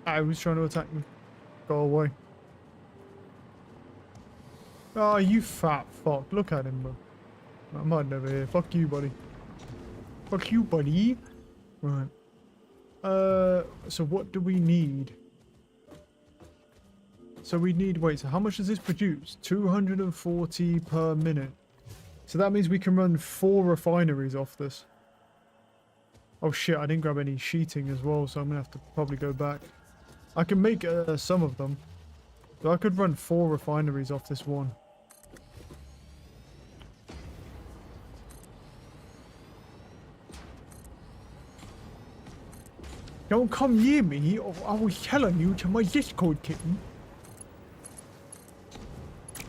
A: I was trying to attack me. Go away. Oh, you fat fuck. Look at him, bro. I'm hiding over here. Fuck you, buddy. Fuck you, buddy. Right. So what do we need? So we need... wait, so how much does this produce? 240 per minute. So that means we can run 4 refineries off this. Oh shit, I didn't grab any sheeting as well, so I'm gonna have to probably go back. I can make some of them. So I could run 4 refineries off this one. Don't come near me, or I will tell on you to my Discord kitten.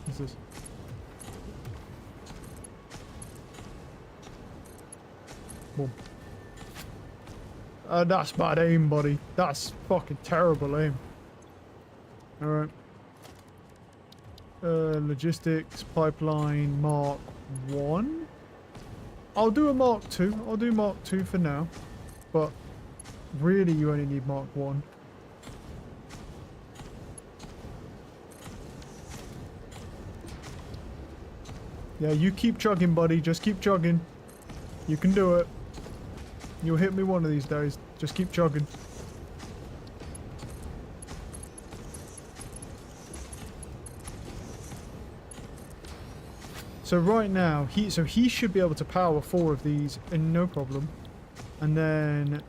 A: What's this? Boom. That's bad aim, buddy. That's fucking terrible aim. Alright. Logistics, pipeline, Mark 1. I'll do a Mark 2. I'll do Mark 2 for now. But really, you only need Mark 1. Yeah, you keep chugging, buddy. Just keep chugging. You can do it. You'll hit me one of these days. Just keep chugging. So right now, he should be able to power 4 of these and no problem. And then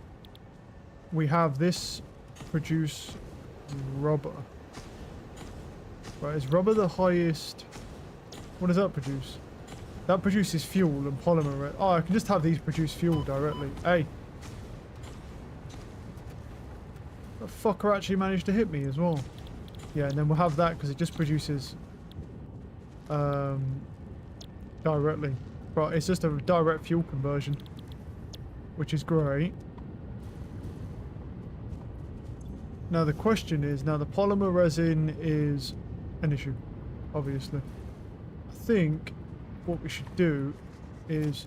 A: we have this produce rubber. Right, is rubber the highest? What does that produce? That produces fuel and polymer. Oh, I can just have these produce fuel directly. Hey. The fucker actually managed to hit me as well. Yeah, and then we'll have that because it just produces directly. Right, it's just a direct fuel conversion, which is great. Now the question is, now the polymer resin is an issue, obviously. I think what we should do is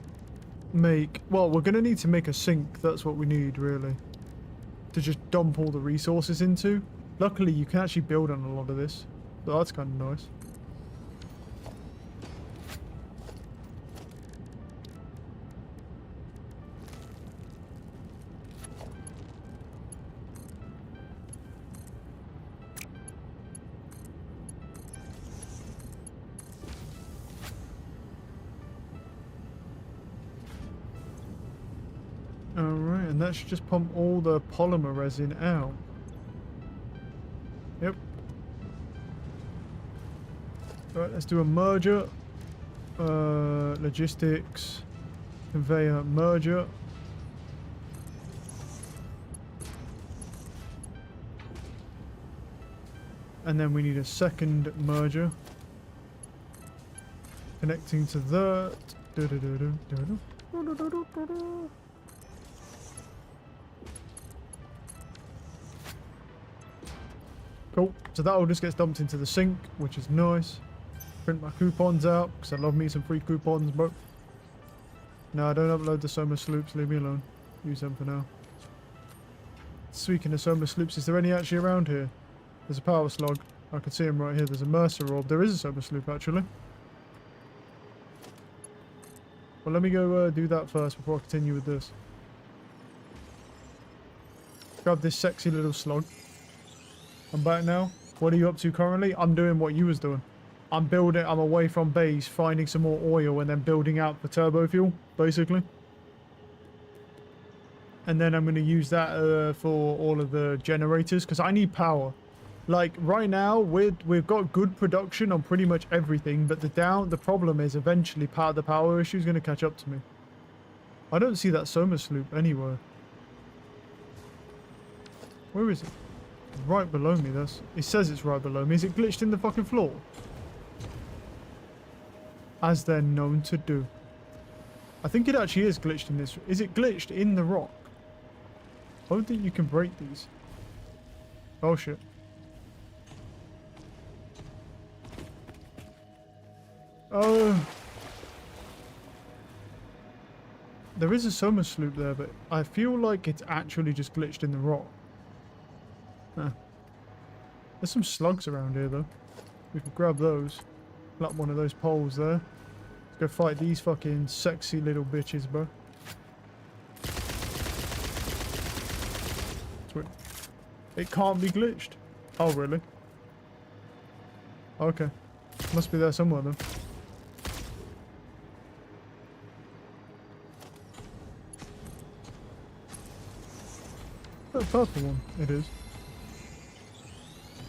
A: make, well, we're going to need to make a sink. That's what we need, really, to just dump all the resources into. Luckily, you can actually build on a lot of this, so that's kind of nice. Alright, and that should just pump all the polymer resin out. Yep. Alright, let's do a merger. Logistics. Conveyor merger. And then we need a second merger. Connecting to that. Cool. So that all just gets dumped into the sink, which is nice. Print my coupons out, because I love me some free coupons, bro. No, I don't upload the Soma sloops. Leave me alone. Use them for now. Speaking of Soma sloops, is there any actually around here? There's a power slug. I can see him right here. There's a Mercer orb. There is a Soma sloop, actually. Well, let me go do that first before I continue with this. Grab this sexy little slug. I'm back now. What are you up to currently? I'm doing what you was doing. I'm away from base, finding some more oil and then building out the turbo fuel, basically. And then I'm going to use that for all of the generators, because I need power. Like, right now, we've got good production on pretty much everything, but the problem is eventually the power issue is going to catch up to me. I don't see that Soma sloop anywhere. Where is it? Right below me. It says it's right below me. Is it glitched in the fucking floor? As they're known to do. I think it actually is glitched in this. Is it glitched in the rock? I don't think you can break these. Oh shit. Oh. There is a Soma sloop there, but I feel like it's actually just glitched in the rock. Huh. There's some slugs around here, though. We could grab those. Pull up one of those poles there. Let's go fight these fucking sexy little bitches, bro. Sweet. It can't be glitched. Oh, really? Okay. Must be there somewhere, though. The purple one, it is.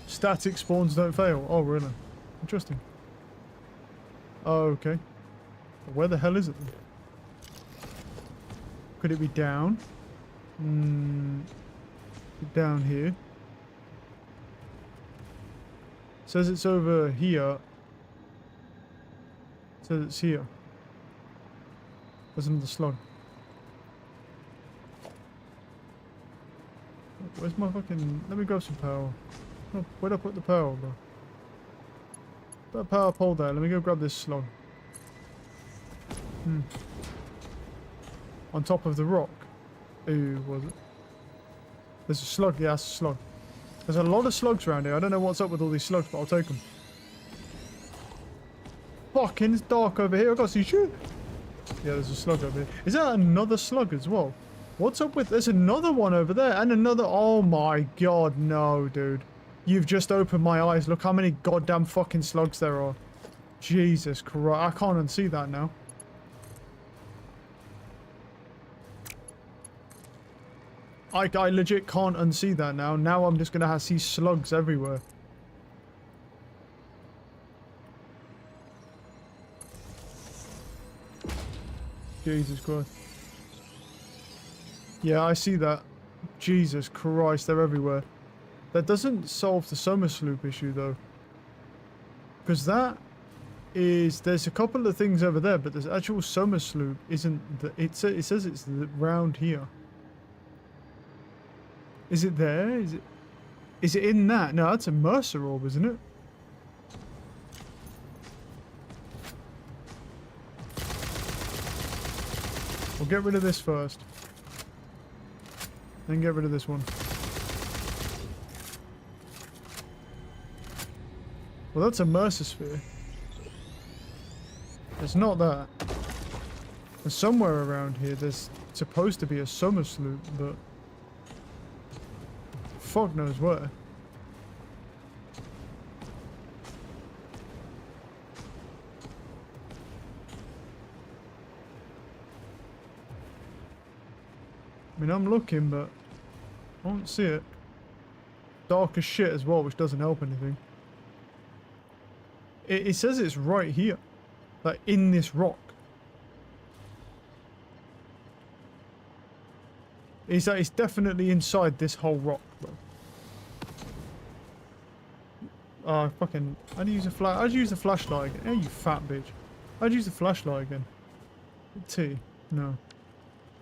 A: Static spawns don't fail. Oh, really? Interesting. Oh, okay. Where the hell is it then? Could it be down? Down here. Says it's over here. Says it's here. There's another slug. Where's my fucking... Let me grab some power. Oh, where'd I put the power, bro? That power pole there. Let me go grab this slug. On top of the rock. Ooh, was it? There's a slug. Yeah, that's a slug. There's a lot of slugs around here. I don't know what's up with all these slugs, but I'll take them. Fucking, it's dark over here. I gotta see shit. Yeah, there's a slug over here. Is that another slug as well? What's up with... There's another one over there. And another... Oh my god, no, dude. You've just opened my eyes. Look how many goddamn fucking slugs there are. Jesus Christ. I can't unsee that now. I legit can't unsee that now. Now I'm just going to see slugs everywhere. Jesus Christ. Yeah, I see that. Jesus Christ, they're everywhere. That doesn't solve the summer sloop issue, though. Because that is... There's a couple of things over there, but the actual summer sloop isn't... It says it's round here. Is it there? Is it in that? No, that's a Mercer orb, isn't it? We'll get rid of this first. Then get rid of this one. Well, that's a Mercer sphere. It's not that. And somewhere around here, there's supposed to be a summer sloop, but... fuck knows where. I mean, I'm looking, but I don't see it. Dark as shit as well, which doesn't help anything. It says it's right here. Like, in this rock. It's definitely inside this whole rock, bro. Oh, fucking... I'd use the flashlight again. Hey, you fat bitch. I'd use the flashlight again. T. No.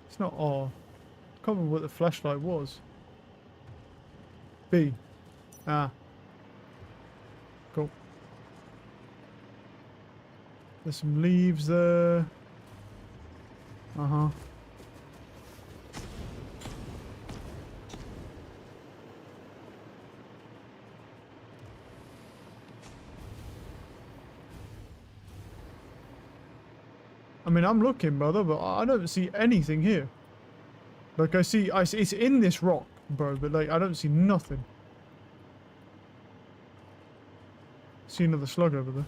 A: It's not R. I can't remember what the flashlight was. B. Ah. Cool. There's some leaves there. Uh-huh. I mean, I'm looking, brother, but I don't see anything here. Like, I see it's in this rock, bro, but, like, I don't see nothing. See another slug over there.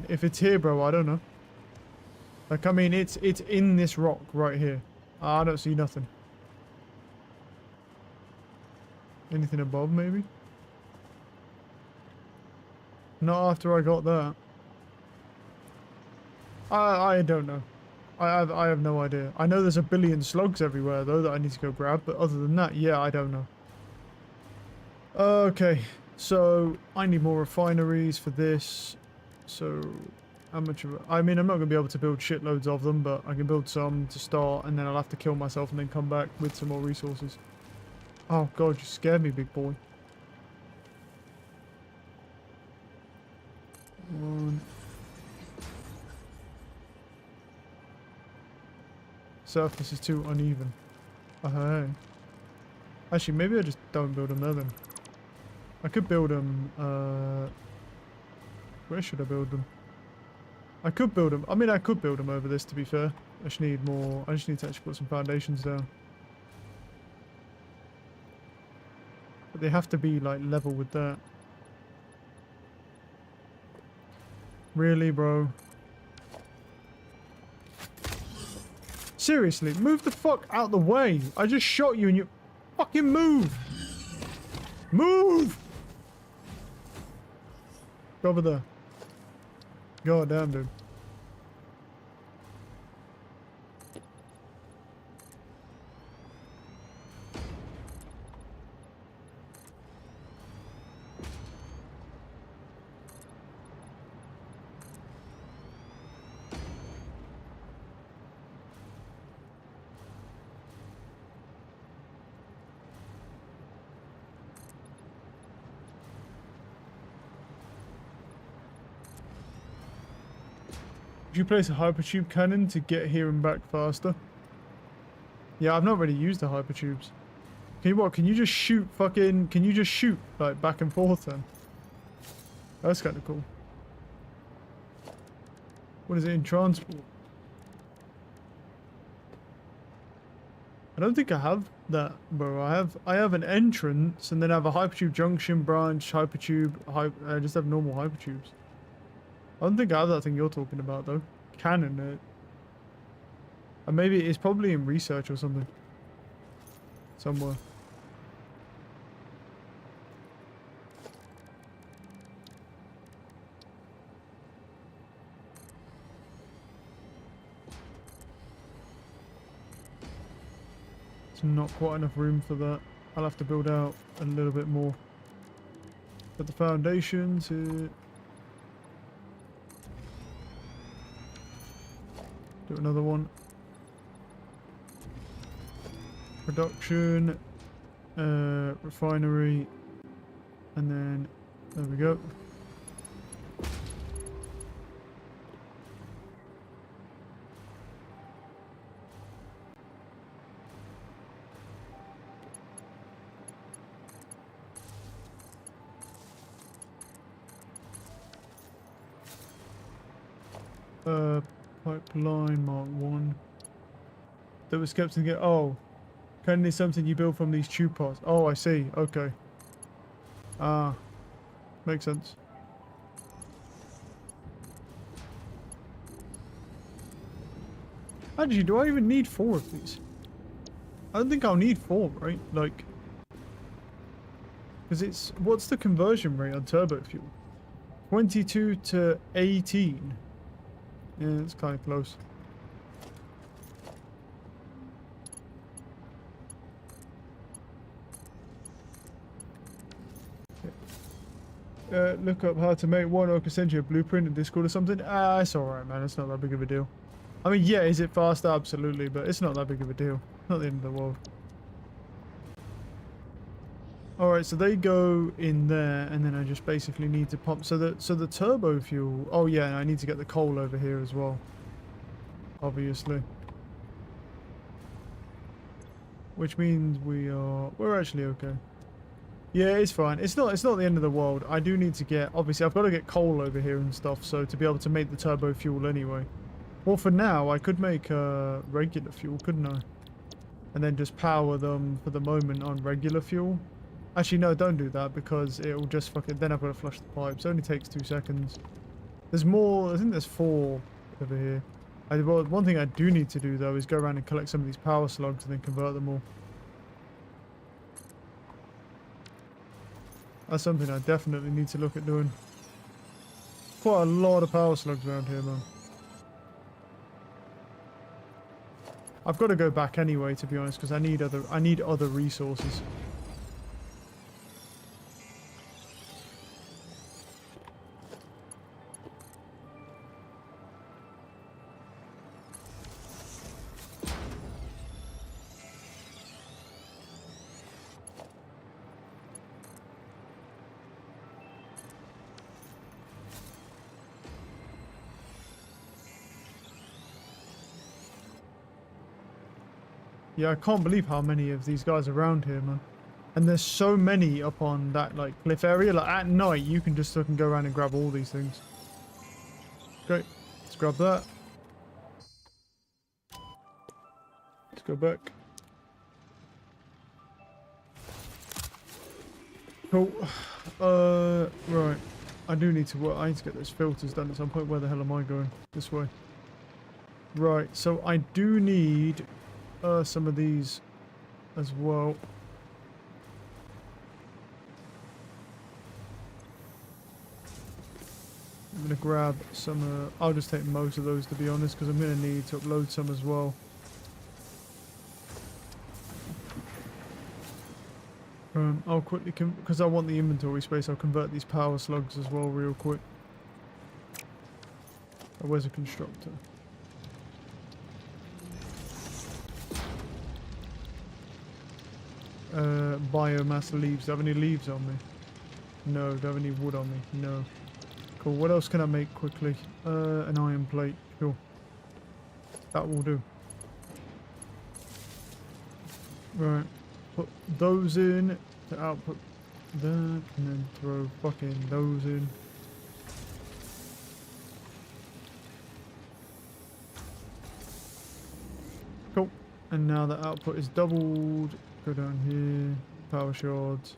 A: If it's here, bro, I don't know. Like, I mean, it's in this rock right here. I don't see nothing. Anything above, maybe? Not after I got that. I don't know. I have no idea. I know there's a billion slugs everywhere, though, that I need to go grab. But other than that, yeah, I don't know. Okay. So, I need more refineries for this. So, how much of it? I mean, I'm not going to be able to build shitloads of them, but I can build some to start, and then I'll have to kill myself and then come back with some more resources. Oh, God, you scared me, big boy. One. Surface is too uneven. Oh, hey. Actually, maybe I just don't build them there then. I could build them, where should I build them? I could build them. I mean, I could build them over this, to be fair. I just need more. I just need to actually put some foundations down. But they have to be, like, level with that. Really, bro? Seriously, move the fuck out the way. I just shot you and you... Fucking move! Move! Go over there. God damn, dude. Would you place a hypertube cannon to get here and back faster? Yeah, I've not really used the hypertubes. Can you just shoot can you just shoot, like, back and forth then? That's kind of cool. What is it in transport? I don't think I have that, bro. I have an entrance, and then I have a hypertube junction, branch, hypertube. I just have normal hypertubes. I don't think I have that thing you're talking about, though. Canon it. And maybe it's probably in research or something. Somewhere. It's not quite enough room for that. I'll have to build out a little bit more. Put the foundations here. Do another one. Production, refinery, and then there we go. Pipeline Mark 1. That was kept to get. Oh, can is something you build from these tube parts. Oh, I see. Okay. Ah, makes sense. Actually, do I even need 4 of these? I don't think I'll need 4, right? Like, because it's what's the conversion rate on turbo fuel? 22 to 18. Yeah, it's kind of close. Look up how to make one, or I can send you a blueprint in Discord or something. Ah, it's alright, man. It's not that big of a deal. I mean, yeah, is it fast? Absolutely, but it's not that big of a deal. Not the end of the world. Alright, so they go in there, and then I just basically need to pump. So the turbo fuel. Oh yeah, and I need to get the coal over here as well. Obviously. Which means we're actually okay. Yeah, it's fine. It's not the end of the world. I do need to get, obviously I've got to get coal over here and stuff, so to be able to make the turbo fuel anyway. Well, for now I could make regular fuel, couldn't I? And then just power them for the moment on regular fuel. Actually no, don't do that because it'll just then I've got to flush the pipes. It only takes 2 seconds. There's more, I think there's 4 over here. Well, one thing I do need to do though is go around and collect some of these power slugs and then convert them all. That's something I definitely need to look at doing. Quite a lot of power slugs around here, man. I've got to go back anyway, to be honest, because I need other resources. Yeah, I can't believe how many of these guys are around here, man. And there's so many up on that, like, cliff area. Like, at night, you can just fucking go around and grab all these things. Great. Let's grab that. Let's go back. Cool. Right. I do need to work. I need to get those filters done at some point. Where the hell am I going? This way. Right. So I do need some of these as well. I'm going to grab some, I'll just take most of those to be honest, because I'm going to need to upload some as well. I'll quickly, because I want the inventory space, I'll convert these power slugs as well real quick. Oh, where's a constructor? Biomass leaves. Do I have any leaves on me? No. Do I have any wood on me? No. Cool. What else can I make quickly? An iron plate. Sure. That will do. Right. Put those in to output that, and then throw fucking those in. Cool. And now the output is doubled. Go down here. Power shards.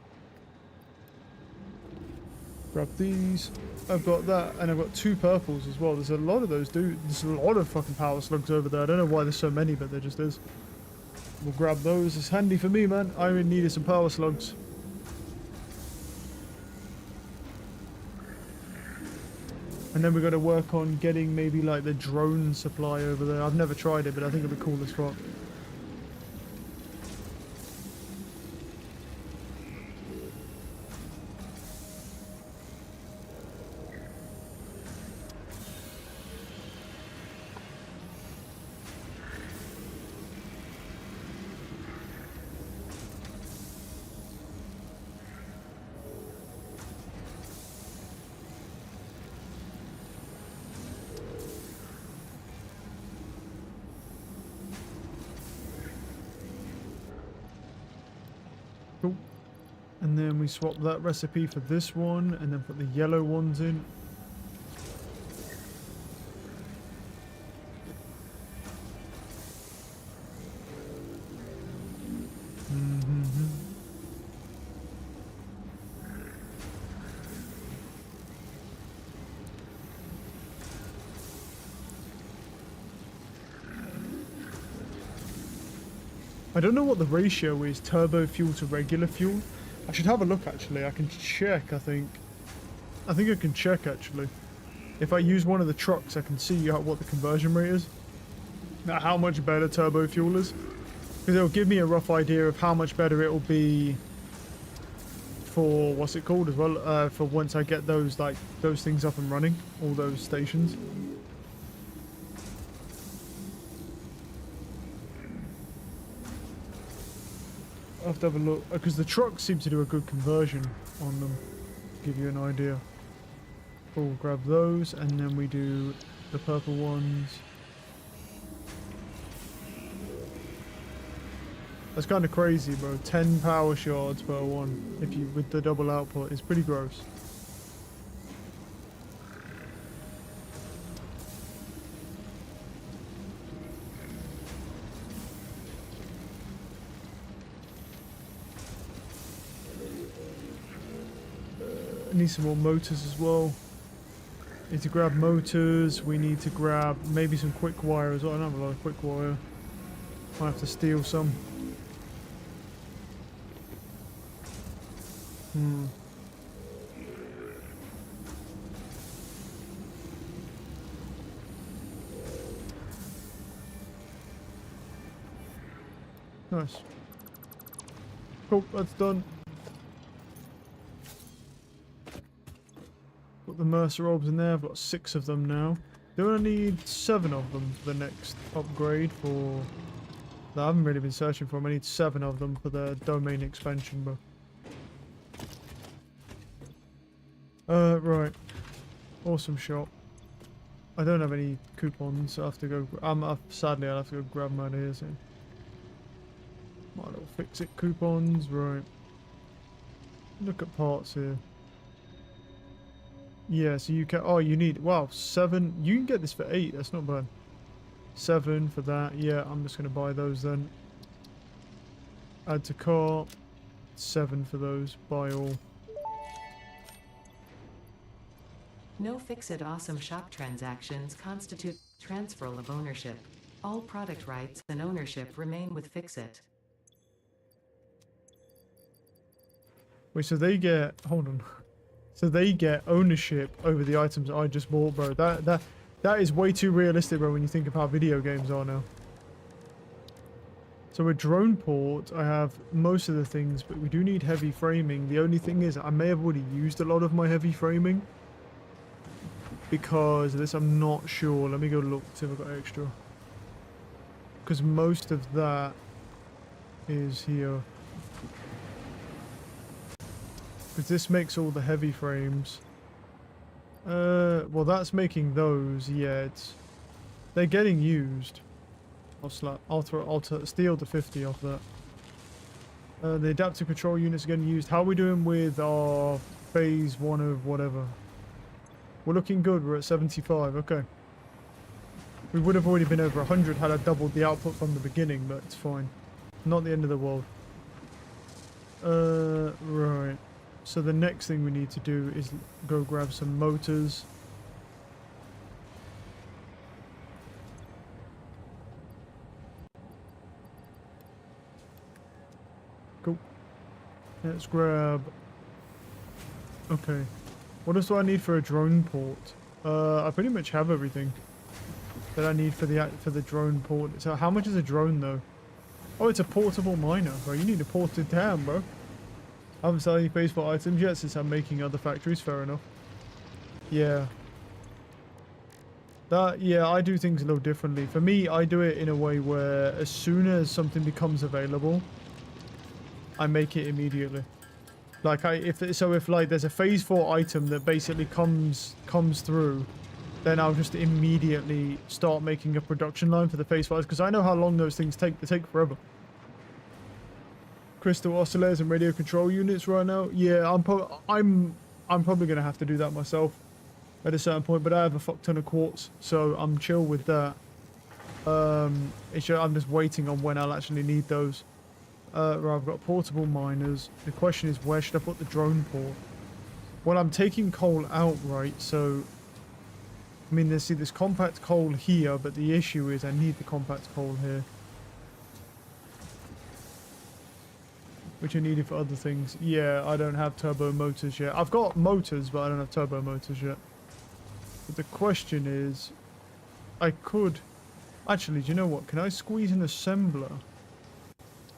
A: Grab these. I've got that, and I've got 2 purples as well. There's a lot of those, dude. There's a lot of fucking power slugs over there. I don't know why there's so many, but there just is. We'll grab those. It's handy for me, man. I really needed some power slugs. And then we got to work on getting maybe like the drone supply over there. I've never tried it, but I think it'd be cool as fuck. Cool. And then we swap that recipe for this one, and then put the yellow ones in. I don't know what the ratio is, turbo fuel to regular fuel. I should have a look actually. I can check, I think. I think I can check actually. If I use one of the trucks, I can see what the conversion rate is. How much better turbo fuel is. Because it'll give me a rough idea of how much better it will be for, what's it called as well, for once I get those things up and running, all those stations. I'll have to have a look, because the trucks seem to do a good conversion on them, to give you an idea. We'll grab those, and then we do the purple ones. That's kind of crazy, bro. 10 power shards per one, if you with the double output. It's pretty gross. I need some more motors as well. Need to grab motors. We need to grab maybe some quick wire as well. I don't have a lot of quick wire. Might have to steal some. Nice. Cool, that's done. Put the Mercer orbs in there. I've got 6 of them now. Do I need 7 of them for the next upgrade for... I haven't really been searching for them. I need 7 of them for the domain expansion, bro. Right. Awesome shop. I don't have any coupons, so I have to go... sadly, I'll have to go grab them out of here soon. My little fix-it coupons, right. Look at parts here. Yeah, so you can... Oh, you need... Wow, 7... You can get this for 8. That's not bad. 7 for that. Yeah, I'm just going to buy those then. Add to cart. 7 for those. Buy all.
B: No Fix-It Awesome Shop transactions constitute transfer of ownership. All product rights and ownership remain with Fix-It.
A: Wait, so they get... Hold on. So they get ownership over the items I just bought, bro. That is way too realistic, bro, when you think of how video games are now. So with drone port, I have most of the things, but we do need heavy framing. The only thing is, I may have already used a lot of my heavy framing. Because of this, I'm not sure. Let me go look, see if I've got extra. Because most of that is here. Because this makes all the heavy frames. Well, that's making those. Yeah, they're getting used. I'll steal the 50 off that. The adaptive control units are getting used. How are we doing with our phase 1 of whatever? We're looking good. We're at 75. Okay. We would have already been over 100 had I doubled the output from the beginning, but it's fine. Not the end of the world. Right. So the next thing we need to do is go grab some motors. Cool. Let's grab... Okay. What else do I need for a drone port? I pretty much have everything that I need for the drone port. So how much is a drone though? Oh, it's a portable miner, bro. You need to port it down, bro. I haven't sold any baseball items yet since I'm making other factories. Fair enough. Yeah. Yeah, I do things a little differently. For me, I do it in a way where as soon as something becomes available, I make it immediately. Like if like there's a phase 4 item that basically comes through, then I'll just immediately start making a production line for the phase 5s because I know how long those things take. They take forever. Crystal oscillators and radio control units right now. Yeah, I'm probably gonna have to do that myself at a certain point, but I have a fuck ton of quartz, so I'm chill with that. I'm just waiting on when I'll actually need those. Right, I've got portable miners. The question is, where should I put the drone port? Well, I'm taking coal out, right? So, I mean, there's compact coal here, but the issue is I need the compact coal here. Which are needed for other things. Yeah, I don't have turbo motors yet. I've got motors, but I don't have turbo motors yet. But the question is, I could... Actually, do you know what? Can I squeeze an assembler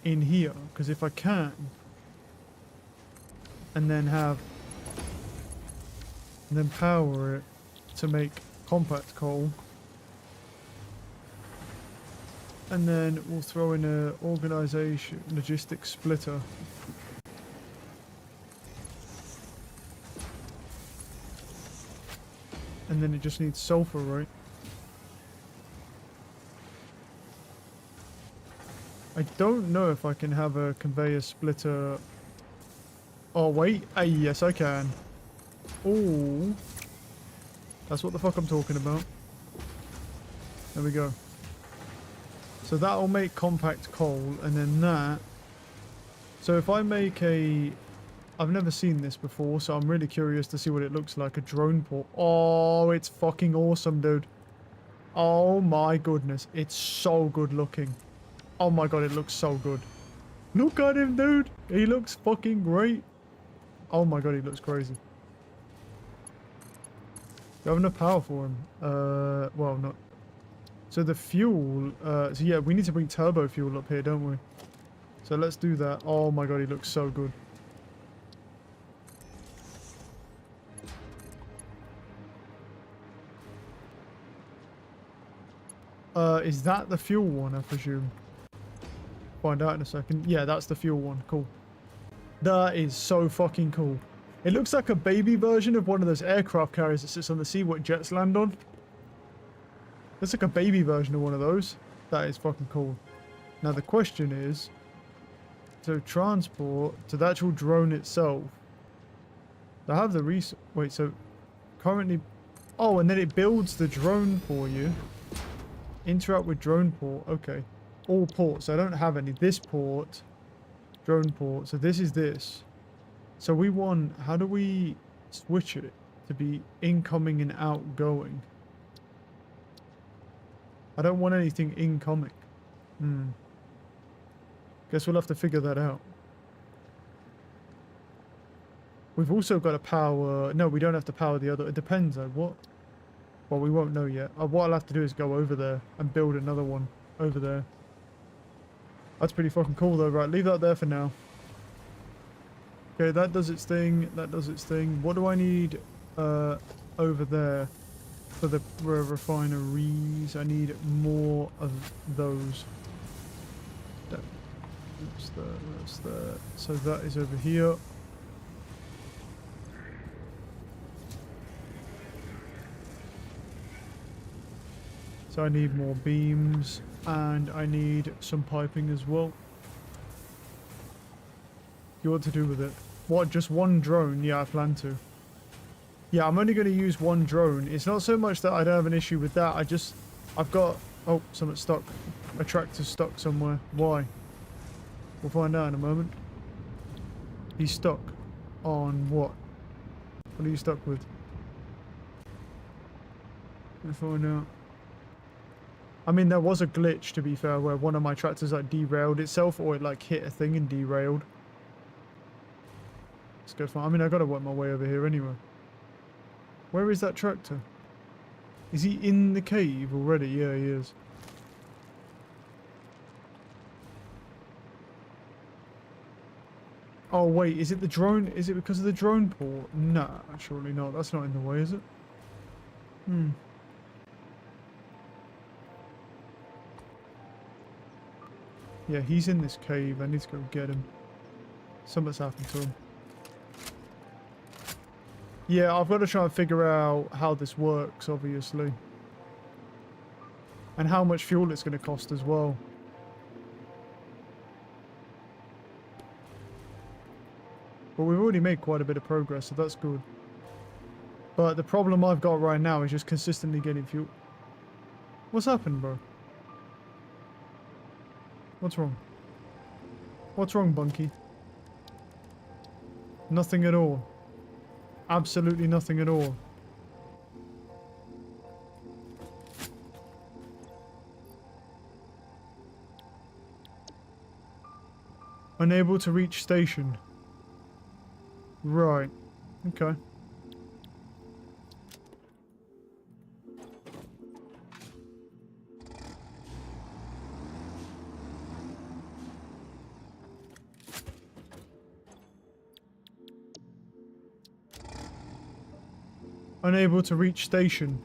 A: in here? Because if I can, and then power it to make compact coal, and then we'll throw in a organization logistics splitter. And then it just needs sulfur, right? I don't know if I can have a conveyor splitter. Oh wait, yes I can. Oh, that's what the fuck I'm talking about. There we go. So that'll make compact coal, and then that. So if I make I've never seen this before, so I'm really curious to see what it looks like. A drone port. Oh, it's fucking awesome, dude. Oh my goodness, it's so good looking. Oh my god, it looks so good. Look at him, dude. He looks fucking great. Oh my god, he looks crazy. You have enough power for him? Well, not. So the fuel, so yeah, we need to bring turbo fuel up here, don't we? So let's do that. Oh my god, he looks so good. Is that the fuel one, I presume? Find out in a second. Yeah, that's the fuel one. Cool. That is so fucking cool. It looks like a baby version of one of those aircraft carriers that sits on the sea what jets land on. It's like a baby version of one of those. That is fucking cool. Now the question is, so transport to the actual drone itself. I have the wait, so currently, oh, and then it builds the drone for you. Interact with drone port. Okay. All ports. I don't have any. This port, drone port. So this is this. So we want, how do we switch it to be incoming and outgoing? I don't want anything incoming. Guess we'll have to figure that out. We've also got to power... No, we don't have to power the other... It depends on what... Well, we won't know yet. What I'll have to do is go over there and build another one over there. That's pretty fucking cool though. Right, leave that there for now. Okay, that does its thing. That does its thing. What do I need over there for the refineries? I need more of those. That's there. That's there. So that is over here. So I need more beams, and I need some piping as well. You want to do with it? What, just one drone? Yeah, I plan to. Yeah, I'm only going to use one drone. It's not so much that I don't have an issue with that. I've got... Oh, something's stuck. A tractor's stuck somewhere. Why? We'll find out in a moment. He's stuck on what? What are you stuck with? We'll find out. I mean, there was a glitch, to be fair, where one of my tractors like derailed itself, or it like hit a thing and derailed. Let's go find... I mean, I gotta work my way over here anyway. Where is that tractor? Is he in the cave already? Yeah, he is. Oh, wait, is it the drone? Is it because of the drone port? Nah, surely not. That's not in the way, is it? Hmm. Yeah, he's in this cave. I need to go get him. Something's happened to him. Yeah, I've got to try and figure out how this works, obviously. And how much fuel it's going to cost as well. But we've already made quite a bit of progress, so that's good. But the problem I've got right now is just consistently getting fuel. What's happened, bro? What's wrong? What's wrong, Bunky? Nothing at all. Absolutely nothing at all. Unable to reach station. Right. Okay. Unable to reach station.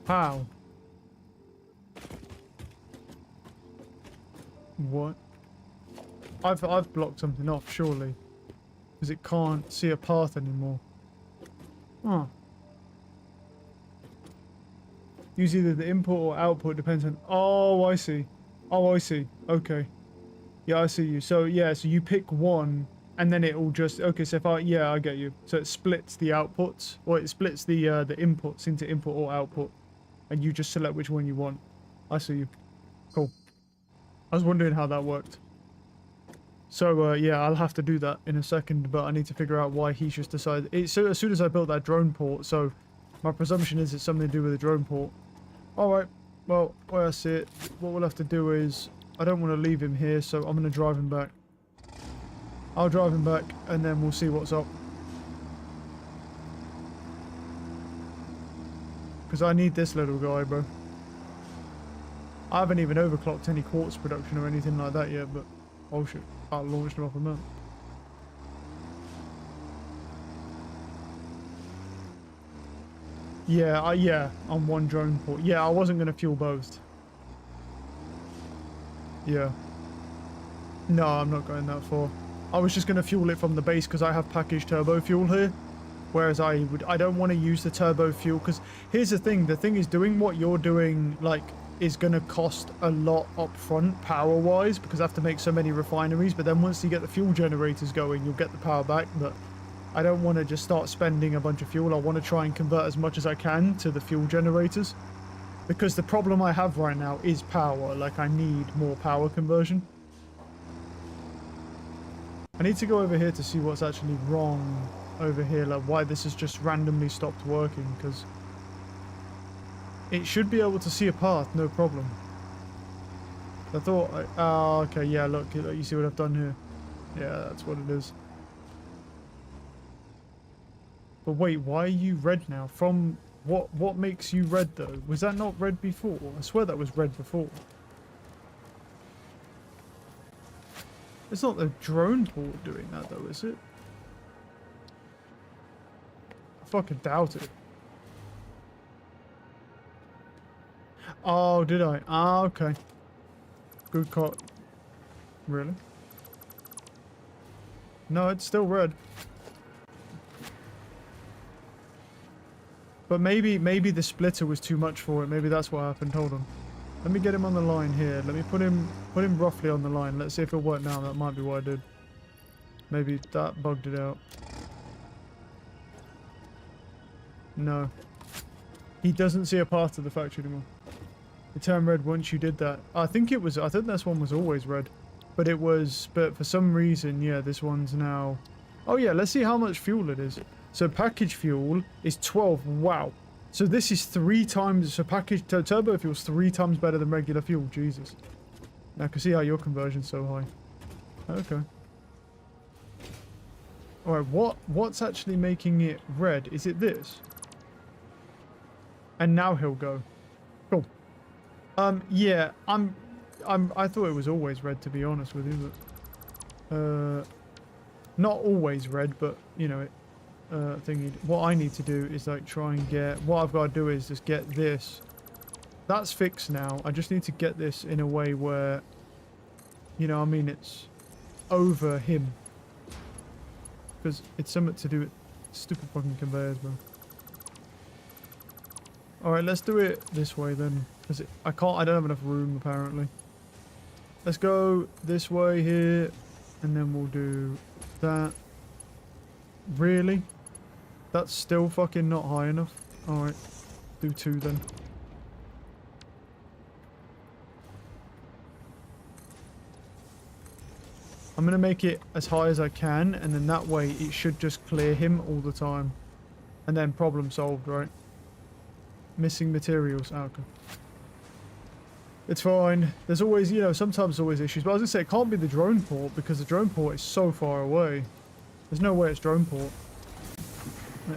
A: How? What? I've blocked something off, surely. Because it can't see a path anymore. Oh. Use either the input or output, depends on... Oh, I see. Oh, I see. Okay. Yeah, I see you. So, yeah, so you pick one, and then it will just... Okay, so if I... Yeah, I get you. So it splits the outputs, or it splits the inputs into input or output, and you just select which one you want. I see you. Cool. I was wondering how that worked. So, yeah, I'll have to do that in a second, but I need to figure out why he's just decided... So as soon as I built that drone port, so my presumption is it's something to do with the drone port. Alright, well, where I see it, what we'll have to do is... I don't want to leave him here, so I'm going to drive him back. I'll drive him back, and then we'll see what's up. Because I need this little guy, bro. I haven't even overclocked any quartz production or anything like that yet, but... Oh shit, I launched him off a map. Yeah, yeah, on one drone port. Yeah, I wasn't going to fuel both. Yeah. No, I'm not going that far. I was just going to fuel it from the base because I have packaged turbo fuel here. Whereas I don't want to use the turbo fuel because here's the thing is doing what you're doing, like, is going to cost a lot up front power-wise because I have to make so many refineries, but then once you get the fuel generators going, you'll get the power back, but I don't want to just start spending a bunch of fuel. I want to try and convert as much as I can to the fuel generators because the problem I have right now is power. Like, I need more power conversion. I need to go over here to see what's actually wrong over here, like why this has just randomly stopped working, because it should be able to see a path, no problem. I thought, oh, okay, yeah, look, you see what I've done here? Yeah, that's what it is. But wait, why are you red now? From what makes you red though? Was that not red before? I swear that was red before. It's not the drone port doing that though, is it? I fucking doubt it. Oh, did I? Ah, okay. Good call. Really? No, it's still red. But maybe the splitter was too much for it. Maybe that's what happened. Hold on. Let me get him on the line here. Let me put him roughly on the line. Let's see if it'll work now. That might be what I did. Maybe that bugged it out. No. He doesn't see a path to the factory anymore. It turned red once you did that. I think this one was always red. But for some reason, yeah, this one's now... Oh yeah, let's see how much fuel it is. So package fuel is 12, wow. So this is 3 times, so turbo fuel's 3 times better than regular fuel, Jesus. Now I can see how your conversion's so high. Okay. Alright, what's actually making it red? Is it this? And now he'll go. Cool. Yeah, I thought it was always red, to be honest with you, but not always red, but you know, what I need to do is like try and get, what I've got to do is just get this. That's fixed now. I just need to get this in a way where, you know, I mean, it's over him, because it's something to do with stupid fucking conveyors, bro. Alright, let's do it this way then. Because I don't have enough room apparently. Let's go this way here. And then we'll do that. Really? That's still fucking not high enough. Alright. Do 2 then. I'm going to make it as high as I can. And then that way it should just clear him all the time. And then problem solved, right? Missing materials. Oh, okay. It's fine. There's always, you know, sometimes always issues. But I was going to say, it can't be the drone port because the drone port is so far away. There's no way it's drone port.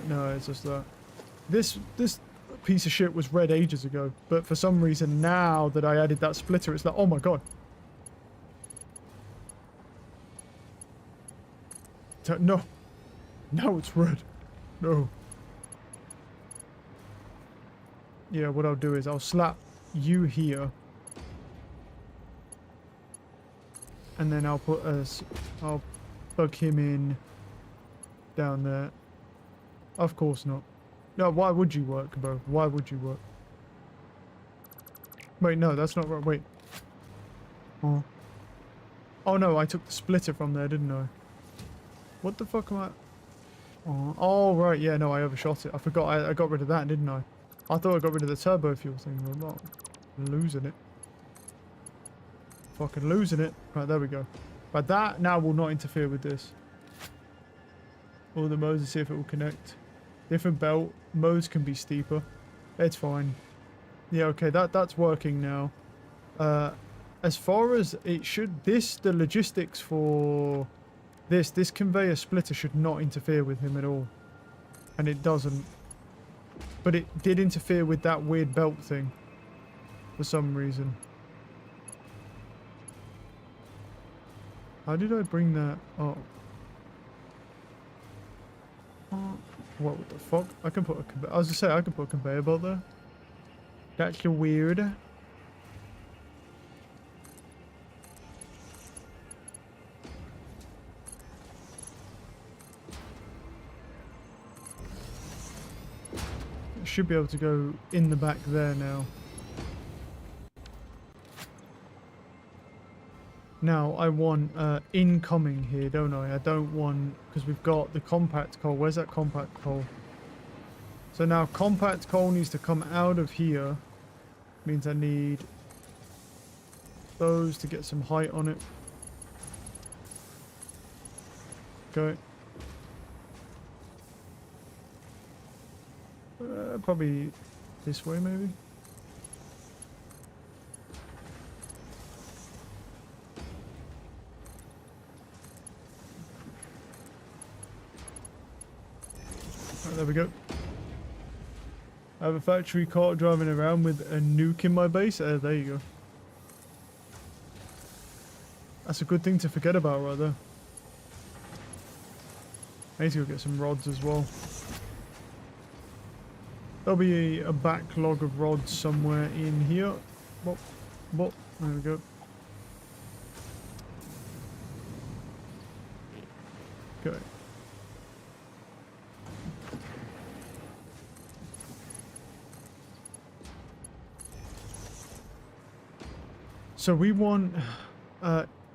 A: No, it's just that. This piece of shit was red ages ago. But for some reason, now that I added that splitter, it's like, oh my god. No. No, it's red. No. Yeah, what I'll do is I'll slap you here. And then I'll plug him in down there. Of course not. No, why would you work, bro? Why would you work? Wait, no, that's not right. Wait. Oh. Oh no, I took the splitter from there, didn't I? What the fuck am I... Oh, right, yeah, no, I overshot it. I forgot I got rid of that, didn't I? I thought I got rid of the turbo fuel thing, but I'm not. Losing it. Fucking losing it. Right, there we go. But that now will not interfere with this. All the modes to see if it will connect. Different belt. Modes can be steeper. It's fine. Yeah, okay, that's working now. As far as it should... the logistics for this conveyor splitter should not interfere with him at all. And it doesn't. But it did interfere with that weird belt thing. For some reason. How did I bring that up? What the fuck? I can put a... I was just saying, I can put a conveyor belt there. That's weird. Should be able to go in the back there now. Now I want incoming here, don't I? I don't want, because we've got the compact coal. Where's that compact coal? So now compact coal needs to come out of here. Means I need those to get some height on it. Go. Probably this way, maybe. Right, there we go. I have a factory cart driving around with a nuke in my base. There you go. That's a good thing to forget about right there. I need to go get some rods as well. There'll be a backlog of rods somewhere in here. Bop, bop. There we go. Okay. So we want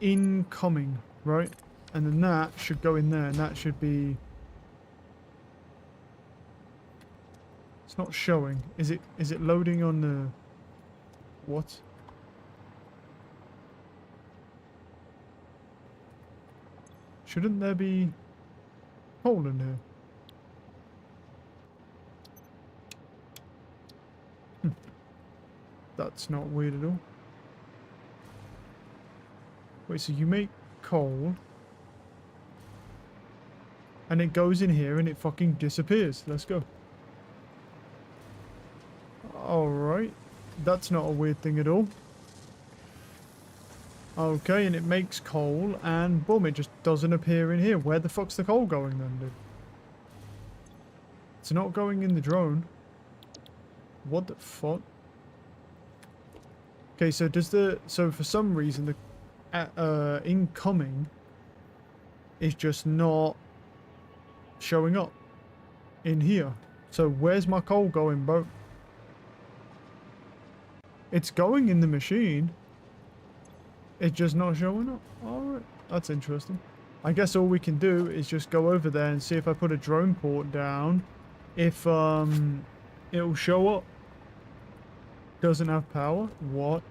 A: incoming, right? And then that should go in there, and that should be... It's not showing. Is it loading on the... What? Shouldn't there be coal in here? That's not weird at all. Wait, so you make coal and it goes in here and it fucking disappears. Let's go. Alright. That's not a weird thing at all. Okay, and it makes coal and boom, it just doesn't appear in here. Where the fuck's the coal going then, dude? It's not going in the drone. What the fuck? Okay, so so for some reason the incoming is just not showing up in here. So where's my coal going, bro? It's going in the machine. It's just not showing up. Alright, that's interesting. I guess all we can do is just go over there and see if I put a drone port down, if it'll show up. Doesn't have power? What?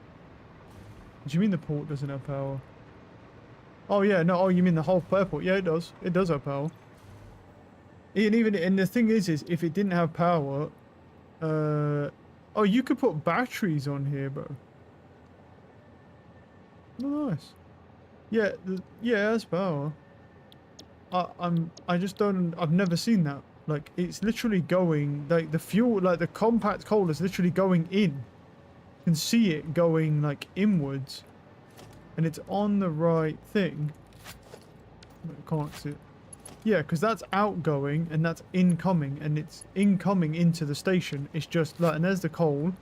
A: Do you mean the port doesn't have power? Oh yeah, no, oh you mean the whole airport? Yeah, it does. It does have power. And the thing is if it didn't have power, oh, you could put batteries on here, bro. Oh, nice. Yeah, yeah, that's power. I just don't, I've never seen that. Like, it's literally going, like, the fuel, like, the compact coal is literally going in. You can see it going, like, inwards. And it's on the right thing. I can't see it. Yeah, because that's outgoing and that's incoming. And it's incoming into the station. It's just, like, and there's the coal.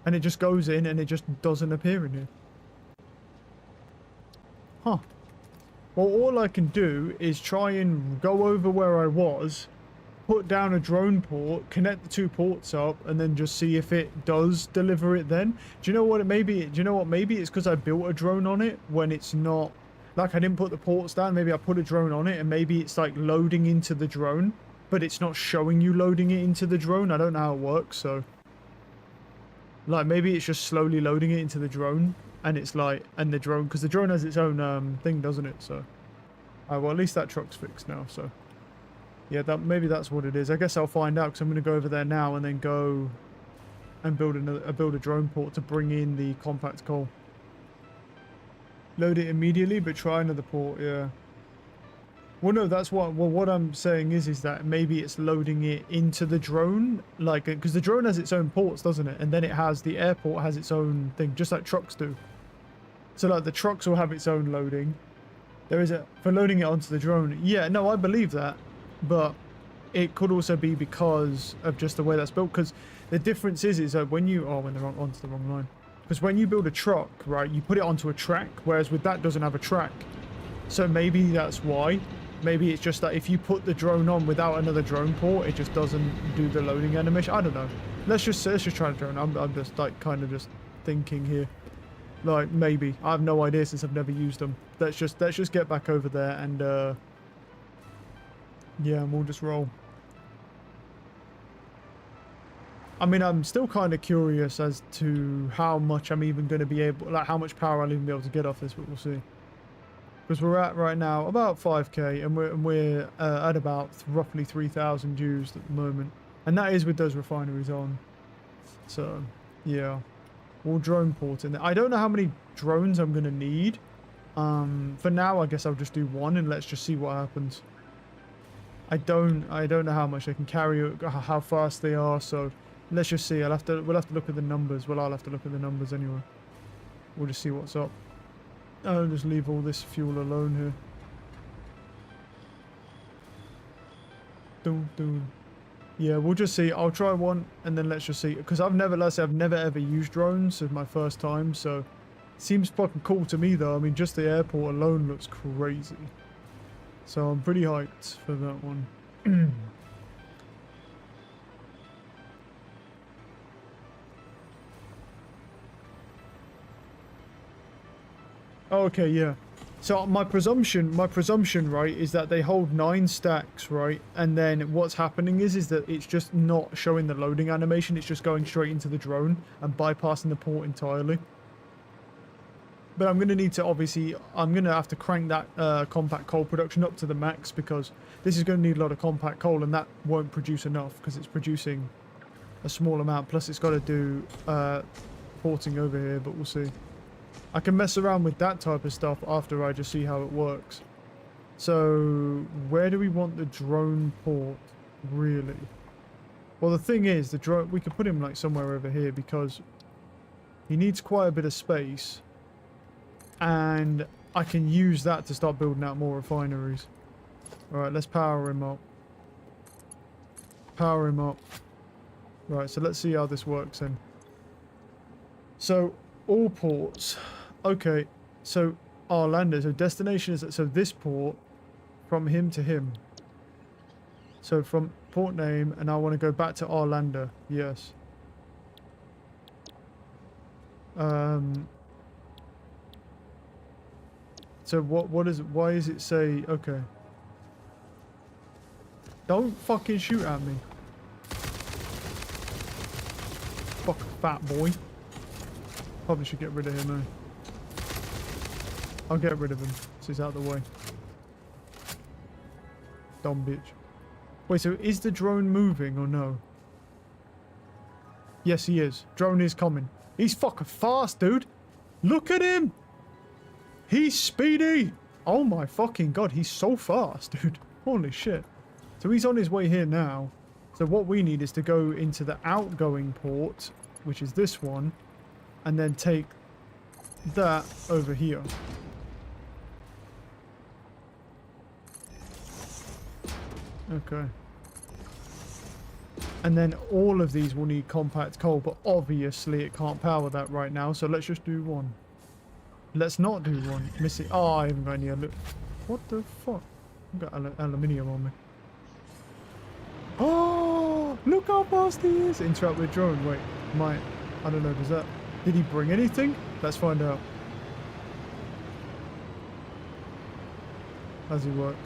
A: And it just goes in and it just doesn't appear in here. Huh. Well, all I can do is try and go over where I was, put down a drone port, connect the two ports up, and then just see if it does deliver it then. Do you know what it may be? Do you know what? Maybe it's because I built a drone on it when it's not... Like, I didn't put the ports down. Maybe I put a drone on it, and maybe it's, like, loading into the drone, but it's not showing you loading it into the drone. I don't know how it works, so... Like, maybe it's just slowly loading it into the drone. And it's like, and the drone, because the drone has its own thing, doesn't it? So, well, at least that truck's fixed now. So, yeah, maybe that's what it is. I guess I'll find out because I'm going to go over there now and then go and build a drone port to bring in the compact coal. Load it immediately, but try another port. Yeah. Well, no, that's what. Well, what I'm saying is that maybe it's loading it into the drone, like, because the drone has its own ports, doesn't it? And then it has the airport has its own thing, just like trucks do. So, like, the trucks will have its own loading. There is for loading it onto the drone. Yeah, no, I believe that, but it could also be because of just the way that's built. Because the difference is that when you onto the wrong line. Because when you build a truck, right, you put it onto a track, whereas with that doesn't have a track. So maybe that's why. Maybe it's just that if you put the drone on without another drone port, it just doesn't do the loading animation. I don't know. Let's just try the drone. I'm just like kind of just thinking here. Like maybe. I have no idea since I've never used them. Let's just get back over there and yeah, and we'll just roll. I mean, I'm still kind of curious as to how much I'm even going to be able, like how much power I'll even be able to get off this, but we'll see. Because we're at right now about 5k and we're at about roughly 3,000 used at the moment, and that is with those refineries on. So yeah, we'll drone port in there. I don't know how many drones I'm gonna need. For now I guess I'll just do one and let's just see what happens. I don't know how much they can carry, how fast they are, so let's just see. We'll have to look at the numbers. Well, I'll have to look at the numbers anyway. We'll just see what's up. I'll just leave all this fuel alone here. Yeah, we'll just see. I'll try one and then let's just see. Because I've never ever used drones. It's my first time, so it seems fucking cool to me though. I mean, just the airport alone looks crazy. So I'm pretty hyped for that one. Okay, yeah. So my presumption, right, is that they hold 9 stacks, right? And then what's happening is that it's just not showing the loading animation. It's just going straight into the drone and bypassing the port entirely. But I'm going to need to, obviously, I'm going to have to crank that compact coal production up to the max, because this is going to need a lot of compact coal, and that won't produce enough because it's producing a small amount. Plus it's got to do porting over here, but we'll see. I can mess around with that type of stuff after I just see how it works. So where do we want the drone port, really? Well, the thing is, the drone, we could put him like somewhere over here, because he needs quite a bit of space, and I can use that to start building out more refineries. All right, let's power him up. Power him up. Right, so let's see how this works then. So all ports. Okay, so Arlander. So destination is, so this port from him to him. So from port name, and I want to go back to Arlander. Yes. So what is, why is it say, okay. Don't fucking shoot at me. Fuck fat boy. Probably should get rid of him, eh? I'll get rid of him so he's out of the way. Dumb bitch. Wait, so is the drone moving or no? Yes, he is. Drone is coming. He's fucking fast, dude. Look at him. He's speedy. Oh my fucking god, he's so fast, dude. Holy shit. So he's on his way here now. So what we need is to go into the outgoing port, which is this one, and then take that over here. Okay. And then all of these will need compact coal, but obviously it can't power that right now, so let's just do one. Let's not do one. Miss it. Oh, I haven't got any. What the fuck? I've got aluminium on me. Oh, look how fast he is. Interact with drone. Wait, I don't know. Does that? Did he bring anything? Let's find out. How's he work?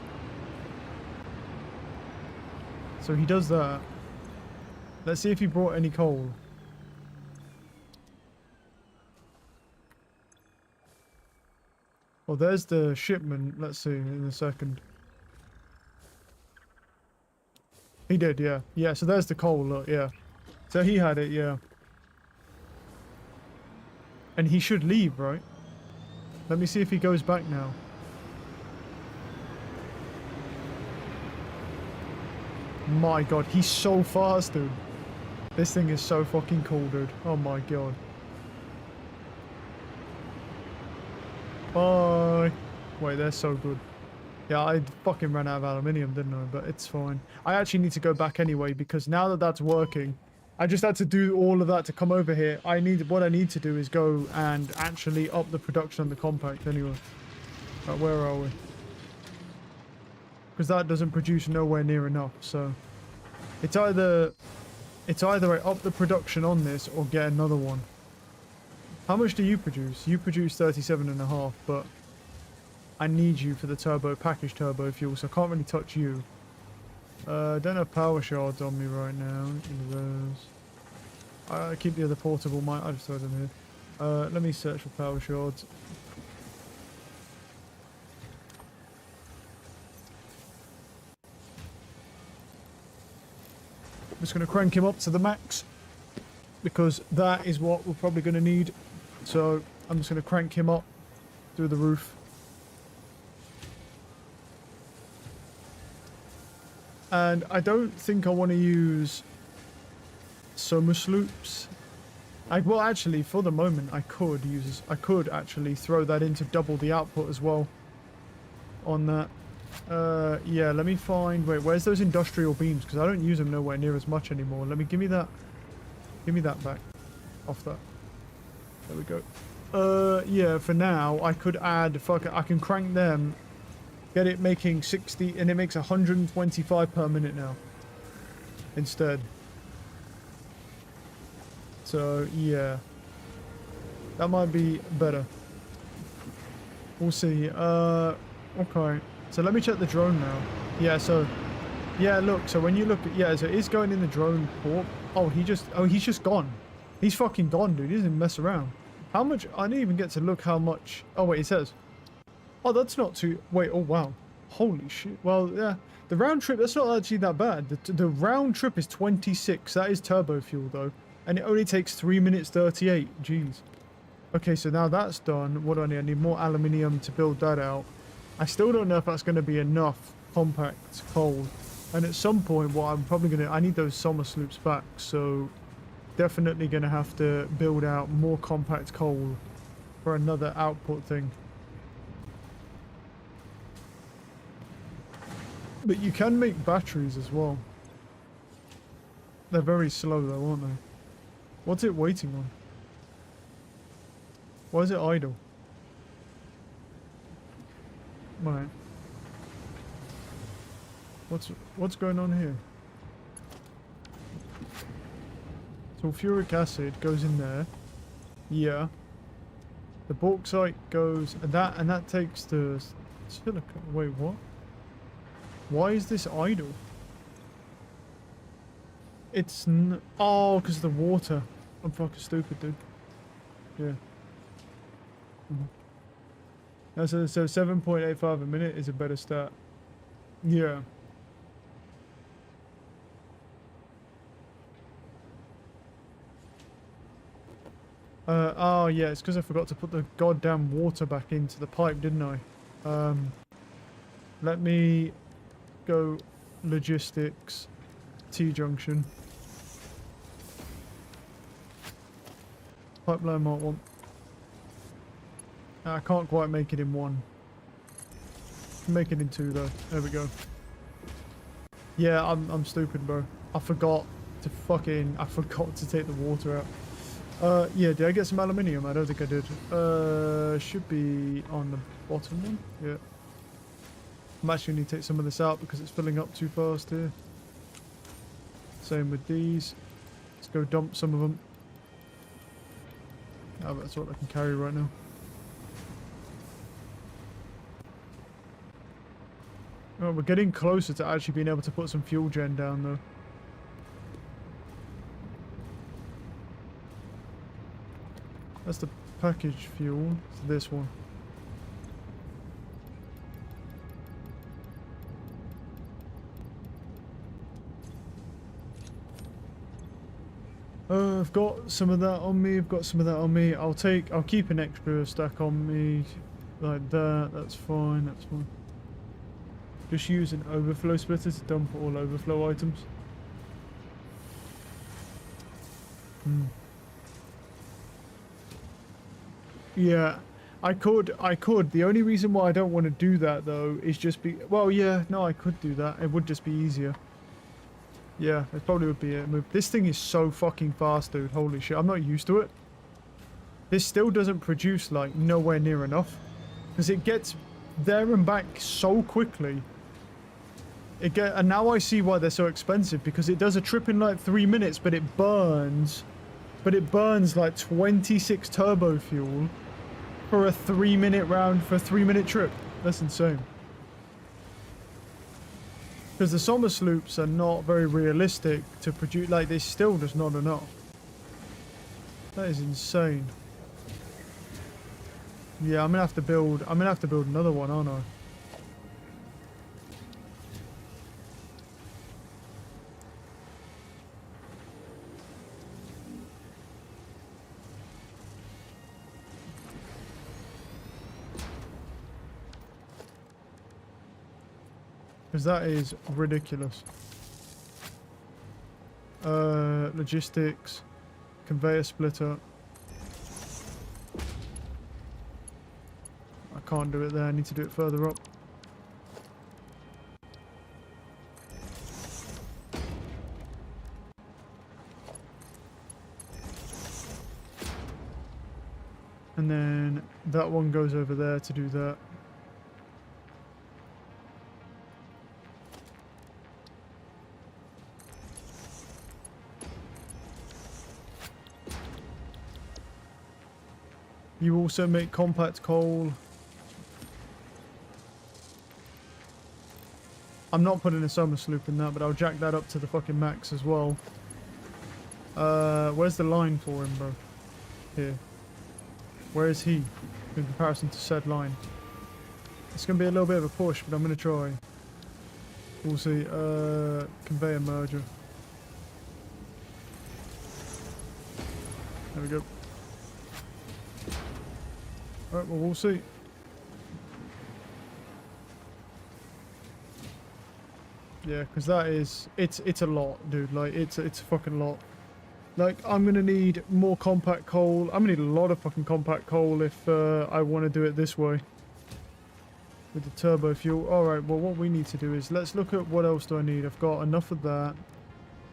A: So he does that. Let's see if he brought any coal. Well, there's the shipment. Let's see in a second. He did, yeah. Yeah, so there's the coal, look, yeah. So he had it, yeah. And he should leave, right? Let me see if he goes back now. My god, he's so fast, dude. This thing is so fucking cool, dude. Oh my god. Bye. Wait, they're so good. Yeah, I fucking ran out of aluminium, didn't I? But it's fine. I actually need to go back anyway, because now that that's working, I just had to do all of that to come over here. What I need to do is go and actually up the production on the compact anyway. Right, where are we? Because that doesn't produce nowhere near enough, so it's either I up the production on this or get another one. How much do you produce? You produce 37.5, but I need you for the package turbo fuel, so I can't really touch you. I don't have power shards on me right now. Those. I keep the other portable mic. I just throw them here. Let me search for power shards. I'm just going to crank him up to the max, because that is what we're probably going to need. So I'm just going to crank him up through the roof. And I don't think I want to use summer sloops. Well, actually, for the moment, I could actually throw that in to double the output as well on that. Yeah, let me find, wait, where's those industrial beams? Because I don't use them nowhere near as much anymore. Give me that back off that. There we go. Yeah, for now, I could add, I can crank them, get it making 60, and it makes 125 per minute now instead. So yeah, that might be better. We'll see. Okay. So let me check the drone now. Yeah, so... Yeah, look. So when you look at... Yeah, so it is going in the drone port. Oh, he's just gone. He's fucking gone, dude. He doesn't mess around. How much... I didn't even get to look how much... Oh, wait, it says... Oh, that's not too... Wait, oh, wow. Holy shit. Well, yeah. The round trip, that's not actually that bad. The round trip is 26. That is turbo fuel, though. And it only takes 3 minutes 38. Jeez. Okay, so now that's done. What do I need? I need more aluminium to build that out. I still don't know if that's going to be enough compact coal. And at some point, what I'm probably going to... I need those summer sloops back. So definitely going to have to build out more compact coal for another output thing. But you can make batteries as well. They're very slow though, aren't they? What's it waiting on? Why is it idle? Right. What's going on here? Sulfuric acid goes in there. Yeah. The bauxite goes and that takes the silicon. Wait, what? Why is this idle? It's oh, because of the water. I'm fucking stupid, dude. Yeah. So 7.85 a minute is a better start. Yeah. Oh yeah, it's because I forgot to put the goddamn water back into the pipe, didn't I? Let me go logistics, T-junction. Pipeline Mark 1. I can't quite make it in one. Make it in two though. There we go. Yeah, I'm stupid, bro. I forgot to take the water out. Yeah, did I get some aluminium? I don't think I did. Should be on the bottom one. Yeah. I'm actually going to take some of this out because it's filling up too fast here. Same with these. Let's go dump some of them. Oh, that's what I can carry right now. Oh, we're getting closer to actually being able to put some fuel gen down though. That's the package fuel. It's this one. I've got some of that on me. I've got some of that on me. I'll keep an extra stack on me, like that. That's fine. That's fine. Just use an overflow splitter to dump all overflow items. Yeah, I could. The only reason why I don't want to do that though is just well, yeah, no, I could do that. It would just be easier. Yeah, it probably would be it. This thing is so fucking fast, dude. Holy shit, I'm not used to it. This still doesn't produce, like, nowhere near enough. Because it gets there and back so quickly. And now I see why they're so expensive. Because it does a trip in, like, 3 minutes, but it burns... like, 26 turbo fuel for a 3-minute round, for a 3-minute trip. That's insane. Because the summer sloops are not very realistic to produce, like, there's still just not enough. That is insane. Yeah, I'm gonna have to build another one, aren't I? Because that is ridiculous. Logistics, conveyor splitter. I can't do it there, I need to do it further up. And then that one goes over there to do that. You also make compact coal. I'm not putting a summer sloop in that, but I'll jack that up to the fucking max as well. Where's the line for him, bro? Here. Where is he in comparison to said line? It's going to be a little bit of a push, but I'm going to try. We'll see. Conveyor merger. There we go. Alright, well, we'll see. Yeah, because that is... It's a lot, dude. Like, it's a fucking lot. Like, I'm going to need more compact coal. I'm going to need a lot of fucking compact coal if I want to do it this way. With the turbo fuel. Alright, well, what we need to do is... Let's look at what else do I need. I've got enough of that.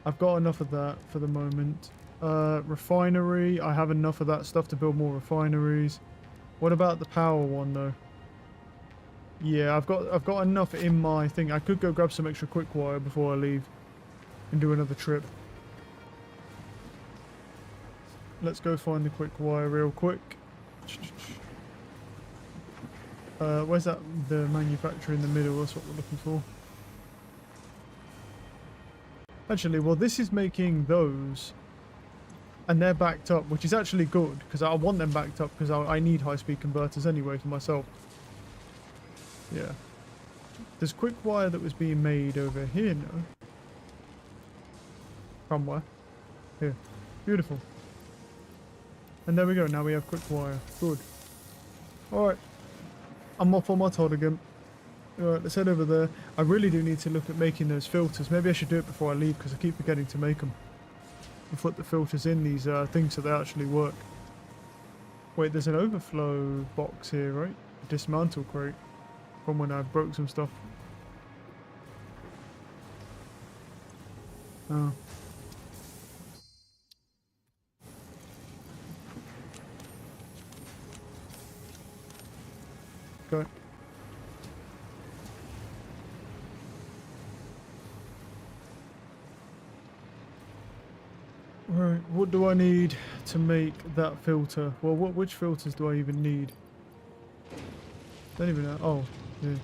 A: I've got enough of that for the moment. Refinery. I have enough of that stuff to build more refineries. What about the power one, though? Yeah, I've got enough in my thing. I could go grab some extra quick wire before I leave and do another trip. Let's go find the quick wire real quick. Where's that? The manufacturer in the middle. That's what we're looking for. Actually, well, this is making those, and they're backed up, which is actually good because I want them backed up because I need high-speed converters anyway for myself. Yeah. There's quick wire that was being made over here now. From where? Here. Beautiful. And there we go. Now we have quick wire. Good. Alright. I'm off on my Todd again. Alright, let's head over there. I really do need to look at making those filters. Maybe I should do it before I leave because I keep forgetting to make them. And put the filters in these things so they actually work. Wait, there's an overflow box here, right? A dismantle crate. From when I broke some stuff. Oh. Okay. Right, what do I need to make that filter? Well, which filters do I even need? Don't even know. Oh, yeah.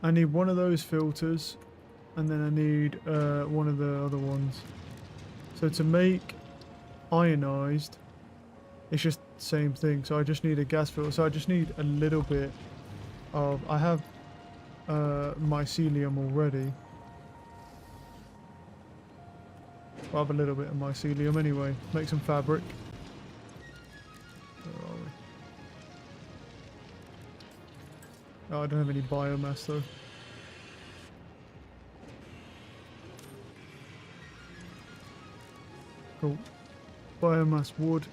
A: I need one of those filters, and then I need one of the other ones. So to make ionized, it's just the same thing. So I just need a gas filter. So I just need a little bit of... I have mycelium already. I'll have a little bit of mycelium anyway. Make some fabric. Where are we? Oh, I don't have any biomass though. Cool. Biomass wood.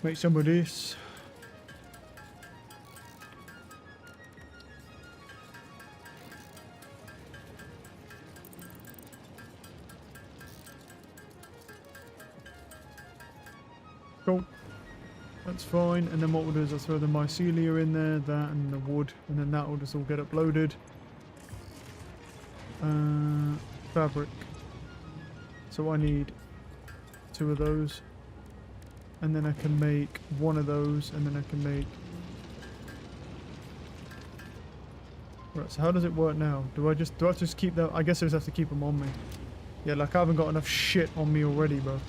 A: Make some of this. Cool. That's fine. And then what we'll do is I'll throw the mycelia in there, that and the wood, and then that will just all get uploaded. Fabric. So I need 2 of those. And then I can make 1 of those, and then I can make... Right, so how does it work now? Do I just keep them? I guess I just have to keep them on me. Yeah, like I haven't got enough shit on me already, bro.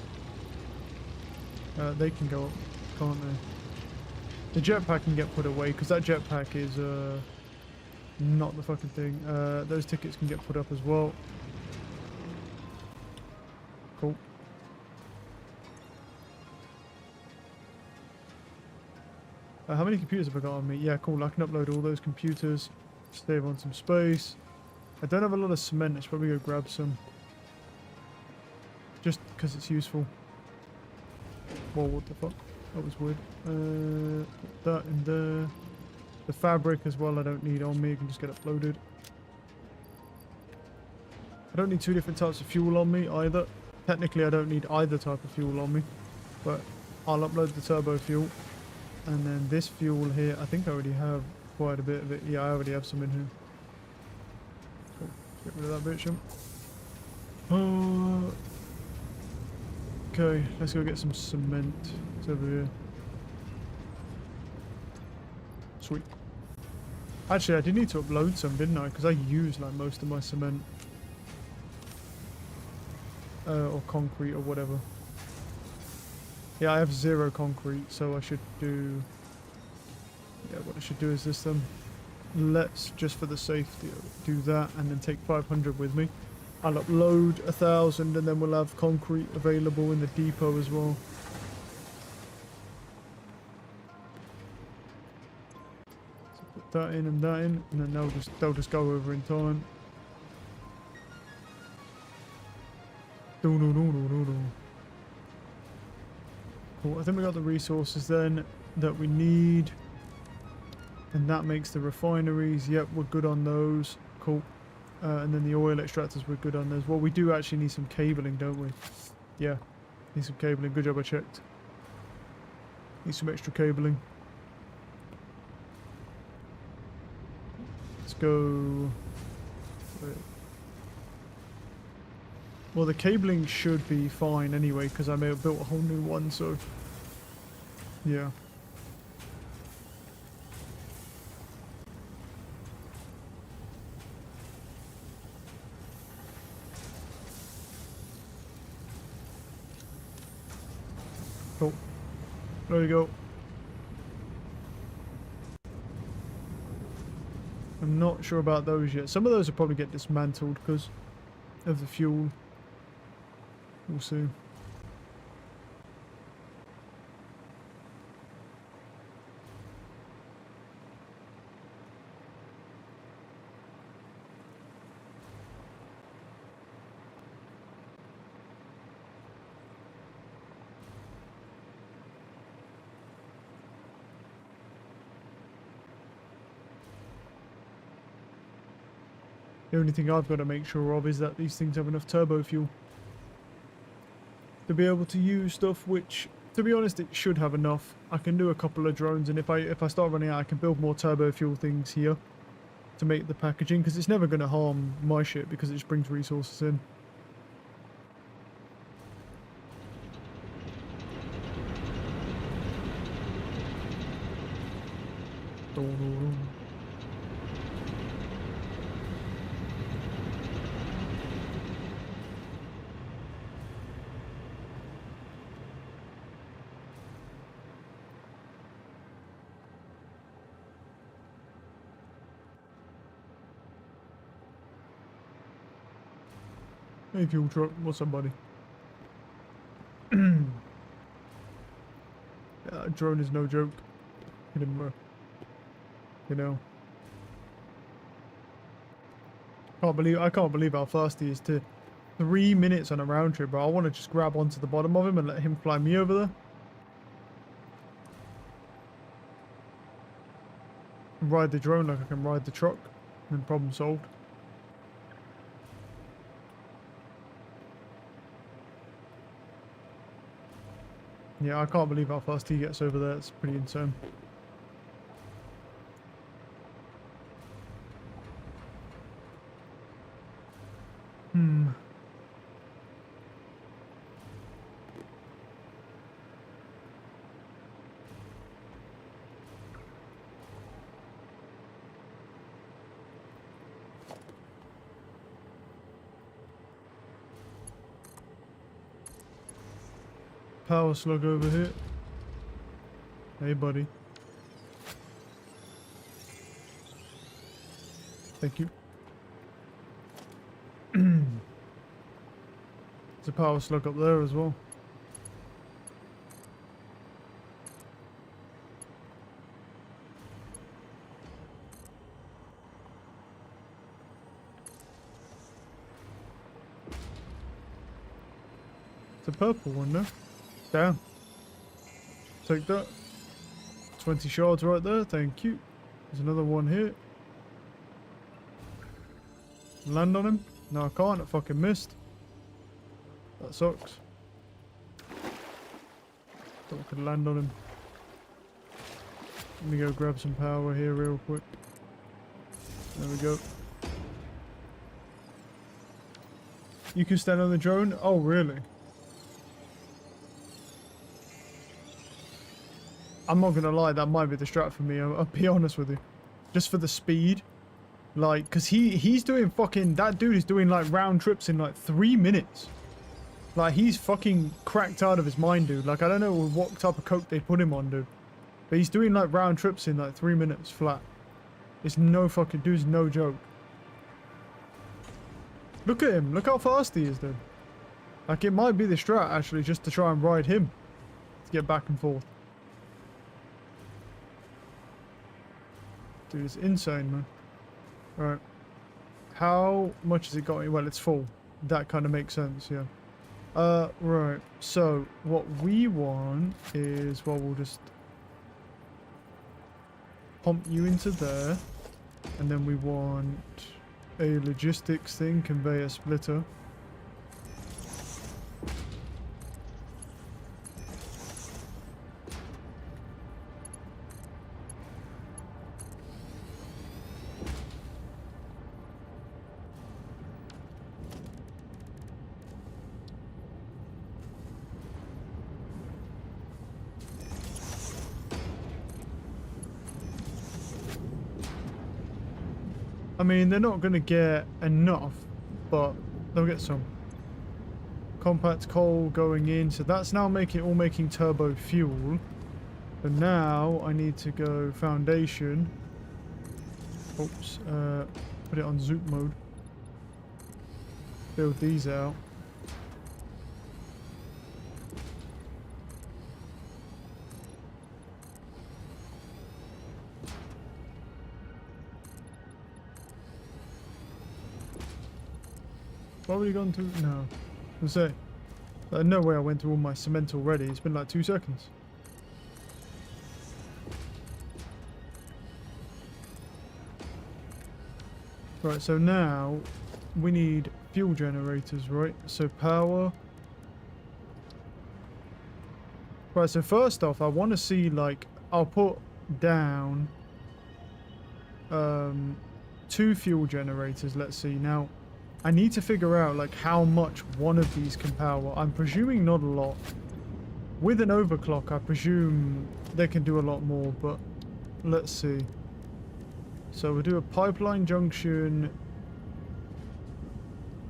A: They can go up, can't they? The jetpack can get put away, because that jetpack is not the fucking thing. Those tickets can get put up as well. Cool. How many computers have I got on me? Yeah, cool. I can upload all those computers. Save on some space. I don't have a lot of cement. I should probably go grab some. Just because it's useful. Whoa, what the fuck? That was weird. Put that in there. The fabric as well I don't need on me. I can just get uploaded. I don't need 2 different types of fuel on me either. Technically I don't need either type of fuel on me. But I'll upload the turbo fuel. And then this fuel here, I think I already have quite a bit of it. Yeah, I already have some in here. Cool. Get rid of that bitch. Okay, let's go get some cement. It's over here. Sweet. Actually, I did need to upload some, didn't I? Because I used like most of my cement. Or concrete or whatever. Yeah, I have 0 concrete, so I should do... Yeah, what I should do is this then. Let's, just for the safety, do that and then take 500 with me. I'll upload 1,000 and then we'll have concrete available in the depot as well. So put that in, and then they'll just go over in time. Cool, I think we got the resources then that we need. And that makes the refineries. Yep, we're good on those. Cool. And then the oil extractors, we're good on those. Well, we do actually need some cabling, don't we? Yeah, need some cabling. Good job I checked. Need some extra cabling. Let's go. Well, the cabling should be fine anyway, because I may have built a whole new one, so... Yeah. Cool. There you go. I'm not sure about those yet. Some of those will probably get dismantled because of the fuel. We'll see. The only thing I've got to make sure of is that these things have enough turbo fuel to be able to use stuff, which, to be honest, it should have enough. I can do a couple of drones, and if I start running out, I can build more turbo fuel things here to make the packaging, because it's never going to harm my shit because it just brings resources in. Hey, fuel truck, what's up, buddy? Yeah, drone is no joke. Hit him, you know. I can't believe how fast he is. To 3 minutes on a round trip, bro. I want to just grab onto the bottom of him and let him fly me over there. Ride the drone like I can ride the truck, and then problem solved. Yeah, I can't believe how fast he gets over there. It's pretty insane. Power slug over here. Hey, buddy. Thank you. There's a power slug up there as well. It's a purple one, no? Damn. Take that. 20 shards right there, thank you. There's another one here. Land on him? No, I can't, I fucking missed. That sucks. Thought I could land on him. Let me go grab some power here real quick. There we go. You can stand on the drone? Oh, really? I'm not gonna lie, that might be the strat for me, I'll be honest with you. just for the speed. Like, because he's doing fucking... That dude is doing, like, round trips in, like, 3 minutes. Like, he's fucking cracked out of his mind, dude. Like, I don't know what type of coke they put him on, dude. But he's doing, like, round trips in, like, 3 minutes flat. It's no fucking... Dude's no joke. Look at him. Look how fast he is, dude. Like, it might be the strat, actually, just to try and ride him. To get back and forth. Dude, it's insane, man. Right. How much has it got? Well, it's full. That kind of makes sense, yeah. Right. So, what we want is... Well, we'll just... pump you into there. And then we want a logistics thing, conveyor splitter. I mean, they're not going to get enough, but they'll get some. Compact coal going in, so that's now making turbo fuel. But now I need to go foundation. Oops, put it on zoot mode. Build these out. Probably gone to... No. I was say. No way I went through all my cement already. It's been like 2 seconds. Right, so now we need fuel generators, right? So power. Right, so first off, I want to see, like, I'll put down 2 fuel generators, let's see. Now, I need to figure out, like, how much one of these can power. I'm presuming not a lot. With an overclock, I presume they can do a lot more, but let's see. So we'll do a pipeline junction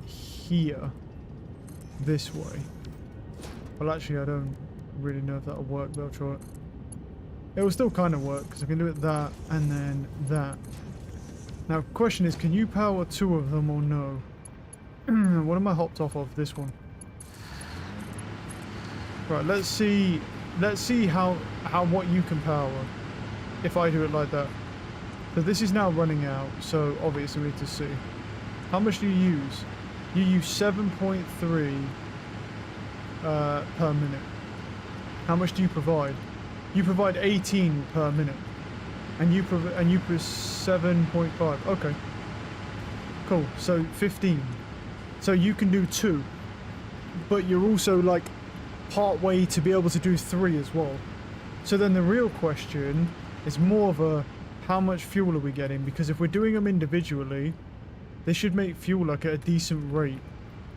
A: here, this way. Well, actually, I don't really know if that'll work, but I'll try it. It will still kind of work, because I can do it that, and then that. Now, question is, can you power 2 of them or no? What am I hopped off of? This one. Right, let's see how what you can power if I do it like that. So this is now running out, so obviously we need to see. How much do you use? You use 7.3 per minute. How much do you provide? You provide 18 per minute. And you provide 7.5. Okay. Cool. So 15. So you can do 2, but you're also like part way to be able to do 3 as well. So then the real question is more of a how much fuel are we getting? Because if we're doing them individually, they should make fuel like at a decent rate.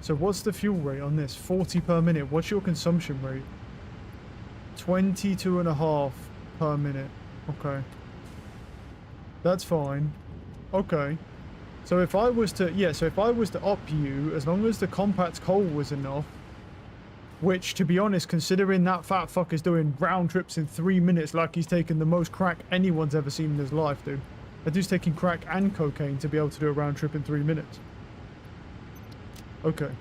A: So what's the fuel rate on this? 40 per minute. What's your consumption rate? 22.5 per minute. Okay. That's fine. Okay. So if I was to, yeah, so if I was to up you, as long as the compact coal was enough, which, to be honest, considering that fat fuck is doing round trips in 3 minutes like he's taken the most crack anyone's ever seen in his life, dude. That dude's taking crack and cocaine to be able to do a round trip in 3 minutes. Okay.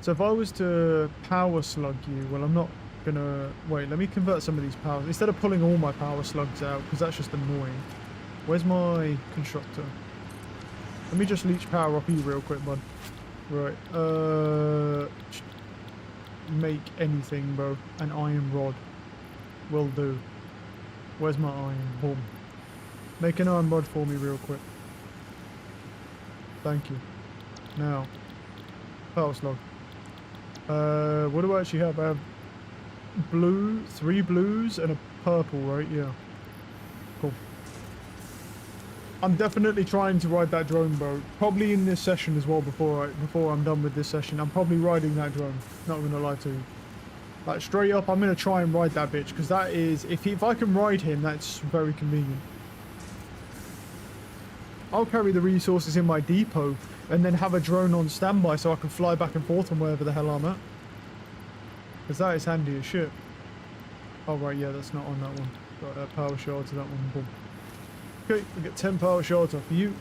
A: So if I was to power slug you, well, I'm not gonna... Wait, let me convert some of these powers. Instead of pulling all my power slugs out, because that's just annoying. Where's my constructor? Let me just leech power up you real quick, bud. Right, make anything, bro. An iron rod will do. Where's my iron? Boom. Make an iron rod for me real quick. Thank you. Now, power slug. What do I actually have? I have blue, 3 blues and a purple, right? Yeah. Cool. I'm definitely trying to ride that drone, bro. Probably in this session as well. Before I'm done with this session, I'm probably riding that drone. Not gonna lie to you. Like straight up, I'm gonna try and ride that bitch because that is if I can ride him, that's very convenient. I'll carry the resources in my depot and then have a drone on standby so I can fly back and forth from wherever the hell I'm at. Because that is handy as shit. Oh, right, yeah, that's not on that one. Got power shards to that one. Boom. Okay, we get 10 power shards off you.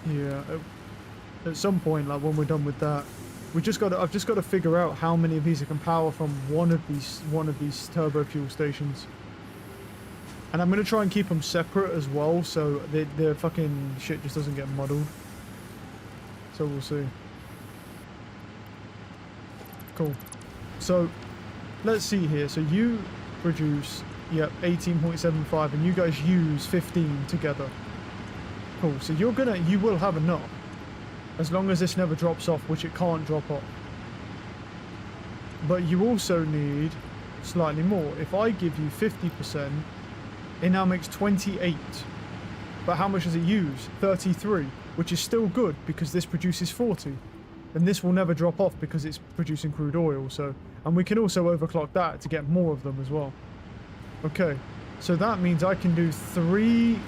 A: Yeah, at some point, like when we're done with that, I've just got to figure out how many of these I can power from one of these turbo fuel stations. And I'm going to try and keep them separate as well, so the fucking shit just doesn't get muddled. So we'll see. Cool. So, let's see here. So you produce, yep, 18.75, and you guys use 15 together. Cool. So you will have enough. As long as this never drops off, which it can't drop off. But you also need slightly more. If I give you 50%, it now makes 28. But how much does it use? 33, which is still good because this produces 40. And this will never drop off because it's producing crude oil. So, and we can also overclock that to get more of them as well. Okay, so that means I can do 3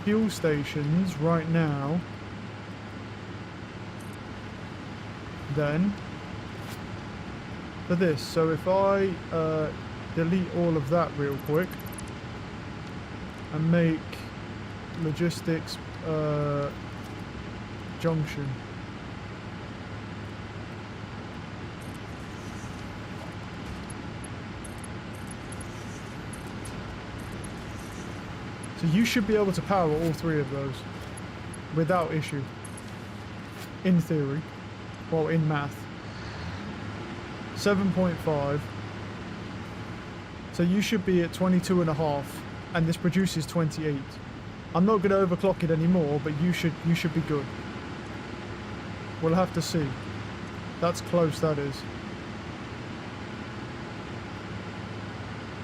A: fuel stations right now. Then for this, so if I delete all of that real quick and make logistics junction. So you should be able to power all 3 of those without issue, in theory. Well, in math. 7.5. So you should be at 22.5, and this produces 28. I'm not going to overclock it anymore, but you should be good. We'll have to see. That's close, that is.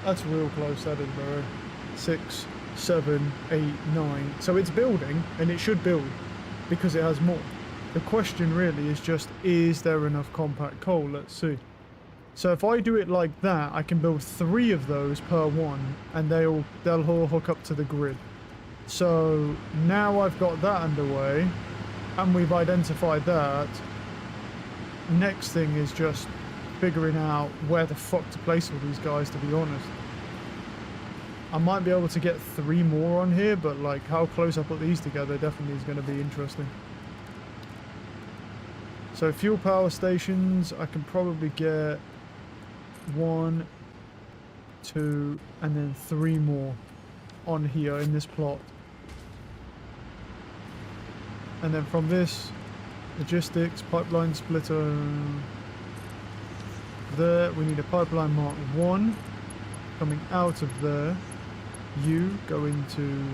A: That's real close, that is, bro. 6, 7, 8, 9. So it's building, and it should build, because it has more. The question really is just, is there enough compact coal? Let's see. So if I do it like that, I can build 3 of those per one, and they'll all hook up to the grid. So now I've got that underway, and we've identified that. Next thing is just figuring out where the fuck to place all these guys, to be honest. I might be able to get 3 more on here, but like how close I put these together definitely is going to be interesting. So fuel power stations, I can probably get 1, 2, and then 3 more on here in this plot. And then from this, logistics, pipeline splitter. There, we need a pipeline mark 1 coming out of there. You go into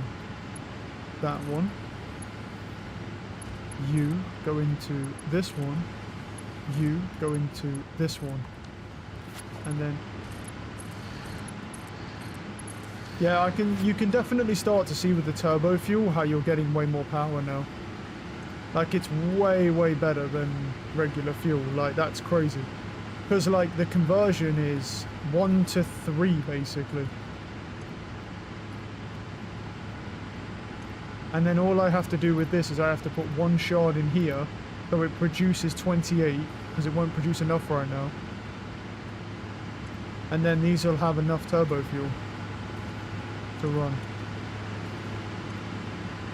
A: that one. You go into this one. You go into this one. And then yeah, you can definitely start to see with the turbo fuel how you're getting way more power now. Like it's way better than regular fuel. Like that's crazy. Because like the conversion is 1 to 3 basically. And then all I have to do with this is I have to put 1 shard in here, so it produces 28, because it won't produce enough right now. And then these will have enough turbo fuel to run.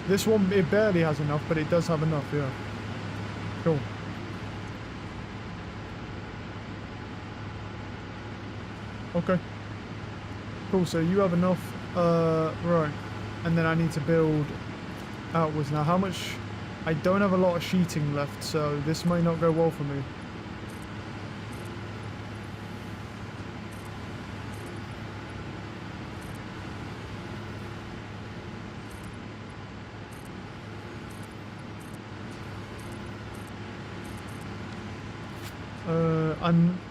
A: This one, it barely has enough, but it does have enough, yeah. Cool. Okay. Cool, so you have enough, right. And then I need to build outwards. Now how much? I don't have a lot of sheeting left, so this may not go well for me.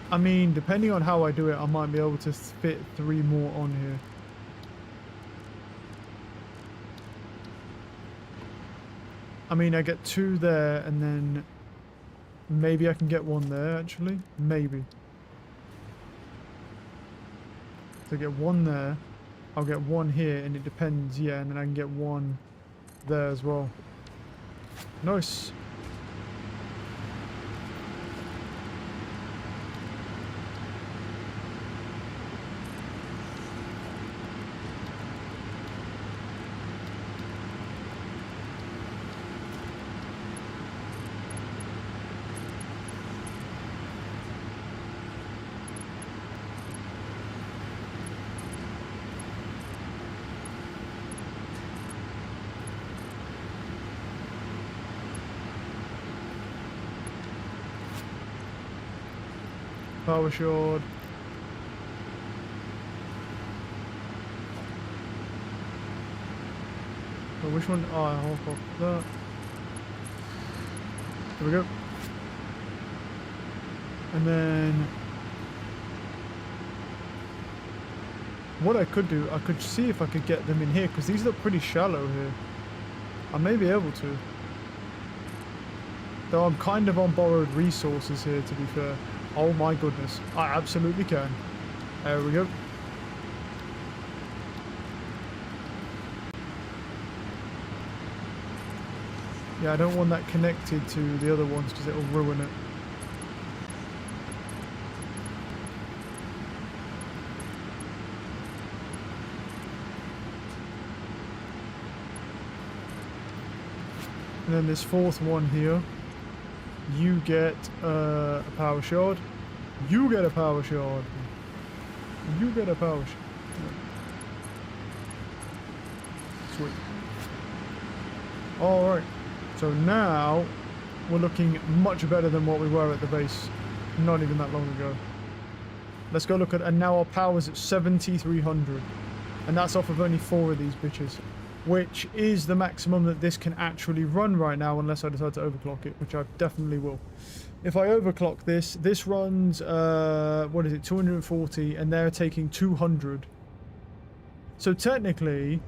A: I mean, depending on how I do it, I might be able to fit 3 more on here. I mean, I get 2 there, and then maybe I can get 1 there, actually. Maybe. So I get 1 there, I'll get one here, and it depends, yeah, and then I can get one there as well. Nice. Power shard. Oh, which one? Oh, I'll hop off that. There we go. And then what I could do, I could see if I could get them in here, because these look pretty shallow here. I may be able to. Though I'm kind of on borrowed resources here, to be fair. Oh my goodness. I absolutely can. There we go. Yeah, I don't want that connected to the other ones because it'll ruin it. And then this fourth one here, you get a power shard. You get a power shard. You get a power shard. Sweet. Alright. So now we're looking much better than what we were at the base not even that long ago. Let's go look at, and now our power's at 7,300. And that's off of only 4 of these bitches, which is the maximum that this can actually run right now, unless I decide to overclock it, which I definitely will. If I overclock this, this runs, what is it, 240, and they're taking 200. So technically,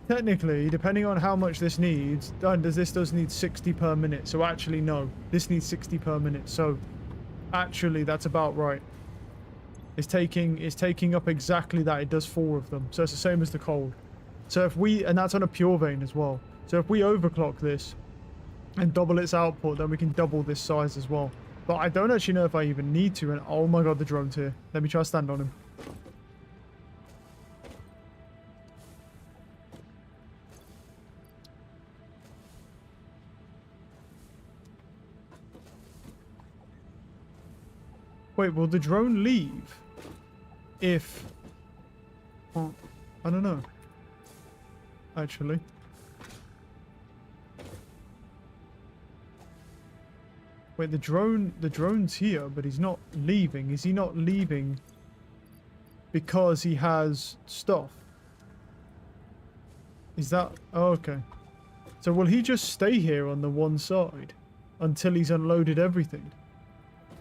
A: depending on how much this needs, this does need 60 per minute. So actually, no, this needs 60 per minute. So actually, that's about right. It's taking up exactly that. It does 4 of them. So it's the same as the cold. So if we, and that's on a pure vein as well. So if we overclock this and double its output, then we can double this size as well. But I don't actually know if I even need to. And oh my god, the drone's here. Let me try to stand on him. Wait, will the drone leave if... Oh, I don't know. Actually. Wait, the drone's here, but he's not leaving. Is he not leaving because he has stuff? Is that... Oh, okay. So will he just stay here on the one side until he's unloaded everything?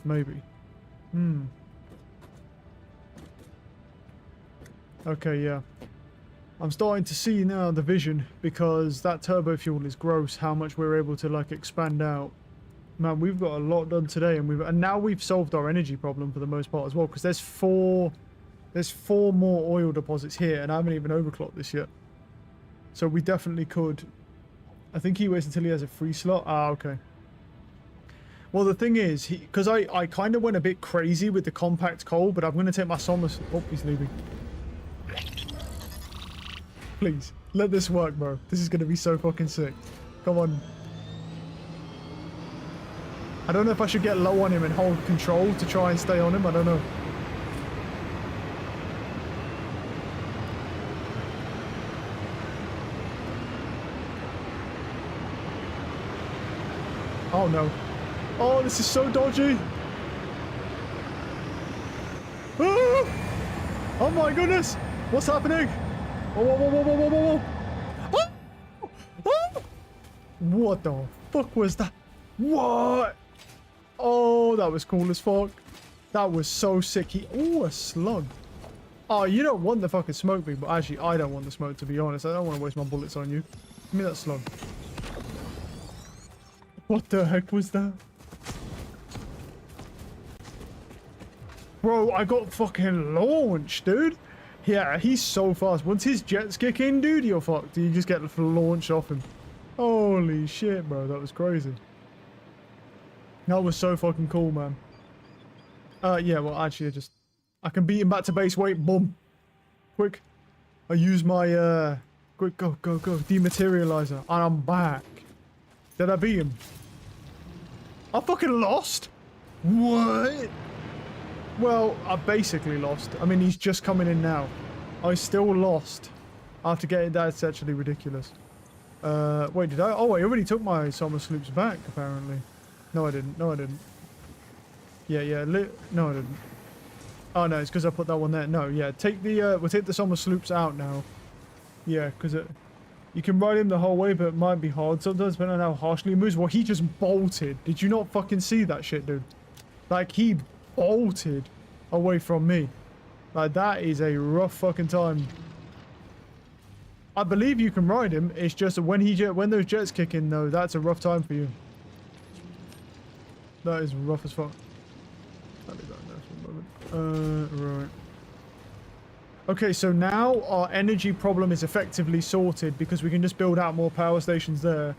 A: Maybe. Okay, yeah. I'm starting to see now the vision, because that turbo fuel is gross, how much we're able to like expand out. Man, we've got a lot done today, and now we've solved our energy problem for the most part as well, because there's four more oil deposits here, and I haven't even overclocked this yet. So we definitely could. I think he waits until he has a free slot. Ah, okay. Well, the thing is, because I kind of went a bit crazy with the compact coal, but I'm going to take my summer... Oh, he's leaving. Please, let this work, bro. This is going to be so fucking sick. Come on. I don't know if I should get low on him and hold control to try and stay on him. I don't know. Oh, no. Oh, this is so dodgy. Ah! Oh my goodness. What's happening? Whoa, whoa, whoa, whoa, whoa, whoa, whoa. Ah! Ah! What the fuck was that? What? Oh, that was cool as fuck. That was so sick. Oh, a slug. Oh, you don't want the fucking smoke, big, but actually, I don't want the smoke, to be honest. I don't want to waste my bullets on you. Give me that slug. What the heck was that? Bro, I got fucking launched, dude. Yeah, he's so fast. Once his jets kick in, dude, you're fucked. You just get launched off him. Holy shit, bro. That was crazy. That was so fucking cool, man. Yeah, well, actually, I can beat him back to base weight. Boom. Quick. I use my, quick, go, go, go. Dematerializer. And I'm back. Did I beat him? I fucking lost? What? Well, I basically lost. I mean, he's just coming in now. I still lost. After getting that's actually ridiculous. Wait, did I? Oh, I already took my summer sloops back, apparently. No, I didn't. No, I didn't. Yeah, yeah. No, I didn't. Oh, no, it's because I put that one there. No, yeah. Take the, we'll take the summer sloops out now. Yeah, because you can ride him the whole way, but it might be hard sometimes, depending on how harshly he moves. Well, he just bolted. Did you not fucking see that shit, dude? Like, he bolted away from me. Like, that is a rough fucking time. I believe you can ride him. It's just that when those jets kick in, though, that's a rough time for you. That is rough as fuck. Let me go there for a moment. Right. Okay, so now our energy problem is effectively sorted because we can just build out more power stations there.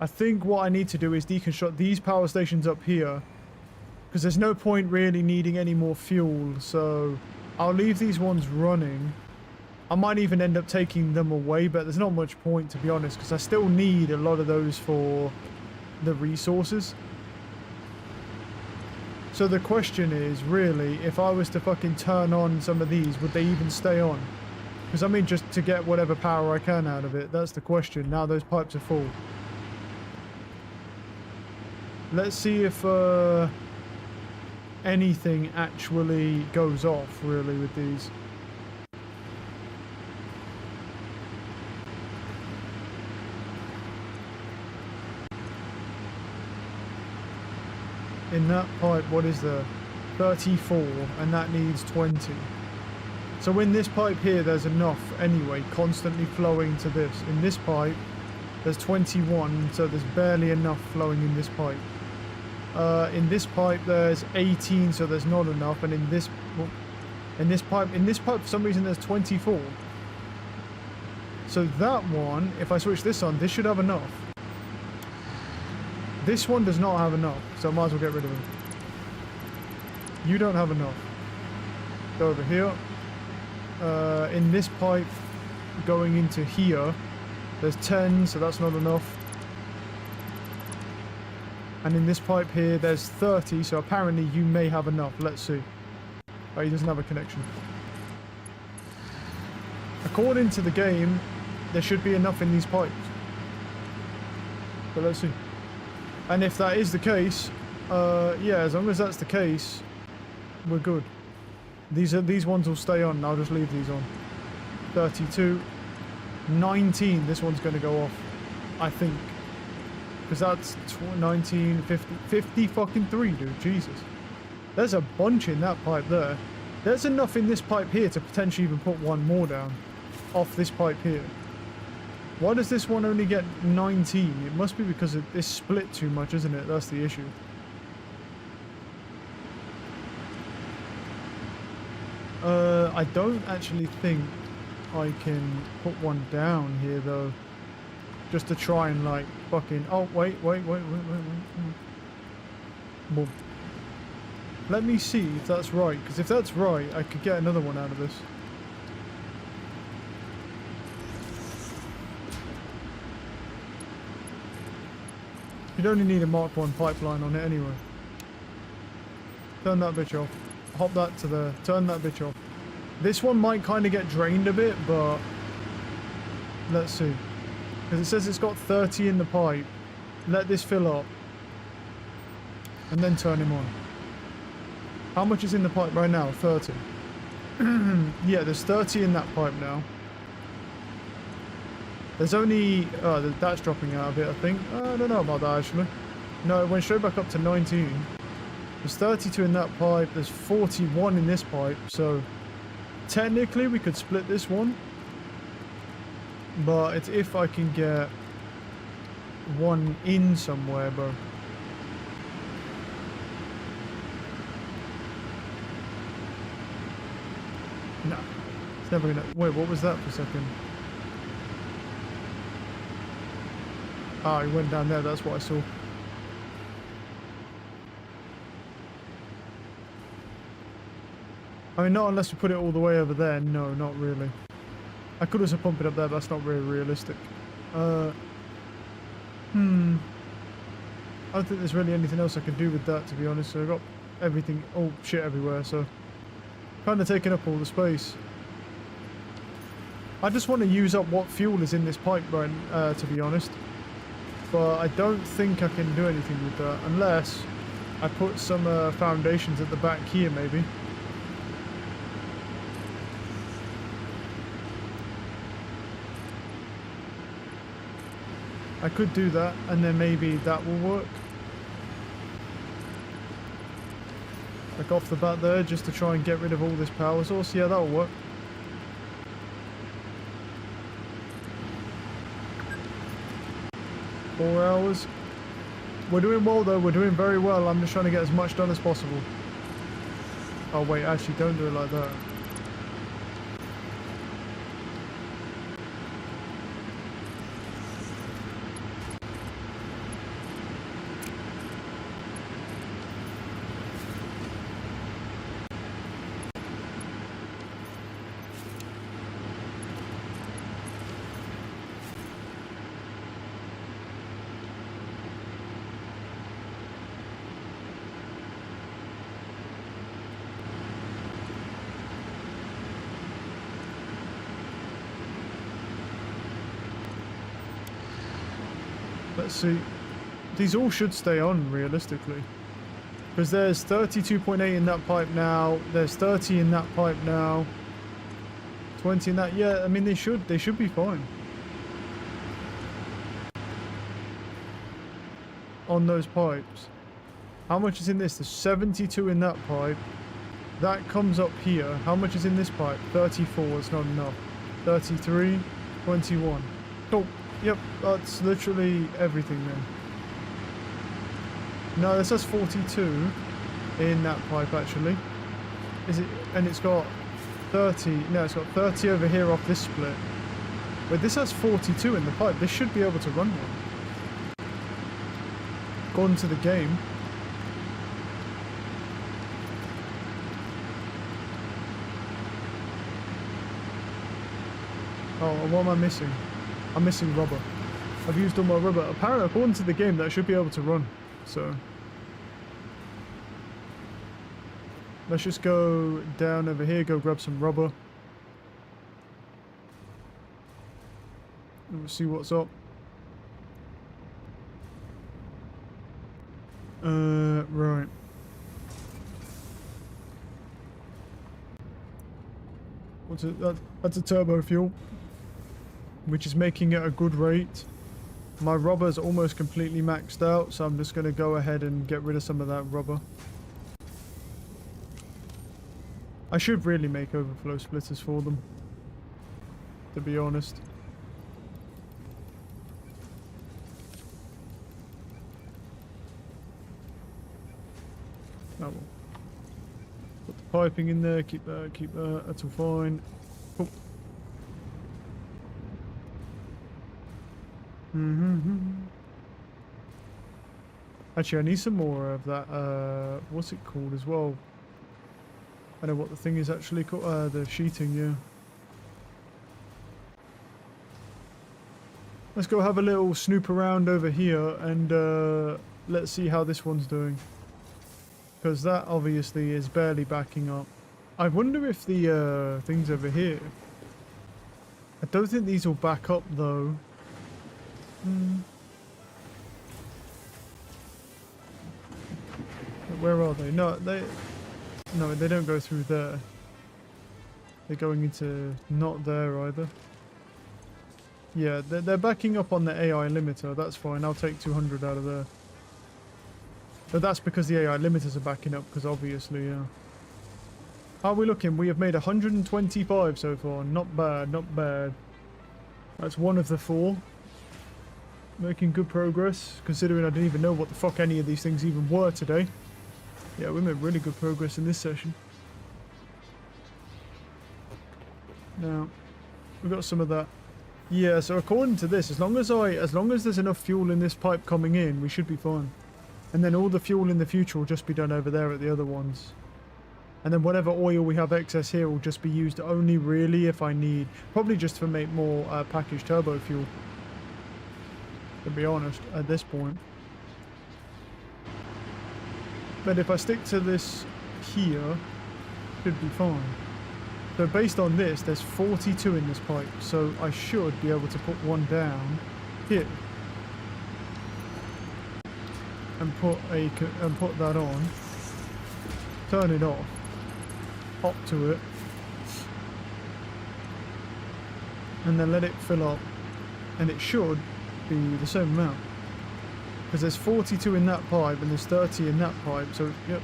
A: I think what I need to do is deconstruct these power stations up here because there's no point really needing any more fuel, so I'll leave these ones running. I might even end up taking them away, but there's not much point, to be honest, because I still need a lot of those for the resources. So the question is, really, if I was to fucking turn on some of these, would they even stay on? Because, I mean, just to get whatever power I can out of it, that's the question. Now those pipes are full. Let's see if anything actually goes off, really, with these. In that pipe, what is there? 34, and that needs 20. So in this pipe here, there's enough anyway, constantly flowing to this. In this pipe, there's 21, so there's barely enough flowing in this pipe. In this pipe, there's 18, so there's not enough. And in this pipe, for some reason, there's 24. So that one, if I switch this on, this should have enough. This one does not have enough, so I might as well get rid of him. You don't have enough. Go over here. In this pipe, going into here, there's 10, so that's not enough. And in this pipe here, there's 30, so apparently you may have enough. Let's see. Oh, he doesn't have a connection. According to the game, there should be enough in these pipes. But let's see. And if that is the case, yeah, as long as that's the case, we're good. These ones will stay on. I'll just leave these on. 32, 19. This one's going to go off, I think, because that's 19, 50, 50 fucking 3, dude. Jesus, there's a bunch in that pipe there. There's enough in this pipe here to potentially even put one more down off this pipe here. Why does this one only get 19? It must be because it's split too much, isn't it? That's the issue. I don't actually think I can put one down here, though. Just to try and, like, fucking... Oh, wait. Boom. Let me see if that's right, because if that's right, I could get another one out of this. You'd only need a Mark 1 pipeline on it anyway. Turn that bitch off. Hop that to there. Turn that bitch off. This one might kind of get drained a bit, but... Let's see. Because it says it's got 30 in the pipe. Let this fill up. And then turn him on. How much is in the pipe right now? 30. Yeah, there's 30 in that pipe now. There's only... that's dropping out of it, I think. I don't know about that, actually. No, it went straight back up to 19. There's 32 in that pipe. There's 41 in this pipe. So, technically, we could split this one. But it's if I can get one in somewhere, bro. No. It's never gonna... Wait, what was that for a second? Ah, he went down there, that's what I saw. I mean, not unless we put it all the way over there. No, not really. I could also pump it up there, but that's not very realistic. I don't think there's really anything else I can do with that, to be honest. So I've got everything, oh shit everywhere, so kind of taking up all the space. I just want to use up what fuel is in this pipe, right, to be honest. But I don't think I can do anything with that, unless I put some foundations at the back here, maybe. I could do that, and then maybe that will work. Like off the bat there, just to try and get rid of all this power source. Yeah, that'll work. Four hours. We're doing well though, we're doing very well. I'm just trying to get as much done as possible. Oh wait, actually don't do it like that. Let's see. These all should stay on, realistically. Because there's 32.8 in that pipe now. There's 30 in that pipe now. 20 in that. Yeah, I mean, they should be fine. On those pipes. How much is in this? There's 72 in that pipe. That comes up here. How much is in this pipe? 34. It's not enough. 33. 21. Cool. Yep, that's literally everything then. No, this has 42 in that pipe actually. Is it? And it's got 30. No, it's got 30 over here off this split. But this has 42 in the pipe. This should be able to run one. Gone to the game. Oh, what am I missing? I'm missing rubber. I've used all my rubber. Apparently, according to the game, that should be able to run. So let's just go down over here, go grab some rubber. And we'll see what's up. Right. What's it? That's a turbo fuel, which is making it a good rate. My rubber's almost completely maxed out, so I'm just going to go ahead and get rid of some of that rubber. I should really make overflow splitters for them, to be honest. Oh well. Put the piping in there, keep that, that's all fine. Cool. Actually, I need some more of that, what's it called as well? I know what the thing is actually called, the sheeting, yeah. Let's go have a little snoop around over here and let's see how this one's doing. Because that obviously is barely backing up. I wonder if the things over here... I don't think these will back up though. Where are they? No, they don't go through there. They're going into not there either. Yeah, they're backing up on the AI limiter. That's fine. I'll take 200 out of there. But that's because the AI limiters are backing up, because obviously, yeah. How are we looking? We have made 125 so far. Not bad, not bad. That's one of the 4. Making good progress, considering I didn't even know what the fuck any of these things even were today. Yeah, we made really good progress in this session. Now, we've got some of that. Yeah, so according to this, as long as there's enough fuel in this pipe coming in, we should be fine. And then all the fuel in the future will just be done over there at the other ones. And then whatever oil we have excess here will just be used only really if I need, probably just to make more packaged turbo fuel. To be honest, at this point. But if I stick to this here, should be fine. So based on this, there's 42 in this pipe, so I should be able to put one down here and put that on, turn it off, hop to it, and then let it fill up, and it should be the same amount because there's 42 in that pipe and there's 30 in that pipe, so yep.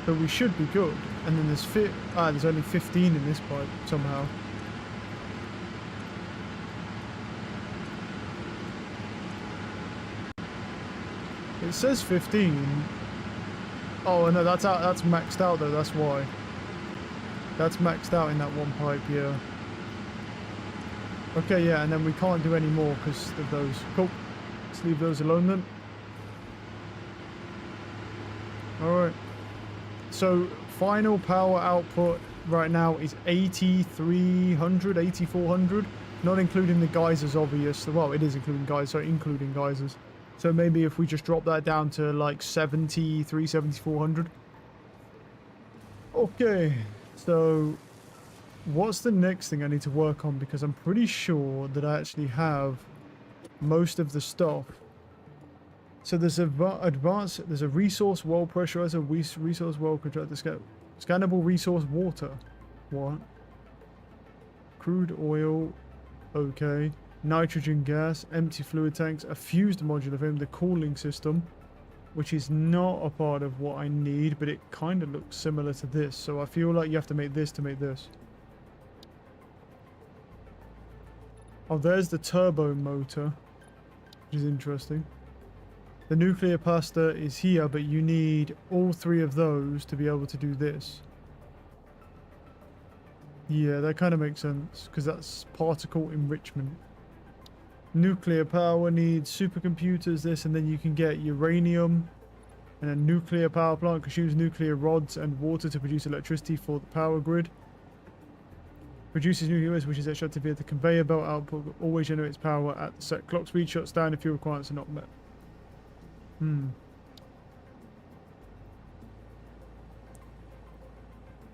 A: So we should be good. And then there's only 15 in this pipe somehow. It says 15. Oh no, that's maxed out though, that's why. That's maxed out in that one pipe, yeah. Okay, yeah, and then we can't do any more because of those. Cool. Let's leave those alone then. Alright. So final power output right now is 8,300, 8,400, not including the geysers, obvious. Well, it is including geysers, so including geysers. So maybe if we just drop that down to like 73, 7,400. Okay, so what's the next thing I need to work on? Because I'm pretty sure that I actually have most of the stuff. So there's a resource well pressurizer, resource well contractor, scannable resource water. What? Crude oil. Okay. Nitrogen gas, empty fluid tanks, a fused modular frame, the cooling system, which is not a part of what I need, but it kind of looks similar to this. So I feel like you have to make this to make this. Oh, there's the turbo motor, which is interesting. The nuclear pasta is here, but you need all three of those to be able to do this. Yeah, that kind of makes sense, because that's particle enrichment. Nuclear power needs supercomputers, this, and then you can get uranium. And a nuclear power plant consumes nuclear rods and water to produce electricity for the power grid. Produces nuclear waste, which is extracted via the conveyor belt output, always generates power at the set clock speed, shuts down if fuel requirements are not met.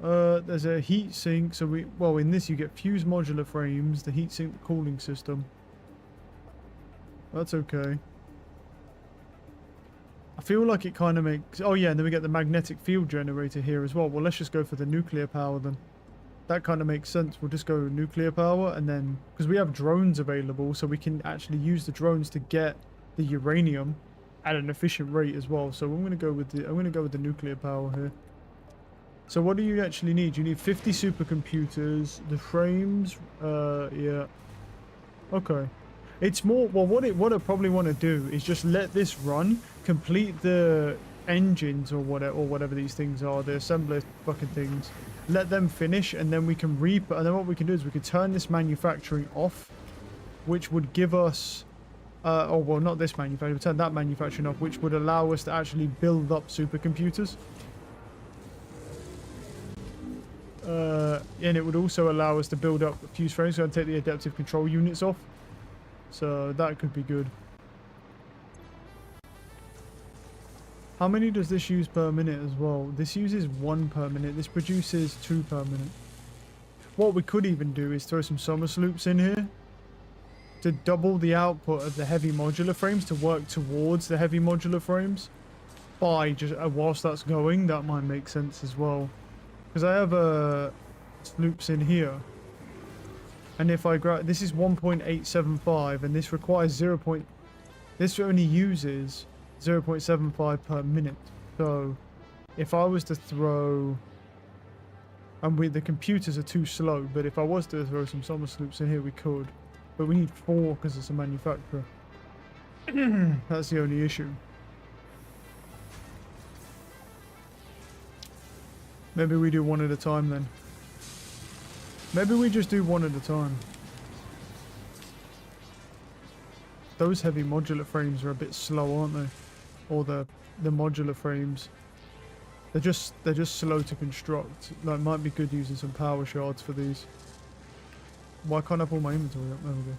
A: There's a heat sink, so in this you get fused modular frames, the heat sink, the cooling system. That's okay. I feel like it kind of makes... Oh yeah, and then we get the magnetic field generator here as well. Well, let's just go for the nuclear power then. That kind of makes sense. We'll just go nuclear power, and then... Because we have drones available, so we can actually use the drones to get the uranium at an efficient rate as well. So I'm going to go with the nuclear power here. So what do you actually need? You need 50 supercomputers, the frames, yeah. Okay. It's more, well, what I probably want to do is just let this run, complete the engines or whatever these things are, the assembler fucking things. Let them finish, and then we can and then what we can do is we can turn this manufacturing off, which would give us, oh well, not this manufacturing, turn that manufacturing off, which would allow us to actually build up supercomputers. And it would also allow us to build up fuse frames, so I'd take the adaptive control units off. So that could be good. How many does this use per minute as well? This uses 1 per minute. This produces 2 per minute. What we could even do is throw some Somerset loops in here to double the output of the heavy modular frames to work towards the heavy modular frames. By just whilst that's going, that might make sense as well. Because I have loops in here. And if I grab, this is 1.875, and this requires this only uses 0.75 per minute. So if I was to throw, and the computers are too slow, but if I was to throw some Somerset loops in here, we could. But we need 4 because it's a manufacturer. That's the only issue. Maybe we do one at a time then. Maybe we just do one at a time. Those heavy modular frames are a bit slow, aren't they? Or the modular frames. They're just slow to construct. Like, might be good using some power shards for these. Why can't I pull my inventory up? There we go.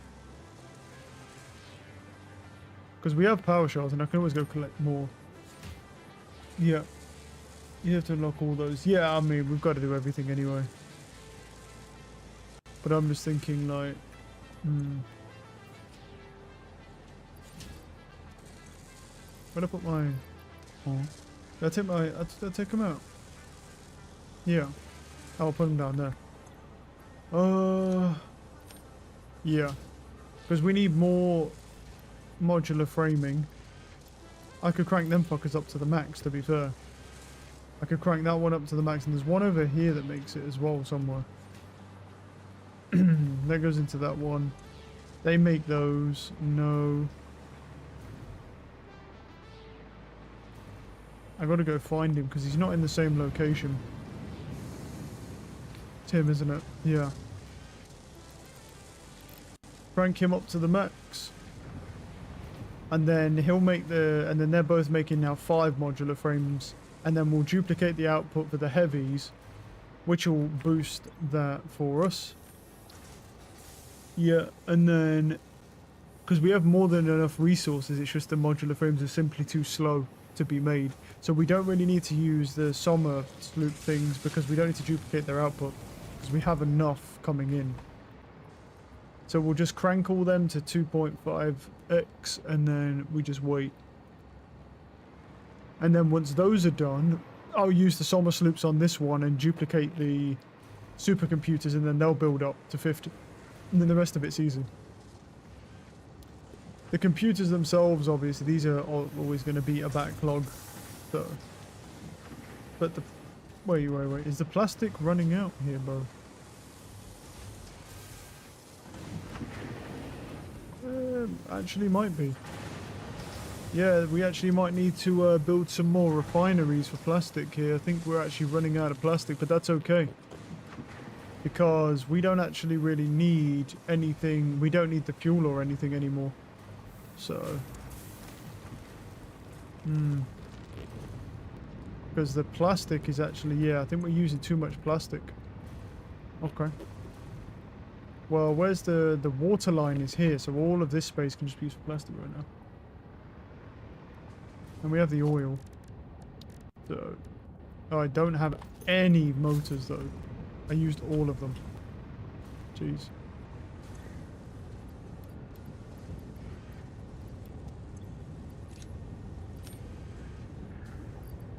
A: Because we have power shards and I can always go collect more. Yeah. You have to unlock all those. Yeah, I mean, we've got to do everything anyway. But I'm just thinking, like... Where'd I put my... Oh. Did I take my... Did I take them out? Yeah. I'll put them down there. Yeah. Because we need more modular framing. I could crank them fuckers up to the max, to be fair. I could crank that one up to the max, and there's one over here that makes it as well somewhere. That goes into that one. They make those. No. I gotta go find him because he's not in the same location. It's him, isn't it? Yeah. Crank him up to the max. And then he'll make the... And then they're both making now 5 modular frames. And then we'll duplicate the output for the heavies, which will boost that for us. Yeah, and then... Because we have more than enough resources, it's just the modular frames are simply too slow to be made. So we don't really need to use the summer sloop things because we don't need to duplicate their output. Because we have enough coming in. So we'll just crank all them to 2.5x and then we just wait. And then once those are done, I'll use the summer sloops on this one and duplicate the supercomputers and then they'll build up to 50. And then the rest of it's easy. The computers themselves, obviously, these are always going to be a backlog. So. But the... Wait. Is the plastic running out here, bro? Actually might be. Yeah, we actually might need to build some more refineries for plastic here. I think we're actually running out of plastic, but that's okay. Because we don't actually really need anything. We don't need the fuel or anything anymore. So. Because the plastic is actually, yeah, I think we're using too much plastic. Okay. Well, where's the water line is here, so all of this space can just be used for plastic right now. And we have the oil. So, oh, I don't have any motors though. I used all of them. Jeez.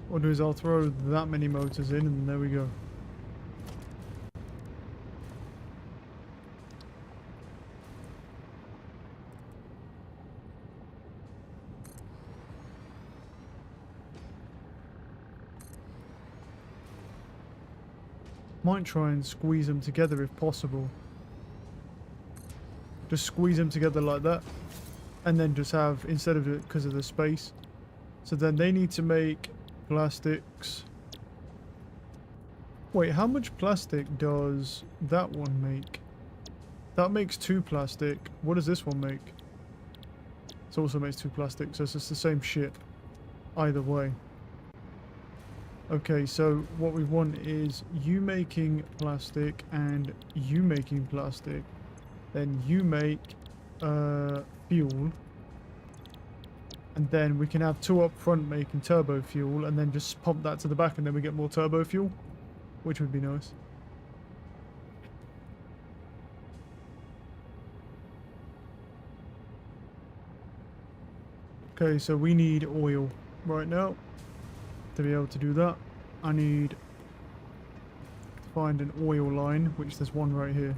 A: What I'll do is I'll throw that many motors in and there we go. Might try and squeeze them together if possible. Just squeeze them together like that. And then just have, instead of it, because of the space. So then they need to make plastics. Wait, how much plastic does that one make? That makes 2 plastic. What does this one make? It also makes 2 plastic, so it's just the same shit. Either way. Okay, so what we want is you making plastic and you making plastic. Then you make fuel. And then we can have 2 up front making turbo fuel and then just pump that to the back and then we get more turbo fuel. Which would be nice. Okay, so we need oil right now. To be able to do that, I need to find an oil line, which there's one right here.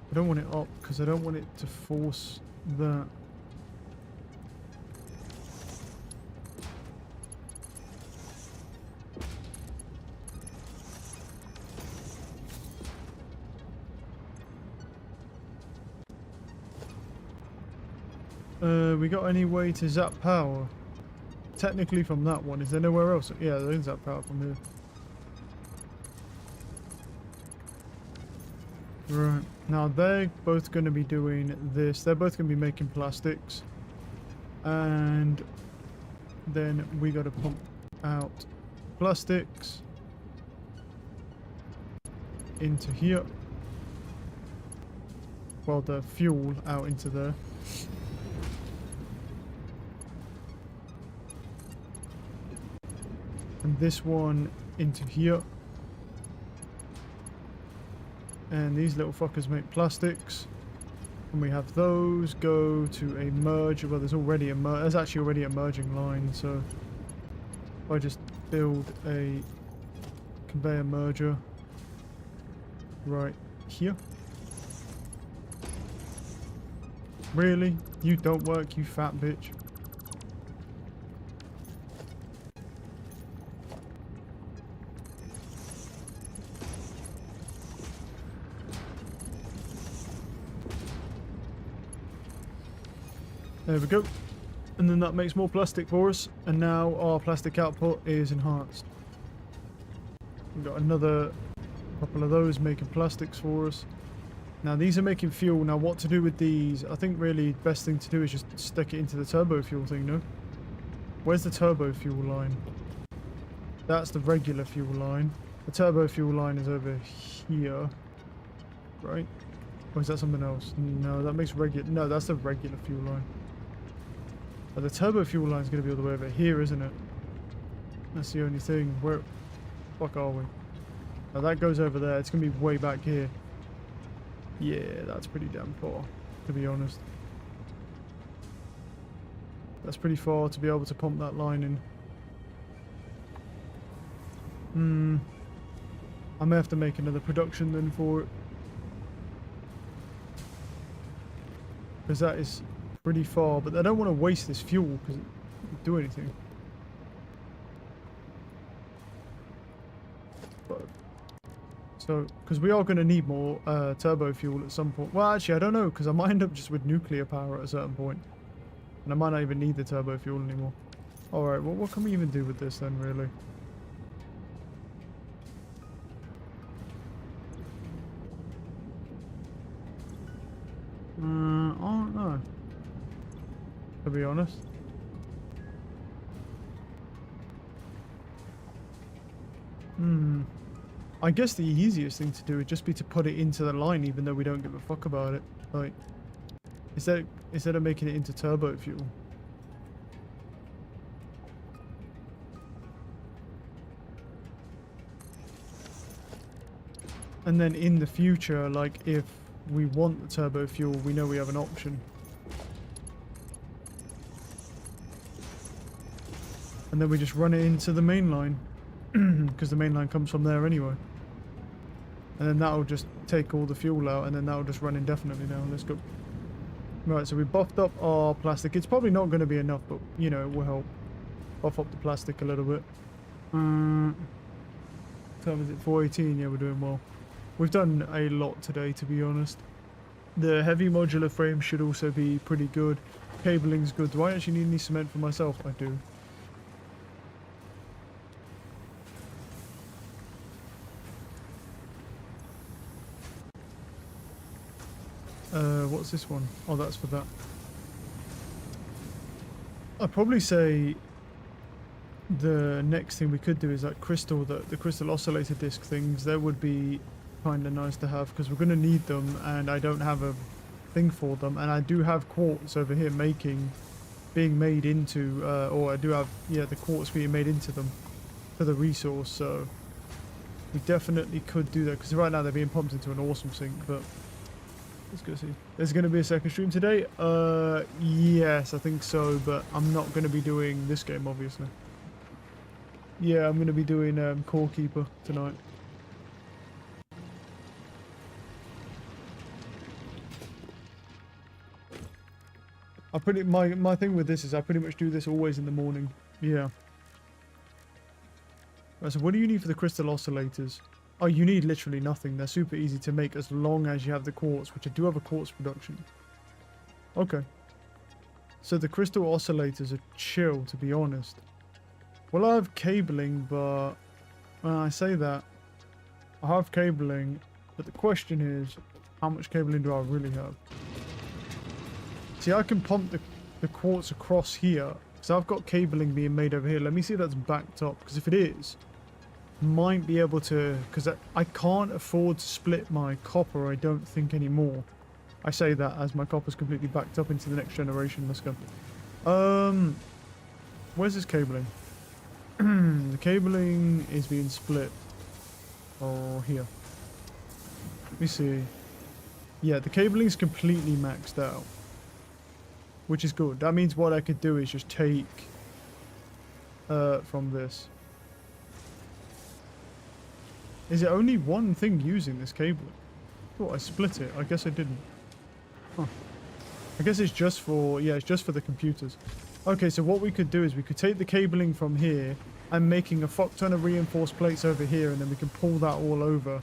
A: I don't want it up because I don't want it to force that. We got any way to zap power? Technically from that one. Is there nowhere else? Yeah, there is zap power from here. Right. Now they're both going to be doing this. They're both going to be making plastics. And then we got to pump out plastics into here. Well, the fuel out into there. And this one into here. And these little fuckers make plastics. And we have those go to a merger. Well, there's actually already a merging line, so if I just build a conveyor merger right here. Really? You don't work, you fat bitch. There we go. And then that makes more plastic for us. And now our plastic output is enhanced. We've got another couple of those making plastics for us. Now these are making fuel. Now what to do with these? I think really best thing to do is just stick it into the turbo fuel thing, no? Where's the turbo fuel line? That's the regular fuel line. The turbo fuel line is over here. Right? Or is that something else? No, that makes regular... No, that's the regular fuel line. But the turbo fuel line is going to be all the way over here, isn't it? That's the only thing. Where the fuck are we? Now that goes over there. It's going to be way back here. Yeah, that's pretty damn far, to be honest. That's pretty far to be able to pump that line in. I may have to make another production then for it. Because that is pretty far, but I don't want to waste this fuel because it doesn't do anything. But, so, because we are going to need more turbo fuel at some point. Well, actually, I don't know, because I might end up just with nuclear power at a certain point. And I might not even need the turbo fuel anymore. Alright, well, what can we even do with this then, really? I don't know, to be honest. I guess the easiest thing to do would just be to put it into the line, even though we don't give a fuck about it. Like, instead of making it into turbo fuel. And then in the future, like, if we want the turbo fuel, we know we have an option. And then we just run it into the main line. Because the main line comes from there anyway. And then that'll just take all the fuel out, and then that'll just run indefinitely now. Let's go. Right, so we buffed up our plastic. It's probably not going to be enough, but, you know, it will help. Buff up the plastic a little bit. Time is it 4:18? Yeah, we're doing well. We've done a lot today, to be honest. The heavy modular frame should also be pretty good. Cabling's good. Do I actually need any cement for myself? I do. What's this one? Oh, that's for that. I'd probably say the next thing we could do is that crystal, the crystal oscillator disc things. That would be kind of nice to have because we're going to need them, and I don't have a thing for them. And I do have quartz over here being made into, or I do have, yeah, the quartz being made into them for the resource. So we definitely could do that because right now they're being pumped into an awesome sink, but. Let's go see. There's going to be a second stream today? Yes, I think so, but I'm not going to be doing this game, obviously. Yeah, I'm going to be doing Core Keeper tonight. My thing with this is I pretty much do this always in the morning. Yeah. Right, so what do you need for the crystal oscillators? Oh, you need literally nothing. They're super easy to make as long as you have the quartz, which I do have a quartz production. Okay. So the crystal oscillators are chill, to be honest. Well, I have cabling, but I say that. I have cabling, but the question is, how much cabling do I really have? See, I can pump the quartz across here. So I've got cabling being made over here. Let me see if that's backed up, because if it is, might be able to, because I can't afford to split my copper, I don't think, anymore. I say that as my copper's completely backed up into the next generation. Let's go. Where's this cabling? The cabling is being split. Oh, here. Let me see. Yeah, the cabling is completely maxed out, which is good. That means what I could do is just take from this. Is it only one thing using this cabling? I thought I split it. I guess I didn't. Huh. I guess it's just for, yeah, it's just for the computers. Okay, so what we could do is we could take the cabling from here and making a fuck ton of reinforced plates over here, and then we can pull that all over.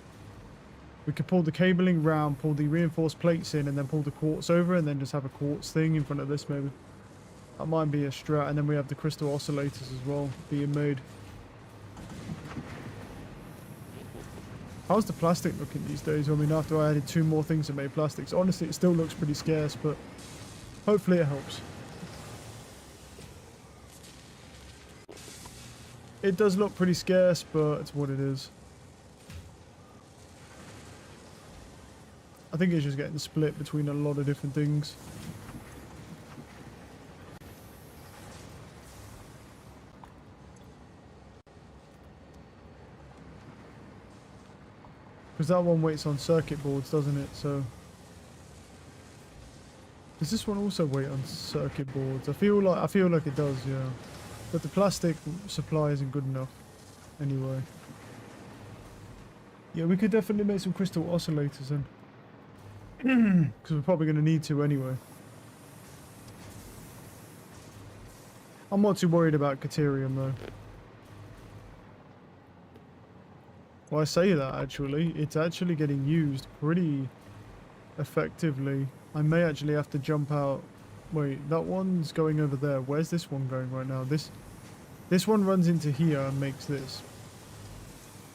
A: We could pull the cabling round, pull the reinforced plates in, and then pull the quartz over, and then just have a quartz thing in front of this maybe. That might be a strat, and then we have the crystal oscillators as well being made. How's the plastic looking these days? I mean, after I added 2 more things that made plastics, honestly, it still looks pretty scarce, but hopefully it helps. It does look pretty scarce, but it's what it is. I think it's just getting split between a lot of different things. Because that one waits on circuit boards, doesn't it? So does this one also wait on circuit boards? I feel like it does, yeah. But the plastic supply isn't good enough anyway. Yeah, we could definitely make some crystal oscillators then. Because we're probably going to need to anyway. I'm not too worried about Caterium though. Well, I say that actually. It's actually getting used pretty effectively. I may actually have to jump out. Wait, that one's going over there. Where's this one going right now? This one runs into here and makes this. Is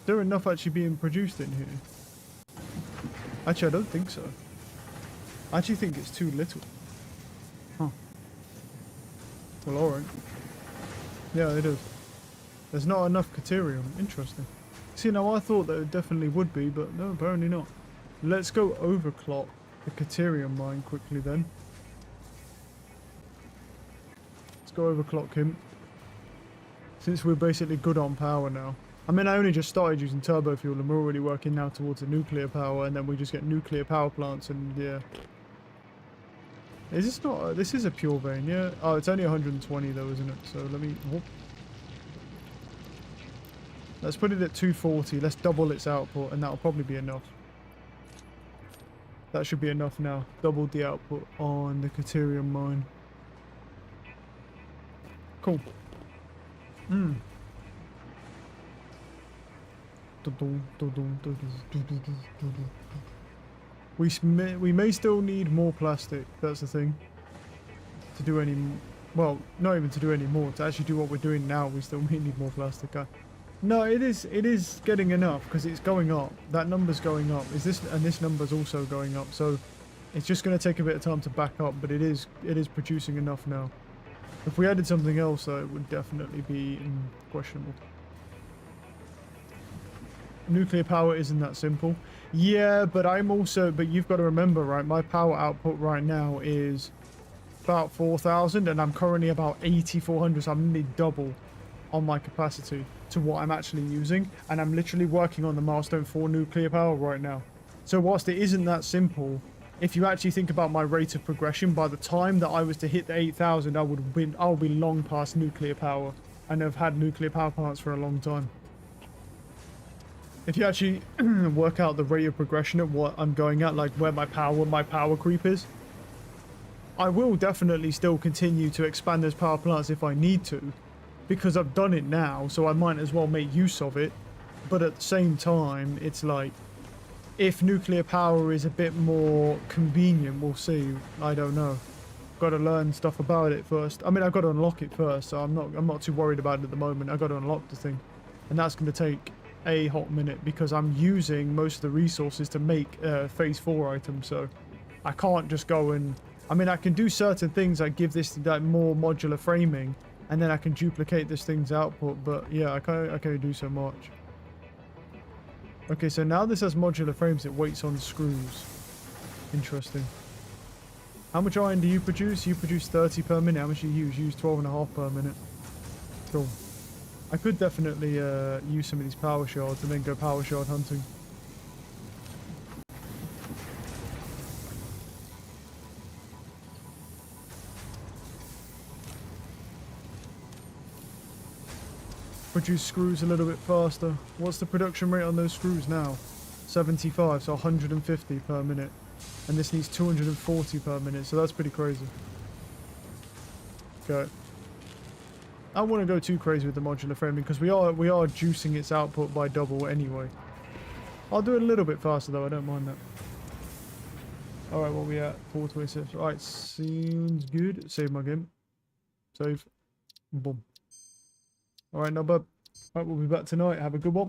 A: there enough actually being produced in here? Actually, I don't think so. I actually think it's too little. Huh. Well, alright. Yeah, it is. There's not enough Caterium. Interesting. See, now I thought that it definitely would be, but no, apparently not. Let's go overclock the Caterium mine quickly then. Let's go overclock him. Since we're basically good on power now. I mean, I only just started using turbo fuel and we're already working now towards a nuclear power, and then we just get nuclear power plants, and yeah. Is this not, this is a pure vein, yeah? Oh, it's only 120 though, isn't it? So let me, whoop. Let's put it at 240, let's double its output, and that'll probably be enough. That should be enough now. Doubled the output on the Caterium mine. Cool. We may still need more plastic, that's the thing. To do any, well, not even to do any more, to actually do what we're doing now, we still may need more plastic. No, it is getting enough, because it's going up. That number's going up. And this number's also going up, so it's just going to take a bit of time to back up, but it is producing enough now. If we added something else, though, it would definitely be questionable. Nuclear power isn't that simple. Yeah, but you've got to remember, right, my power output right now is about 4,000, and I'm currently about 8,400, so I'm nearly double on my capacity to what I'm actually using, and I'm literally working on the milestone 4 nuclear power right now. So whilst it isn't that simple, if you actually think about my rate of progression, by the time that I was to hit the 8,000, I'll be long past nuclear power, and have had nuclear power plants for a long time. If you actually work out the rate of progression at what I'm going at, like where my power creep is, I will definitely still continue to expand those power plants if I need to, because I've done it now, so I might as well make use of it. But at the same time, it's like, if nuclear power is a bit more convenient, we'll see. I don't know. got to learn stuff about it first. I mean, I've got to unlock it first, so I'm not too worried about it at the moment. I've got to unlock the thing, and that's going to take a hot minute because I'm using most of the resources to make phase 4 items, so I can't just go and... I mean, I can do certain things like give this like more modular framing, and then I can duplicate this thing's output, but yeah, I can only do so much. Okay, so now this has modular frames, it waits on screws. Interesting. How much iron do you produce? You produce 30 per minute. How much do you use? You use 12.5 per minute. Cool. I could definitely use some of these power shards and then go power shard hunting. Produce screws a little bit faster. What's the production rate on those screws now? 75, so 150 per minute. And this needs 240 per minute, so that's pretty crazy. Okay. I don't want to go too crazy with the modular framing because we are juicing its output by double anyway. I'll do it a little bit faster though, I don't mind that. Alright, what we at? 426. Alright, seems good. Save my game. Save. Boom. Alright, now bud. Alright, we'll be back tonight. Have a good one.